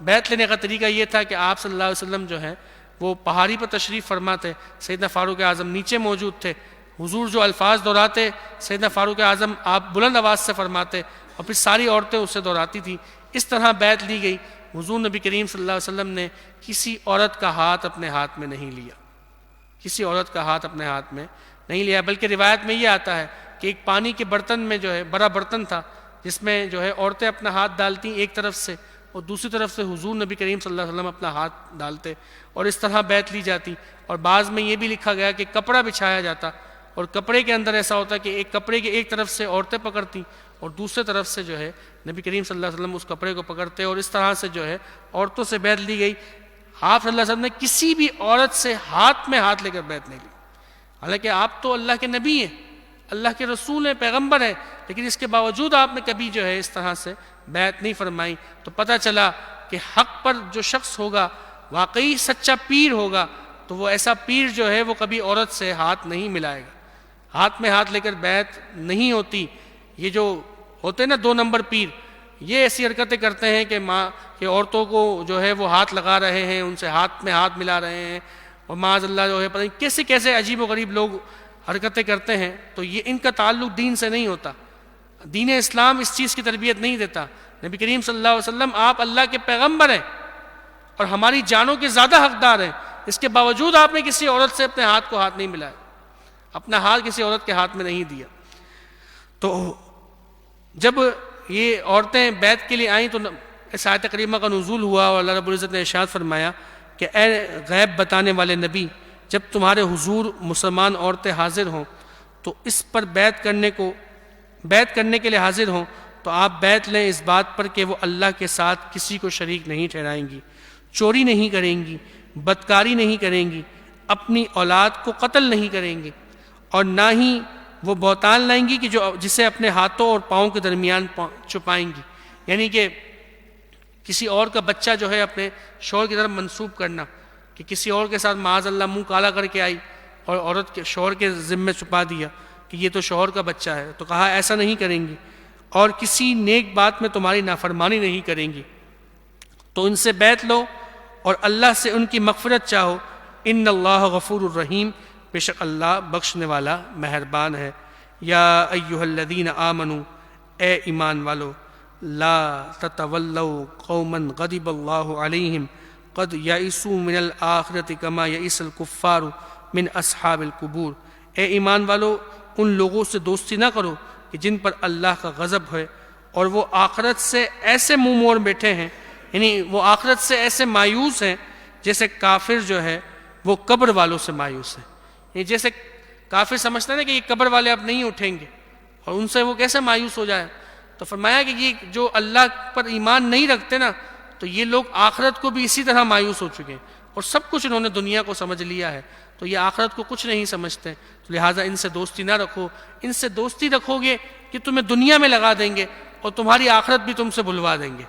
بیعت لینے کا طریقہ یہ تھا کہ آپ صلی اللہ علیہ وسلم جو ہے وہ پہاڑی پر تشریف فرما تھے، سیدنا فاروق اعظم نیچے موجود تھے، حضور جو الفاظ دہراتے سیدنا فاروق اعظم آپ بلند آواز سے فرماتے، اور پھر ساری عورتیں اس سے دہراتی تھیں۔ اس طرح بیعت لی گئی۔ حضور نبی کریم صلی اللہ علیہ وسلم نے کسی عورت کا ہاتھ اپنے ہاتھ میں نہیں لیا، کسی عورت کا ہاتھ اپنے ہاتھ میں نہیں لیا، بلکہ روایت میں یہ آتا ہے کہ ایک پانی کے برتن میں جو ہے بڑا برتن تھا، جس میں جو ہے عورتیں اپنا ہاتھ ڈالتی ایک طرف سے، اور دوسری طرف سے حضور نبی کریم صلی اللہ علیہ وسلم اپنا ہاتھ ڈالتے، اور اس طرح بیعت لی جاتی۔ اور بعض میں یہ بھی لکھا گیا کہ کپڑا بچھایا جاتا، اور کپڑے کے اندر ایسا ہوتا کہ ایک کپڑے کے ایک طرف سے عورتیں پکڑتی اور دوسرے طرف سے جو ہے نبی کریم صلی اللہ علیہ وسلم اس کپڑے کو پکڑتے، اور اس طرح سے جو ہے عورتوں سے بیعت لی گئی۔ آپ صلی اللہ علیہ وسلم نے کسی بھی عورت سے ہاتھ میں ہاتھ لے کر بیعت نہیں لی، حالانکہ آپ تو اللہ کے نبی ہیں، اللہ کے رسول ہیں، پیغمبر ہیں، لیکن اس کے باوجود آپ نے کبھی جو ہے اس طرح سے بیعت نہیں فرمائی۔ تو پتہ چلا کہ حق پر جو شخص ہوگا، واقعی سچا پیر ہوگا، تو وہ ایسا پیر جو ہے وہ کبھی عورت سے ہاتھ نہیں ملائے گا، ہاتھ میں ہاتھ لے کر بیعت نہیں ہوتی۔ یہ جو ہوتے ہیں نا 2 نمبر پیر، یہ ایسی حرکتیں کرتے ہیں کہ عورتوں کو جو ہے وہ ہاتھ لگا رہے ہیں، ان سے ہاتھ میں ہاتھ ملا رہے ہیں، اور معاذ اللہ جو ہے پتہ نہیں کیسے کیسے عجیب و غریب لوگ حرکتیں کرتے ہیں۔ تو یہ ان کا تعلق دین سے نہیں ہوتا، دین اسلام اس چیز کی تربیت نہیں دیتا۔ نبی کریم صلی اللہ علیہ وسلم آپ اللہ کے پیغمبر ہیں اور ہماری جانوں کے زیادہ حقدار ہیں، اس کے باوجود آپ نے کسی عورت سے اپنے ہاتھ کو ہاتھ نہیں ملایا، اپنا ہاتھ کسی عورت کے ہاتھ میں نہیں دیا۔ تو جب یہ عورتیں بیعت کے لیے آئیں تو اس آیت کریمہ کا نزول ہوا، اور اللہ رب العزت نے ارشاد فرمایا کہ اے غیب بتانے والے نبی، جب تمہارے حضور مسلمان عورتیں حاضر ہوں تو اس پر بیعت کرنے کے لیے حاضر ہوں، تو آپ بیعت لیں اس بات پر کہ وہ اللہ کے ساتھ کسی کو شریک نہیں ٹھہرائیں گی، چوری نہیں کریں گی، بدکاری نہیں کریں گی، اپنی اولاد کو قتل نہیں کریں گی، اور نہ ہی وہ بہتان لائیں گی کہ جسے اپنے ہاتھوں اور پاؤں کے درمیان چھپائیں گی۔ یعنی کہ کسی اور کا بچہ جو ہے اپنے شوہر کی طرف منسوب کرنا، کہ کسی اور کے ساتھ معاذ اللہ منہ کالا کر کے آئی اور عورت کے شوہر کے ذمے چھپا دیا کہ یہ تو شوہر کا بچہ ہے، تو کہا ایسا نہیں کریں گی، اور کسی نیک بات میں تمہاری نافرمانی نہیں کریں گی۔ تو ان سے بیعت لو اور اللہ سے ان کی مغفرت چاہو، ان اللہ غفور الرحیم، بے شک اللہ بخشنے والا مہربان ہے۔ یا ایھا الذین آمنوا، اے ایمان والو، لا تتولوا قوما غضب اللہ علیہم قد یئسوا من الآخرۃ کما یئس الکفار من اصحاب القبور۔ اے ایمان والو، ان لوگوں سے دوستی نہ کرو کہ جن پر اللہ کا غضب ہے اور وہ آخرت سے ایسے منہ موڑ بیٹھے ہیں، یعنی وہ آخرت سے ایسے مایوس ہیں جیسے کافر جو ہے وہ قبر والوں سے مایوس ہے۔ یعنی جیسے کافر سمجھتے ہیں نا کہ یہ قبر والے اب نہیں اٹھیں گے، اور ان سے وہ کیسے مایوس ہو جائے۔ تو فرمایا کہ یہ جو اللہ پر ایمان نہیں رکھتے نا، تو یہ لوگ آخرت کو بھی اسی طرح مایوس ہو چکے ہیں، اور سب کچھ انہوں نے دنیا کو سمجھ لیا ہے، تو یہ آخرت کو کچھ نہیں سمجھتے، تو لہٰذا ان سے دوستی نہ رکھو۔ ان سے دوستی رکھو گے کہ تمہیں دنیا میں لگا دیں گے اور تمہاری آخرت بھی تم سے بھلوا دیں گے،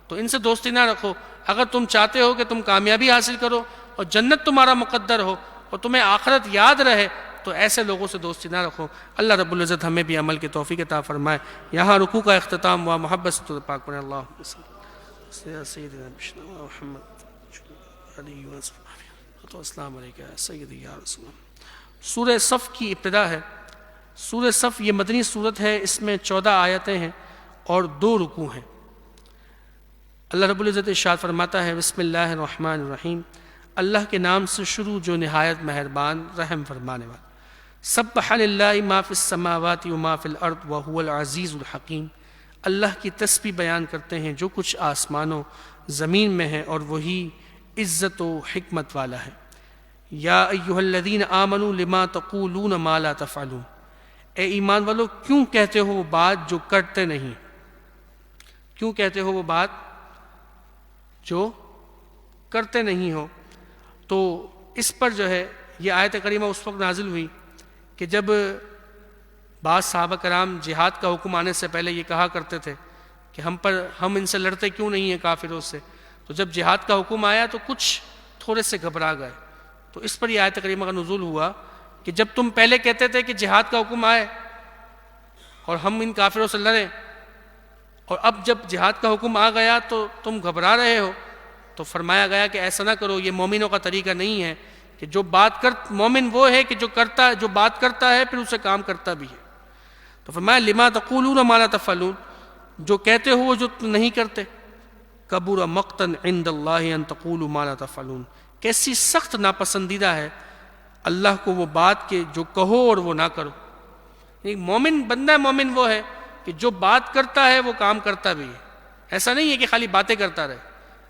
تو ان سے دوستی نہ رکھو۔ اگر تم چاہتے ہو کہ تم کامیابی حاصل کرو اور جنت تمہارا مقدر ہو اور تمہیں آخرت یاد رہے، تو ایسے لوگوں سے دوستی نہ رکھو۔ اللہ رب العزت ہمیں بھی عمل کی توفیق عطا فرمائے۔ یہاں رکوع کا اختتام ہوا، محبت سے پاک پڑھیں اللہم سیدنا محمد علیہ وسلم السلام علیکم یا سیدی یا رسول اللہ۔ سورہ صف کی ابتدا ہے۔ سورہ صف یہ مدنی سورت ہے، اس میں 14 آیتیں ہیں اور 2 رکوع ہیں۔ اللہ رب العزت ارشاد فرماتا ہے بسم اللہ الرحمن الرحیم، اللہ کے نام سے شروع جو نہایت مہربان رحم فرمانے والا۔ سبح للہ ما فی السماوات وما فی الارض وہو العزیز الحکیم، اللہ کی تسبیح بیان کرتے ہیں جو کچھ آسمانوں زمین میں ہے، اور وہی عزت و حکمت والا ہے۔ یا ایھا الذین آمنوا لما تقولون ما لا تفعلون، اے ایمان والو کیوں کہتے ہو وہ بات جو کرتے نہیں، کیوں کہتے ہو وہ بات جو کرتے نہیں ہو۔ تو اس پر جو ہے یہ آیت کریمہ اس وقت نازل ہوئی کہ جب بعض صحابہ کرام جہاد کا حکم آنے سے پہلے یہ کہا کرتے تھے کہ ہم ان سے لڑتے کیوں نہیں ہیں کافروں سے، تو جب جہاد کا حکم آیا تو کچھ تھوڑے سے گھبرا گئے، تو اس پر یہ آیت کریمہ کا نزول ہوا کہ جب تم پہلے کہتے تھے کہ جہاد کا حکم آئے اور ہم ان کافروں سے لڑیں، اور اب جب جہاد کا حکم آ گیا تو تم گھبرا رہے ہو، تو فرمایا گیا کہ ایسا نہ کرو، یہ مومنوں کا طریقہ نہیں ہے کہ مومن وہ ہے کہ جو بات کرتا ہے پھر اسے کام کرتا بھی ہے۔ تو فرمایا لما تقولون ما لا تفعلون، جو کہتے ہو وہ جو نہیں کرتے۔ کبر مقتا عند اللہ ان تقولوا ما لا تفعلون، کیسی سخت ناپسندیدہ ہے اللہ کو وہ بات کہ جو کہو اور وہ نہ کرو۔ ایک مومن بندہ مومن وہ ہے کہ جو بات کرتا ہے وہ کام کرتا بھی ہے، ایسا نہیں ہے کہ خالی باتیں کرتا رہے،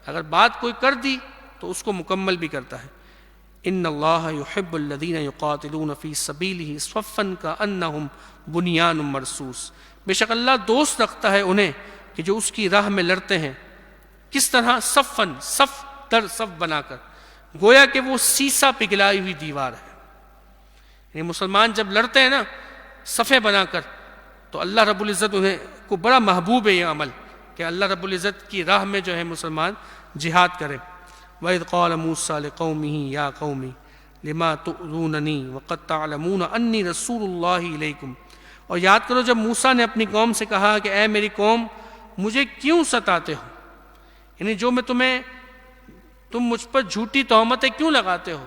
اگر بات کوئی کر دی تو اس کو مکمل بھی کرتا ہے۔ ان اللہ یحب الذین یقاتلون فی سبیلہ صفا کانہم بنیان مرصوص، بے شک اللہ دوست رکھتا ہے انہیں کہ جو اس کی راہ میں لڑتے ہیں۔ کس طرح؟ صفاً، صف در صف بنا کر، گویا کہ وہ سیسا پگھلائی ہوئی دیوار ہے۔ یعنی مسلمان جب لڑتے ہیں نا صفیں بنا کر، تو اللہ رب العزت انہیں کو بڑا محبوب ہے یہ عمل کہ اللہ رب العزت کی راہ میں جو ہے مسلمان جہاد کرے۔ وَإِذْ قَالَ مُوسَىٰ لِقَوْمِهِ يَا قَوْمِ لِمَا تُؤْذُونَنِي وَقَدْ تَعْلَمُونَ أَنِّي رَسُولُ اللَّهِ إِلَيْكُمْ، اور یاد کرو جب موسیٰ نے اپنی قوم سے کہا کہ اے میری قوم مجھے کیوں ستاتے ہو، یعنی جو تم مجھ پر جھوٹی تہمتیں کیوں لگاتے ہو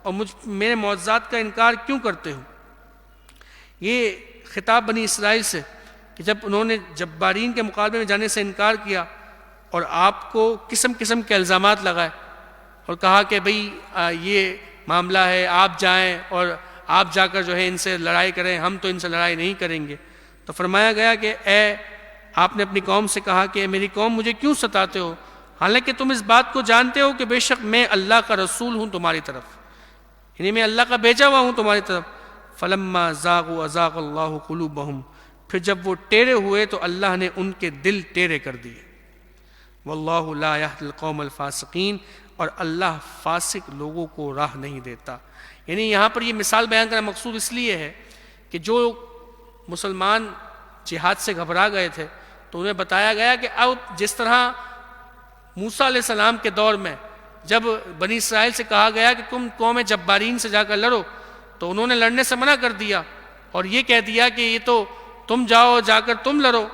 اور میرے معجزات کا انکار کیوں کرتے ہو۔ یہ خطاب بنی اسرائیل سے کہ جب انہوں نے جبارین کے مقابلے میں جانے سے انکار کیا اور آپ کو قسم قسم کے الزامات لگائے اور کہا کہ بھئی یہ معاملہ ہے، آپ جائیں اور آپ جا کر جو ہے ان سے لڑائی کریں، ہم تو ان سے لڑائی نہیں کریں گے، تو فرمایا گیا کہ آپ نے اپنی قوم سے کہا کہ میری قوم مجھے کیوں ستاتے ہو، حالانکہ تم اس بات کو جانتے ہو کہ بے شک میں اللہ کا رسول ہوں تمہاری طرف، یعنی میں اللہ کا بھیجا ہوا ہوں تمہاری طرف۔ فلما زاغوا ازاغ اللہ قلوبہم، پھر جب وہ ٹیڑے ہوئے تو اللہ نے ان کے دل ٹیڑے کر دیے۔ واللہ لا یہدی القوم الفاسقین، اور اللہ فاسق لوگوں کو راہ نہیں دیتا۔ یعنی یہاں پر یہ مثال بیان کرنا مقصود اس لیے ہے کہ جو مسلمان جہاد سے گھبرا گئے تھے تو انہیں بتایا گیا کہ اب جس طرح موسیٰ علیہ السلام کے دور میں جب بنی اسرائیل سے کہا گیا کہ تم قوم جبارین سے جا کر لڑو، تو انہوں نے لڑنے سے منع کر دیا اور یہ کہہ دیا کہ یہ تو تم جاؤ جا کر تم لڑو،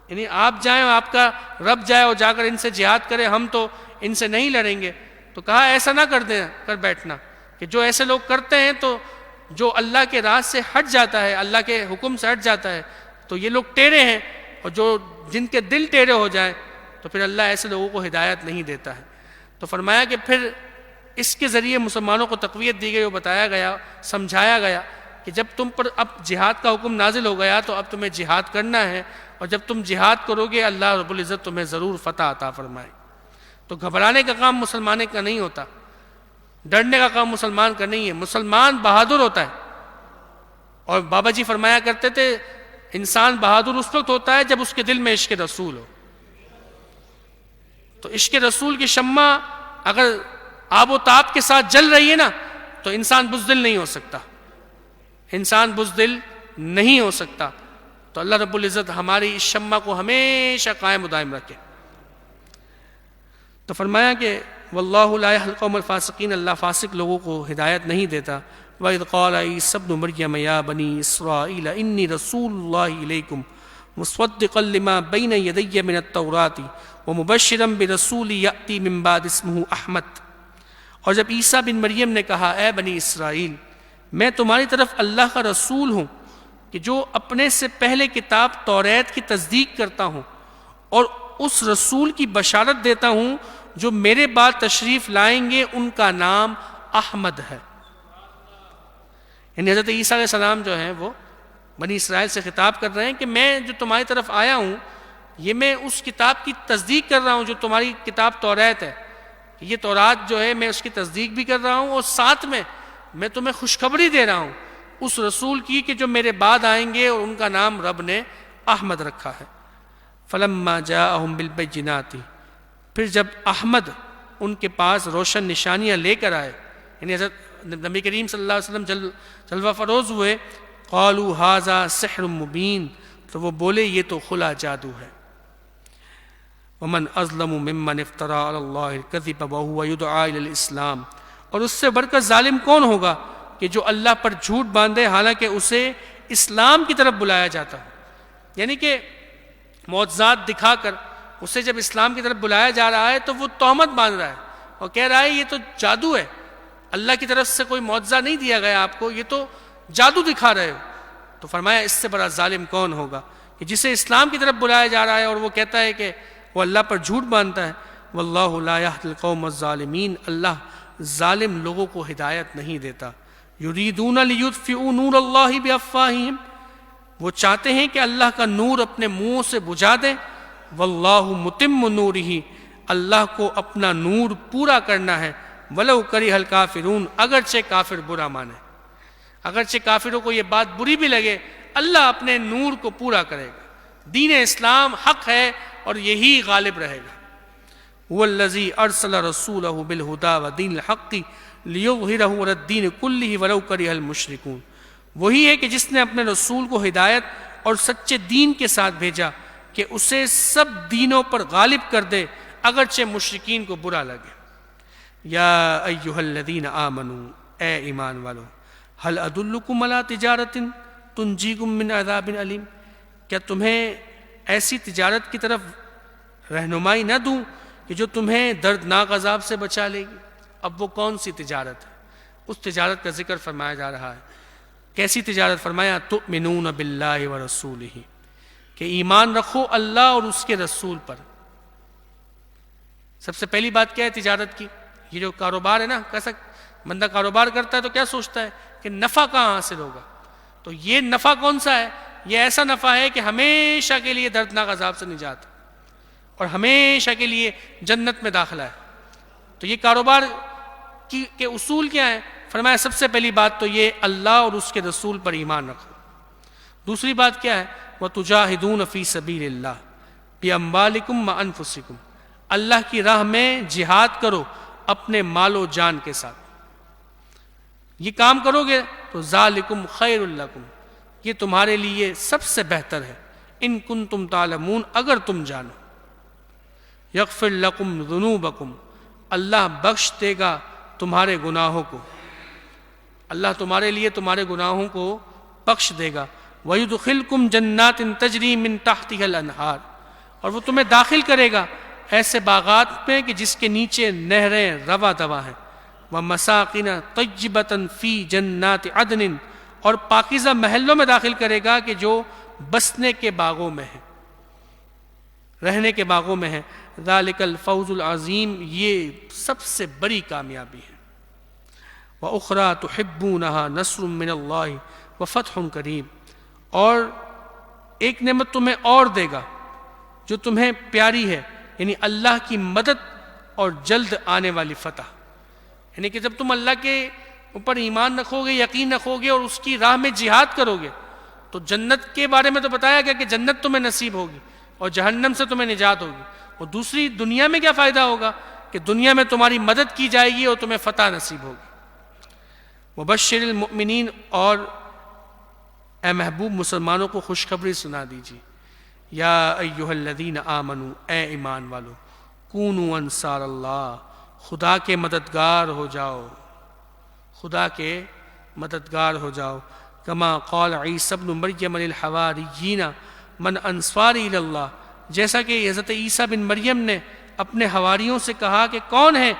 یعنی آپ جائیں، آپ کا رب جائے اور جا کر ان سے جہاد کرے، ہم تو ان سے نہیں لڑیں گے۔ تو کہا ایسا نہ کر بیٹھنا کہ جو ایسے لوگ کرتے ہیں تو جو اللہ کے راہ سے ہٹ جاتا ہے، اللہ کے حکم سے ہٹ جاتا ہے، تو یہ لوگ ٹیڑے ہیں، اور جن کے دل ٹیڑے ہو جائیں تو پھر اللہ ایسے لوگوں کو ہدایت نہیں دیتا ہے۔ تو فرمایا کہ پھر اس کے ذریعے مسلمانوں کو تقویت دی گئی اور بتایا گیا، سمجھایا گیا کہ جب تم پر اب جہاد کا حکم نازل ہو گیا تو اب تمہیں جہاد کرنا ہے، اور جب تم جہاد کرو گے اللہ رب العزت تمہیں ضرور فتح عطا فرمائے۔ تو گھبرانے کا کام مسلمان کا نہیں ہوتا، ڈرنے کا کام مسلمان کا نہیں ہے، مسلمان بہادر ہوتا ہے۔ اور بابا جی فرمایا کرتے تھے انسان بہادر اس وقت ہوتا ہے جب اس کے دل میں عشق رسول ہو۔ تو عشق رسول کی شمع اگر آب و تاب کے ساتھ جل رہی ہے نا تو انسان بزدل نہیں ہو سکتا، انسان بزدل نہیں ہو سکتا۔ تو اللہ رب العزت ہماری اس شمع کو ہمیشہ قائم و دائم رکھے۔ تو فرمایا کہ واللہ لا یہدی القوم الفاسقین، اللہ فاسق لوگوں کو ہدایت نہیں دیتا۔ وَإِذْ قَالَ عِیسیٰ ابْنُ مَرْیَمَ یَا بَنِی إِسْرَائِیلَ إِنِّی رَسُولُ اللَّهِ إِلَیکُم مُصَدِّقًا لِمَا بَیْنَ یَدَیَّ مِنَ التَّوْرَاةِ وَمُبَشِّرًا بِرَسُولٍ یَأْتِی مِن بَعدِی اسْمُهُ احمد۔ اور جب عیسیٰ بن مریم نے کہا اے بنی اسرائیل، میں تمہاری طرف اللہ کا رسول ہوں کہ جو اپنے سے پہلے کتاب توریت کی تصدیق کرتا ہوں، اور اس رسول کی بشارت دیتا ہوں جو میرے بعد تشریف لائیں گے، ان کا نام احمد ہے۔ یعنی حضرت عیسیٰ علیہ السلام جو ہیں وہ بنی اسرائیل سے خطاب کر رہے ہیں کہ میں جو تمہاری طرف آیا ہوں یہ میں اس کتاب کی تصدیق کر رہا ہوں جو تمہاری کتاب توریت ہے، یہ تورات جو ہے میں اس کی تصدیق بھی کر رہا ہوں، اور ساتھ میں تمہیں خوشخبری دے رہا ہوں اس رسول کی کہ جو میرے بعد آئیں گے، اور ان کا نام رب نے احمد رکھا ہے۔ فلما جاءہم بالبینات، پھر جب احمد ان کے پاس روشن نشانیاں لے کر آئے، یعنی حضرت نبی کریم صلی اللہ علیہ وسلم جلوہ فروز ہوئے، قالوا ھذا سحر مبین، تو وہ بولے یہ تو کھلا جادو ہے۔ ومن اظلم ممن افترى علی اللہ الکذب وهو یدعی الی الاسلام، اور اس سے بڑھ کر ظالم کون ہوگا کہ جو اللہ پر جھوٹ باندھے حالانکہ اسے اسلام کی طرف بلایا جاتا ہے۔ یعنی کہ معجزات دکھا کر اسے جب اسلام کی طرف بلایا جا رہا ہے تو وہ تہمت باندھ رہا ہے اور کہہ رہا ہے یہ تو جادو ہے، اللہ کی طرف سے کوئی معجزہ نہیں دیا گیا آپ کو، یہ تو جادو دکھا رہے ہو۔ تو فرمایا اس سے بڑا ظالم کون ہوگا کہ جسے اسلام کی طرف بلایا جا رہا ہے اور وہ کہتا ہے کہ وہ اللہ پر جھوٹ باندھتا ہے۔ واللہ لا یہدی القوم الظالمین، اللہ ظالم لوگوں کو ہدایت نہیں دیتا۔ یریدون لیطفئوا نور اللہ بافواہہم، وہ چاہتے ہیں کہ اللہ کا نور اپنے منہوں سے بجھا دیں۔ واللہ متم نورہ، اللہ کو اپنا نور پورا کرنا ہے۔ ولو کرہ الکافرون، اگرچہ کافر برا مانے، اگرچہ کافروں کو یہ بات بری بھی لگے، اللہ اپنے نور کو پورا کرے گا۔ دین اسلام حق ہے اور یہی غالب رہے گا۔ هو الذی ارسل رسولہ بالہدی ودین الحق لیظہرہ علی الدین کلہ ولو کرہ المشرکون، وہی ہے کہ جس نے اپنے رسول کو ہدایت اور سچے دین کے ساتھ بھیجا کہ اسے سب دینوں پر غالب کر دے اگرچہ مشرکین کو برا لگے۔ یا ایہا الذین آمنوا، اے ایمان والو، هل ادلکم علی تجارت تنجیکم من عذاب علیم، کیا تمہیں ایسی تجارت کی طرف رہنمائی نہ دوں کہ جو تمہیں دردناک عذاب سے بچا لے گی؟ اب وہ کون سی تجارت ہے؟ اس تجارت کا ذکر فرمایا جا رہا ہے۔ کیسی تجارت؟ فرمایا تؤمنون باللہ ورسولہ، کہ ایمان رکھو اللہ اور اس کے رسول پر۔ سب سے پہلی بات کیا ہے تجارت کی؟ یہ جو کاروبار ہے نا، کیسا بندہ کاروبار کرتا ہے تو کیا سوچتا ہے کہ نفع کہاں حاصل ہوگا؟ تو یہ نفع کون سا ہے؟ یہ ایسا نفع ہے کہ ہمیشہ کے لیے دردناک عذاب سے نجات اور ہمیشہ کے لیے جنت میں داخلہ ہے۔ تو یہ کاروبار کے اصول کیا ہیں؟ فرمایا سب سے پہلی بات تو یہ اللہ اور اس کے رسول پر ایمان رکھو۔ دوسری بات کیا ہے؟ وَتُجَاهِدُونَ فِي سَبِيلِ اللَّهِ بِأَمْوَالِكُمْ وَأَنفُسِكُمْ، اللہ کی راہ میں جہاد کرو اپنے مال و جان کے ساتھ۔ یہ کام کرو گے تو ذالکم خیر لکم، یہ تمہارے لیے سب سے بہتر ہے، ان کنتم تعلمون، اگر تم جانو۔ یغفر لکم ذنوبکم، اللہ بخش دے گا تمہارے گناہوں کو، اللہ تمہارے لیے تمہارے گناہوں کو بخش دے گا۔ وَيُدْخِلْكُمْ جَنَّاتٍ تَجْرِي مِن تَحْتِهَا الْأَنْهَارُ، اور وہ تمہیں داخل کرے گا ایسے باغات میں کہ جس کے نیچے نہریں رواں دواں ہیں۔ ومساکن طیبۃ فی جنات عدن، اور پاکیزہ محلوں میں داخل کرے گا کہ جو بسنے کے باغوں میں ہیں، رہنے کے باغوں میں ہیں۔ ذالک الفوز العظیم، یہ سب سے بڑی کامیابی ہے۔ وَأُخْرَى تُحِبُّونَهَا نَصْرٌ مِّنَ اللَّهِ وَفَتْحٌ قَرِيبٌ، اور ایک نعمت تمہیں اور دے گا جو تمہیں پیاری ہے، یعنی اللہ کی مدد اور جلد آنے والی فتح۔ یعنی کہ جب تم اللہ کے اوپر ایمان رکھو گے، یقین رکھو گے اور اس کی راہ میں جہاد کرو گے، تو جنت کے بارے میں تو بتایا گیا کہ جنت تمہیں نصیب ہوگی اور جہنم سے تمہیں نجات ہوگی، اور دوسری دنیا میں کیا فائدہ ہوگا کہ دنیا میں تمہاری مدد کی جائے گی اور تمہیں فتح نصیب ہوگی۔ وبشر المؤمنین، اور اے محبوب مسلمانوں کو خوشخبری سنا دیجیے۔ یا ایہا الذین آمنوا، اے ایمان والو، کونوا انصار اللہ، خدا کے مددگار ہو جاؤ، خدا کے مددگار ہو جاؤ۔ کما قال عیسی ابن مریم للحواریین من انصاری الی اللہ، جیسا کہ حضرت عیسیٰ بن مریم نے اپنے حواریوں سے کہا کہ کون ہے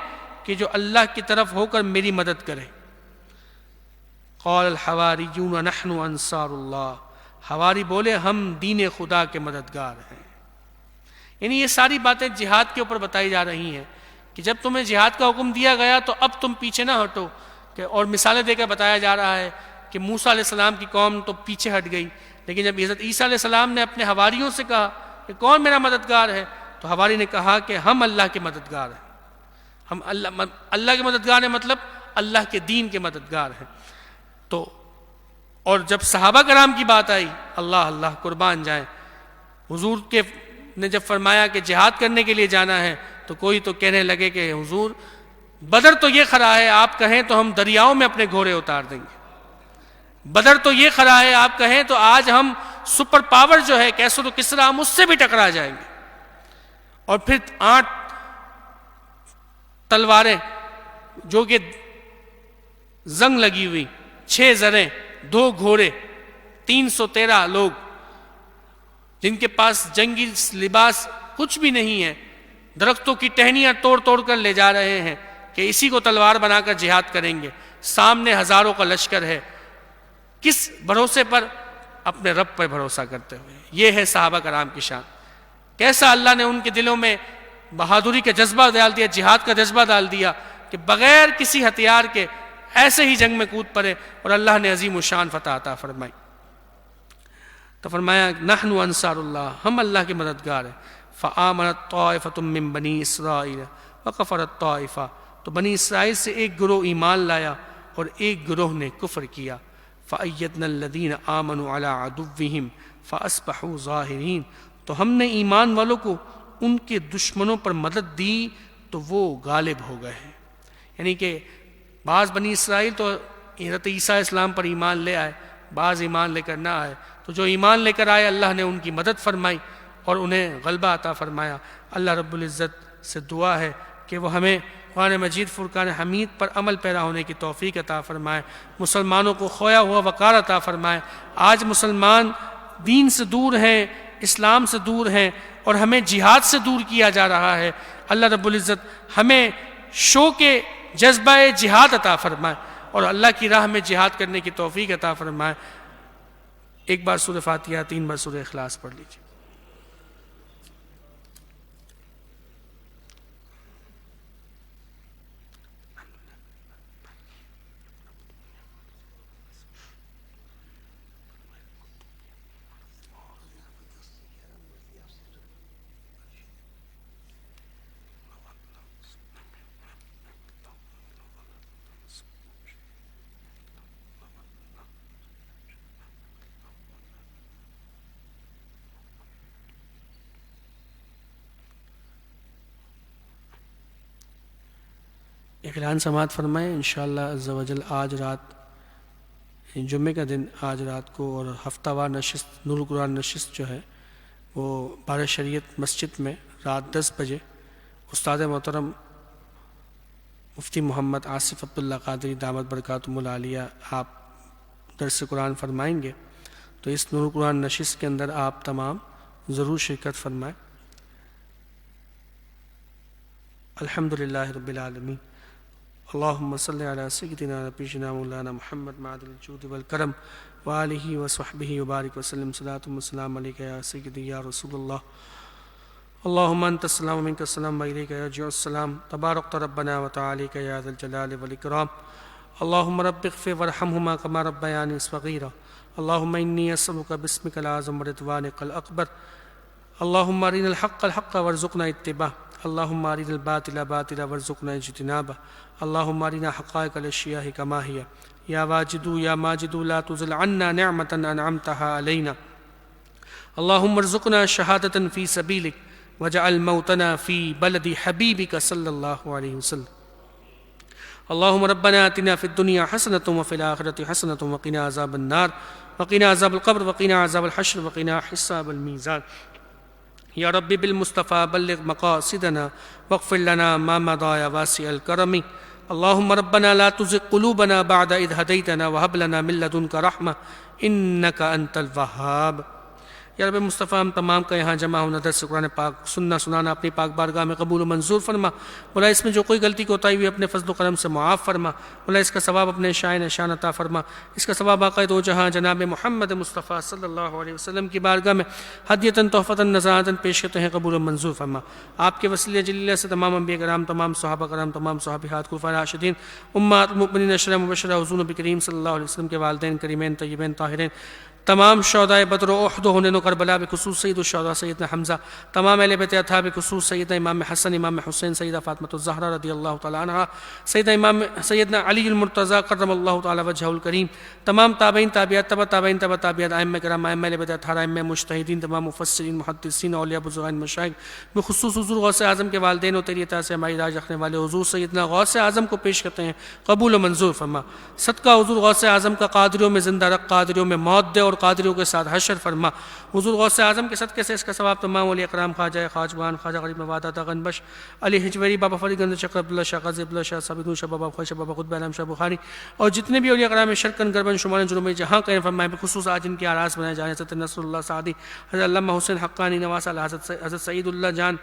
کہ جو اللہ کی طرف ہو کر میری مدد کرے۔ قال الحواریون نحن انصار اللہ، حواری بولے ہم دین خدا کے مددگار ہیں۔ یعنی یہ ساری باتیں جہاد کے اوپر بتائی جا رہی ہیں کہ جب تمہیں جہاد کا حکم دیا گیا تو اب تم پیچھے نہ ہٹو، کہ اور مثالیں دے کر بتایا جا رہا ہے کہ موسیٰ علیہ السلام کی قوم تو پیچھے ہٹ گئی، لیکن جب حضرت عیسیٰ علیہ السلام نے اپنے حواریوں سے کہا کہ کون میرا مددگار ہے، تو حواری نے کہا کہ ہم اللہ کے مددگار ہیں، ہم اللہ کے مددگار ہیں، مطلب اللہ کے دین کے مددگار ہیں۔ تو اور جب صحابہ کرام کی بات آئی، اللہ اللہ قربان جائیں، حضور کے نے جب فرمایا کہ جہاد کرنے کے لیے جانا ہے تو کوئی تو کہنے لگے کہ حضور بدر تو یہ کھڑا ہے، آپ کہیں تو ہم دریاؤں میں اپنے گھوڑے اتار دیں گے، بدر تو یہ کھڑا ہے، آپ کہیں تو آج ہم سپر پاور جو ہے کیسر و کسریٰ، ہم اس سے بھی ٹکرا جائیں گے۔ اور پھر 8 تلواریں جو کہ زنگ لگی ہوئی، 6 زریں، 2 گھوڑے، 313 لوگ جن کے پاس جنگی لباس کچھ بھی نہیں ہے، درختوں کی ٹہنیاں توڑ توڑ کر لے جا رہے ہیں کہ اسی کو تلوار بنا کر جہاد کریں گے، سامنے ہزاروں کا لشکر ہے، کس بھروسے پر؟ اپنے رب پر بھروسہ کرتے ہوئے۔ یہ ہے صحابہ کرام کی شان، کیسا اللہ نے ان کے دلوں میں بہادری کا جذبہ ڈال دیا، جہاد کا جذبہ ڈال دیا کہ بغیر کسی ہتھیار کے ایسے ہی جنگ میں کود پڑے، اور اللہ نے عظیم الشان فتح عطا فرمائی۔ تو فرمایا نحن انصار اللہ، ہم اللہ کے مددگار ہیں۔ فآمنت طائفۃ من بنی اسرائیل وکفرت طائفہ، تو بنی اسرائیل سے ایک گروہ ایمان لایا اور ایک گروہ نے کفر کیا۔ فأیدنا الذین آمنوا علی عدوہم فاصبحوا ظاہرین، تو ہم نے ایمان والوں کو ان کے دشمنوں پر مدد دی تو وہ غالب ہو گئے ہیں۔ یعنی کہ بعض بنی اسرائیل تو حضرت عیسیٰ علیہ السلام پر ایمان لے آئے، بعض ایمان لے کر نہ آئے، تو جو ایمان لے کر آئے اللہ نے ان کی مدد فرمائی اور انہیں غلبہ عطا فرمایا۔ اللہ رب العزت سے دعا ہے کہ وہ ہمیں قرآن مجید فرقان حمید پر عمل پیرا ہونے کی توفیق عطا فرمائے، مسلمانوں کو کھویا ہوا وقار عطا فرمائے۔ آج مسلمان دین سے دور ہیں، اسلام سے دور ہیں، اور ہمیں جہاد سے دور کیا جا رہا ہے۔ اللہ رب العزت ہمیں شوق جذبہ جہاد عطا فرمائے اور اللہ کی راہ میں جہاد کرنے کی توفیق عطا فرمائے۔ ایک بار سورہ فاتحہ، 3 بار سورہ اخلاص پڑھ لیجیے۔ اعلان سماعت فرمائیں انشاءاللہ عز و جل آج رات، جمعے کا دن آج رات کو، اور ہفتہ وار نشست نور قرآن نشست جو ہے وہ بار شریعت مسجد میں رات 10 بجے استاد محترم مفتی محمد آصف عبداللہ قادری دامت برکاتہم العالیہ آپ درس قرآن فرمائیں گے، تو اس نور قرآن نشست کے اندر آپ تمام ضرور شرکت فرمائیں۔ الحمدللہ رب العالمین۔ اللهم صل على سيدنا نبينا مولانا محمد معدن الجود والكرم وآله وصحبه وبارك وسلم صلاة وسلام عليك يا سيدي يا رسول الله. اللهم أنت السلام ومنك السلام وإليك يرجع السلام. تبارك ربنا وتعاليك يا ذا الجلال والإكرام. اللهم رب اغفر وارحمهما كما ربياني صغيرا. اللهم إني أسألك باسمك الأعظم ورضوانك الأكبر. اللهم أرنا الحق الحق وارزقنا اتباعه. اللهم أرنا الباطل باطلا وارزقنا اجتنابه. اللهم أرنا حقائق الأشياء كما هي. يا واجد يا ماجد لا تزل عنا نعمة أنعمتها علينا. اللهم ارزقنا شهادة في سبيلك وجعل موتنا في بلد حبيبك صلى الله عليه وسلم. اللهم ربنا آتنا في الدنيا حسنة وفي الآخرة حسنة وقنا عذاب النار وقنا عذاب القبر وقنا عذاب الحشر وقنا حساب الميزان. یا رب بالمصطفى بلغ مقاصدنا واغفر لنا ما مضى يا واسع الكرم. اللهم ربنا لا تزغ قلوبنا بعد إذ هديتنا وهب لنا من لدنك رحمة إنك أنت الوهاب. یا رب مصطفیٰ ہم تمام کا یہاں جمع ہونا درس قرآن پاک سننا سنانا اپنی پاک بارگاہ میں قبول و منظور فرما. مولا اس میں جو کوئی غلطی کوتاہی ہوئی اپنے فضل و کرم سے معاف فرما. مولا اس کا ثواب اپنے شائن شان عطا فرما. اس کا ثواب آقا دو جہاں جناب محمد مصطفیٰ صلی اللہ علیہ وسلم کی بارگاہ میں ہدیتاً تحفتاً نذرانۃ پیش کرتے ہیں قبول و منظور فرما. آپ کے وسیلہ جلیلہ سے تمام انبیاء کرام تمام صحابہ کرام تمام صحابیات خلفاء راشدین امہات المؤمنین عشرہ مبشرہ حضور نبی کریم صلی اللہ علیہ وسلم کے والدین کریمین طیبین طاہرین تمام شہداء بدر و احد و حنین و کربلا بخصوص سید الشہداء سیدنا حمزہ تمام اہل بیت اطہار بخصوص سیدنا امام حسن امام حسین سیدہ فاطمہ الزہرا رضی اللہ تعالیٰ عنہا سیدنا علی المرتضیٰ کرم اللہ تعالیٰ وجہہ الکریم تمام تابعین تابعات تبع تابعین تبع تابعات ائمہ کرام ائمہ اہل بیت اطہار ائمہ مجتہدین تمام مفسرین محدثین اولیاء بزرگان مشائخ بخصوص حضور غوث اعظم کے والدین و تیری عطا سے ہماری راج رکھنے والے حضور سیدنا غوث اعظم کو پیش کرتے ہیں قبول و منظور فرما. صدقہ حضور غوث اعظم کا قادریوں میں زندہ رکھ قادریوں میں موت دے اور قادریوں کے ساتھ حشر فرما. حضور غوث اعظم کے صدقے سے اس کا ثواب تمام اولیاء کرام خواجہ خواجگان خواجہ غریب نواز عطا گنبش علی ہجویری بابا فرید گنج چکر عبداللہ شاہ غازی عبداللہ شاہ ثابت شاہ بابا خواجہ بابا قطب عالم شاہ بخاری اور جتنے بھی اولیاء کرام شرکن گربن شمال جنوب جہاں قائم فرمائے بخصوص آج ان کے آراز بنائے جانے حضرت نصر اللہ سعدی حضرت علامہ حسین حقانی نواز حضرت سعید اللہ جان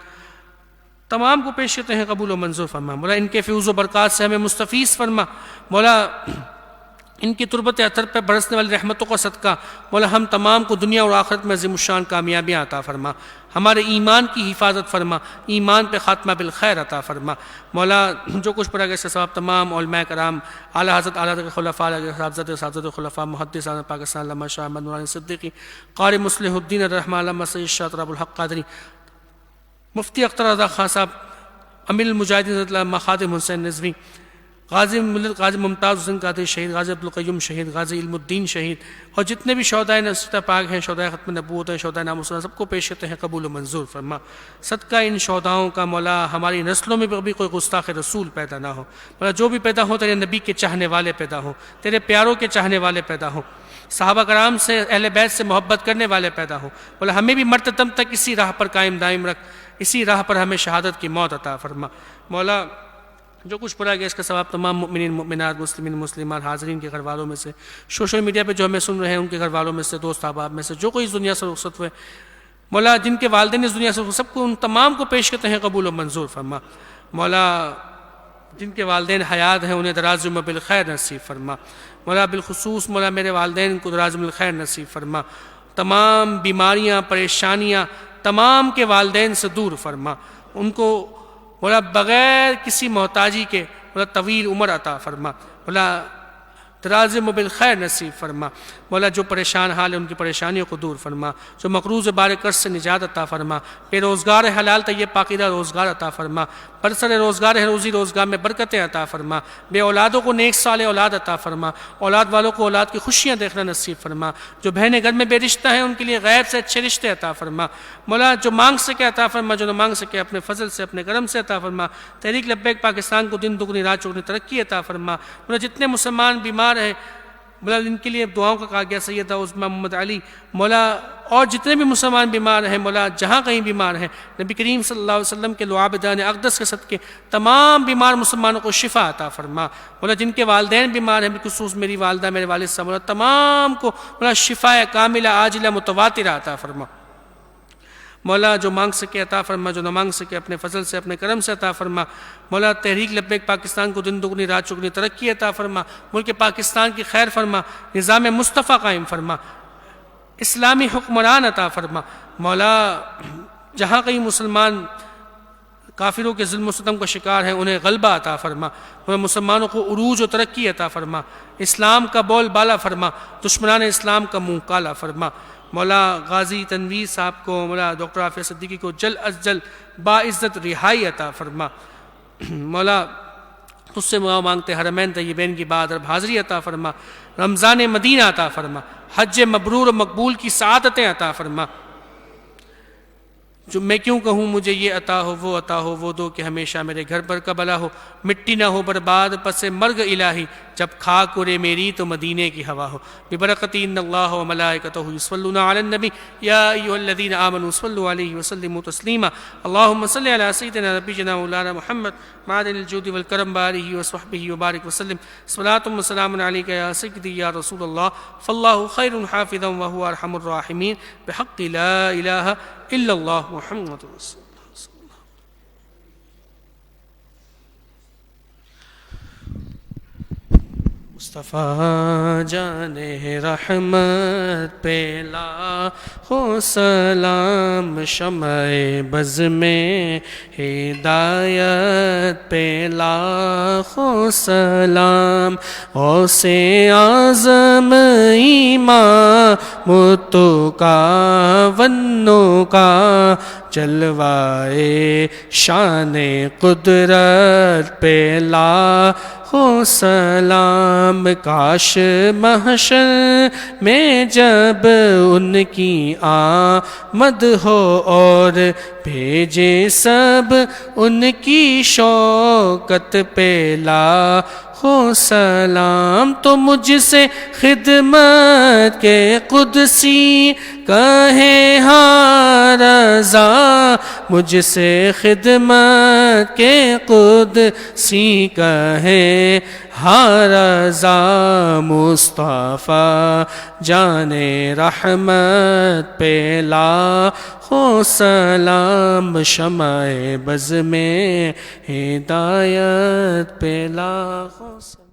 تمام کو پیش کرتے ہیں قبول و منظور فرما. مولا ان کے فیوز و برکات سے ہمیں مستفیض فرما. مولا ان کی تربت اثر پہ برسنے والی رحمتوں کا صدقہ مولا ہم تمام کو دنیا اور آخرت میں عظیم الشان کامیابیاں عطا فرما. ہمارے ایمان کی حفاظت فرما. ایمان پہ خاتمہ بالخیر عطا فرما. مولا جو کچھ پڑھا گیا اس کا ثواب تمام علماء کرام اعلیٰ حضرت اعلیٰ خلفاء صاحبزادہ خلفاء محدث اعظم پاکستان علامہ شاہ احمد نورانی صدیقی قاری مصلح الدین الرحمٰن علامہ سید شاہ طراب الحق قادری مفتی اختر رضا خان صاحب امیر المجاہدین حضرت علامہ خادم حسین نظوی غازی ملت غازی ممتاز حسین قادری شہید غازی عبدالقیوم شہید غازی علم الدین شہید اور جتنے بھی شہداء نصرت پاک ہیں شہداء ختم نبوت ہیں شہداء نام السلام سب کو پیش کرتے ہیں قبول و منظور فرما. صدقہ ان شہداؤں کا مولا ہماری نسلوں میں بھی کوئی گستاخ رسول پیدا نہ ہو. مولا جو بھی پیدا ہو تیرے نبی کے چاہنے والے پیدا ہوں تیرے پیاروں کے چاہنے والے پیدا ہوں صحابہ کرام سے اہل بیت سے محبت کرنے والے پیدا ہوں. مولا ہمیں بھی مرتے دم تک اسی راہ پر قائم دائم رکھ اسی راہ پر ہمیں شہادت کی موت عطا فرما. مولا جو کچھ پڑھا گیا اس کا ثواب تمام مؤمنین مؤمنات مسلمین مسلمات حاضرین کے گھر والوں میں سے سوشل میڈیا پہ جو ہمیں سن رہے ہیں ان کے گھر والوں میں سے دوست احباب میں سے جو کوئی اس دنیا سے رخصت ہوئے مولا جن کے والدین اس دنیا سے سب کو ان تمام کو پیش کرتے ہیں قبول و منظور فرما. مولا جن کے والدین حیات ہیں انہیں دراز عمر بالخیر نصیب فرما. مولا بالخصوص مولا میرے والدین کو دراز عمر بالخیر نصیب فرما. تمام بیماریاں پریشانیاں تمام کے والدین سے دور فرما. ان کو مولا بغیر کسی محتاجی کے مولا طویل عمر عطا فرما. مولا دراز عمر بالخیر نصیب فرما. مولا جو پریشان حال ہے ان کی پریشانیوں کو دور فرما. جو مقروض بار قرض سے نجات عطا فرما. بے روزگار حلال طیب پاکیزہ روزگار عطا فرما. برسر روزگار ہے روزی روزگار میں برکتیں عطا فرما. بے اولادوں کو نیک صالح اولاد عطا فرما. اولاد والوں کو اولاد کی خوشیاں دیکھنا نصیب فرما. جو بہنیں گھر میں بے رشتہ ہیں ان کے لیے غیب سے اچھے رشتے عطا فرما. مولا جو مانگ سکے عطا فرما جو نہ مانگ سکے اپنے فضل سے اپنے کرم سے عطا فرما. تحریک لبیک پاکستان کو دن دگنی رات چوگنی ترقی عطا فرما. مولا جتنے مسلمان بیمار ہیں مولا ان کے لیے دعاؤں کا کہا گیا سیدہ عظمیٰ محمد علی مولا اور جتنے بھی مسلمان بیمار ہیں مولا جہاں کہیں بیمار ہیں نبی کریم صلی اللہ علیہ وسلم کے لعابدان اقدس کے صدقے تمام بیمار مسلمانوں کو شفا عطا فرما. مولا جن کے والدین بیمار ہیں بالخصوص میری والدہ میرے والد صاحب مولا تمام کو مولا شفا کاملہ عاجلہ متواترہ عطا فرما. مولا جو مانگ سکے عطا فرما، جو نہ مانگ سکے اپنے فضل سے اپنے کرم سے عطا فرما۔ مولا تحریک لبیک پاکستان کو دن دگنی رات چگنی ترقی عطا فرما، ملک پاکستان کی خیر فرما، نظام مصطفیٰ قائم فرما، اسلامی حکمران عطا فرما۔ مولا جہاں کہیں مسلمان کافروں کے ظلم و ستم کا شکار ہیں انہیں غلبہ عطا فرما، مسلمانوں کو عروج و ترقی عطا فرما، اسلام کا بول بالا فرما، دشمنان اسلام کا منہ کالا فرما۔ مولا غازی تنویر صاحب کو، مولا ڈاکٹر عافیہ صدیقی کو جلد از جلد باعزت رہائی عطا فرما۔ مولا تجھ سے دعا مانگتے حرمین طیبین کی بادرب حاضری عطا فرما، رمضان مدینہ عطا فرما، حج مبرور و مقبول کی سعادتیں عطا فرما۔ جو میں کیوں کہوں مجھے یہ عطا ہو وہ عطا ہو، وہ دو کہ ہمیشہ میرے گھر پر قبلہ ہو، مٹی نہ ہو برباد پس مرگ الہی، جب خاک اڑے میری تو مدینے کی ہوا ہو۔ ببرکت ان اللہ و ملائکتہ یصلون علی النبی یا ایھا الذین آمنوا صلوا علیہ وسلموا تسلیما۔ اللہم صل علی سیدنا نبینا مولانا محمد معدن الجود والکرم بآلہ وصحبہ وبارک وسلم۔ صلاۃ و سلام علیک یا سیدی یا رسول اللہ، فاللہ خیر حافظا وہو ارحم الراحمین، بحق لا الہ الا اللہ محمد رسول اللہ۔ مصطفیٰ جان رحمت پہ لاکھوں سلام، شمع بز میں ہدایت پہ لاکھوں سلام، غوث اعظم امام تو کا ونوں کا جلوائے شان قدرت پہ لاکھوں سلام، کاش محشر میں جب ان کی آمد ہو اور بھیجے سب ان کی شوکت پہ لاکھوں سلام، تو مجھ سے خدمت کے قدسی کہے ہاں رضا، مجھ سے خدمت کے قدسی کہے ہاں رضا، مصطفیٰ جان رحمت پہ لاکھوں سلام، شمع بز میں ہدایت پہ لاکھوں سلام۔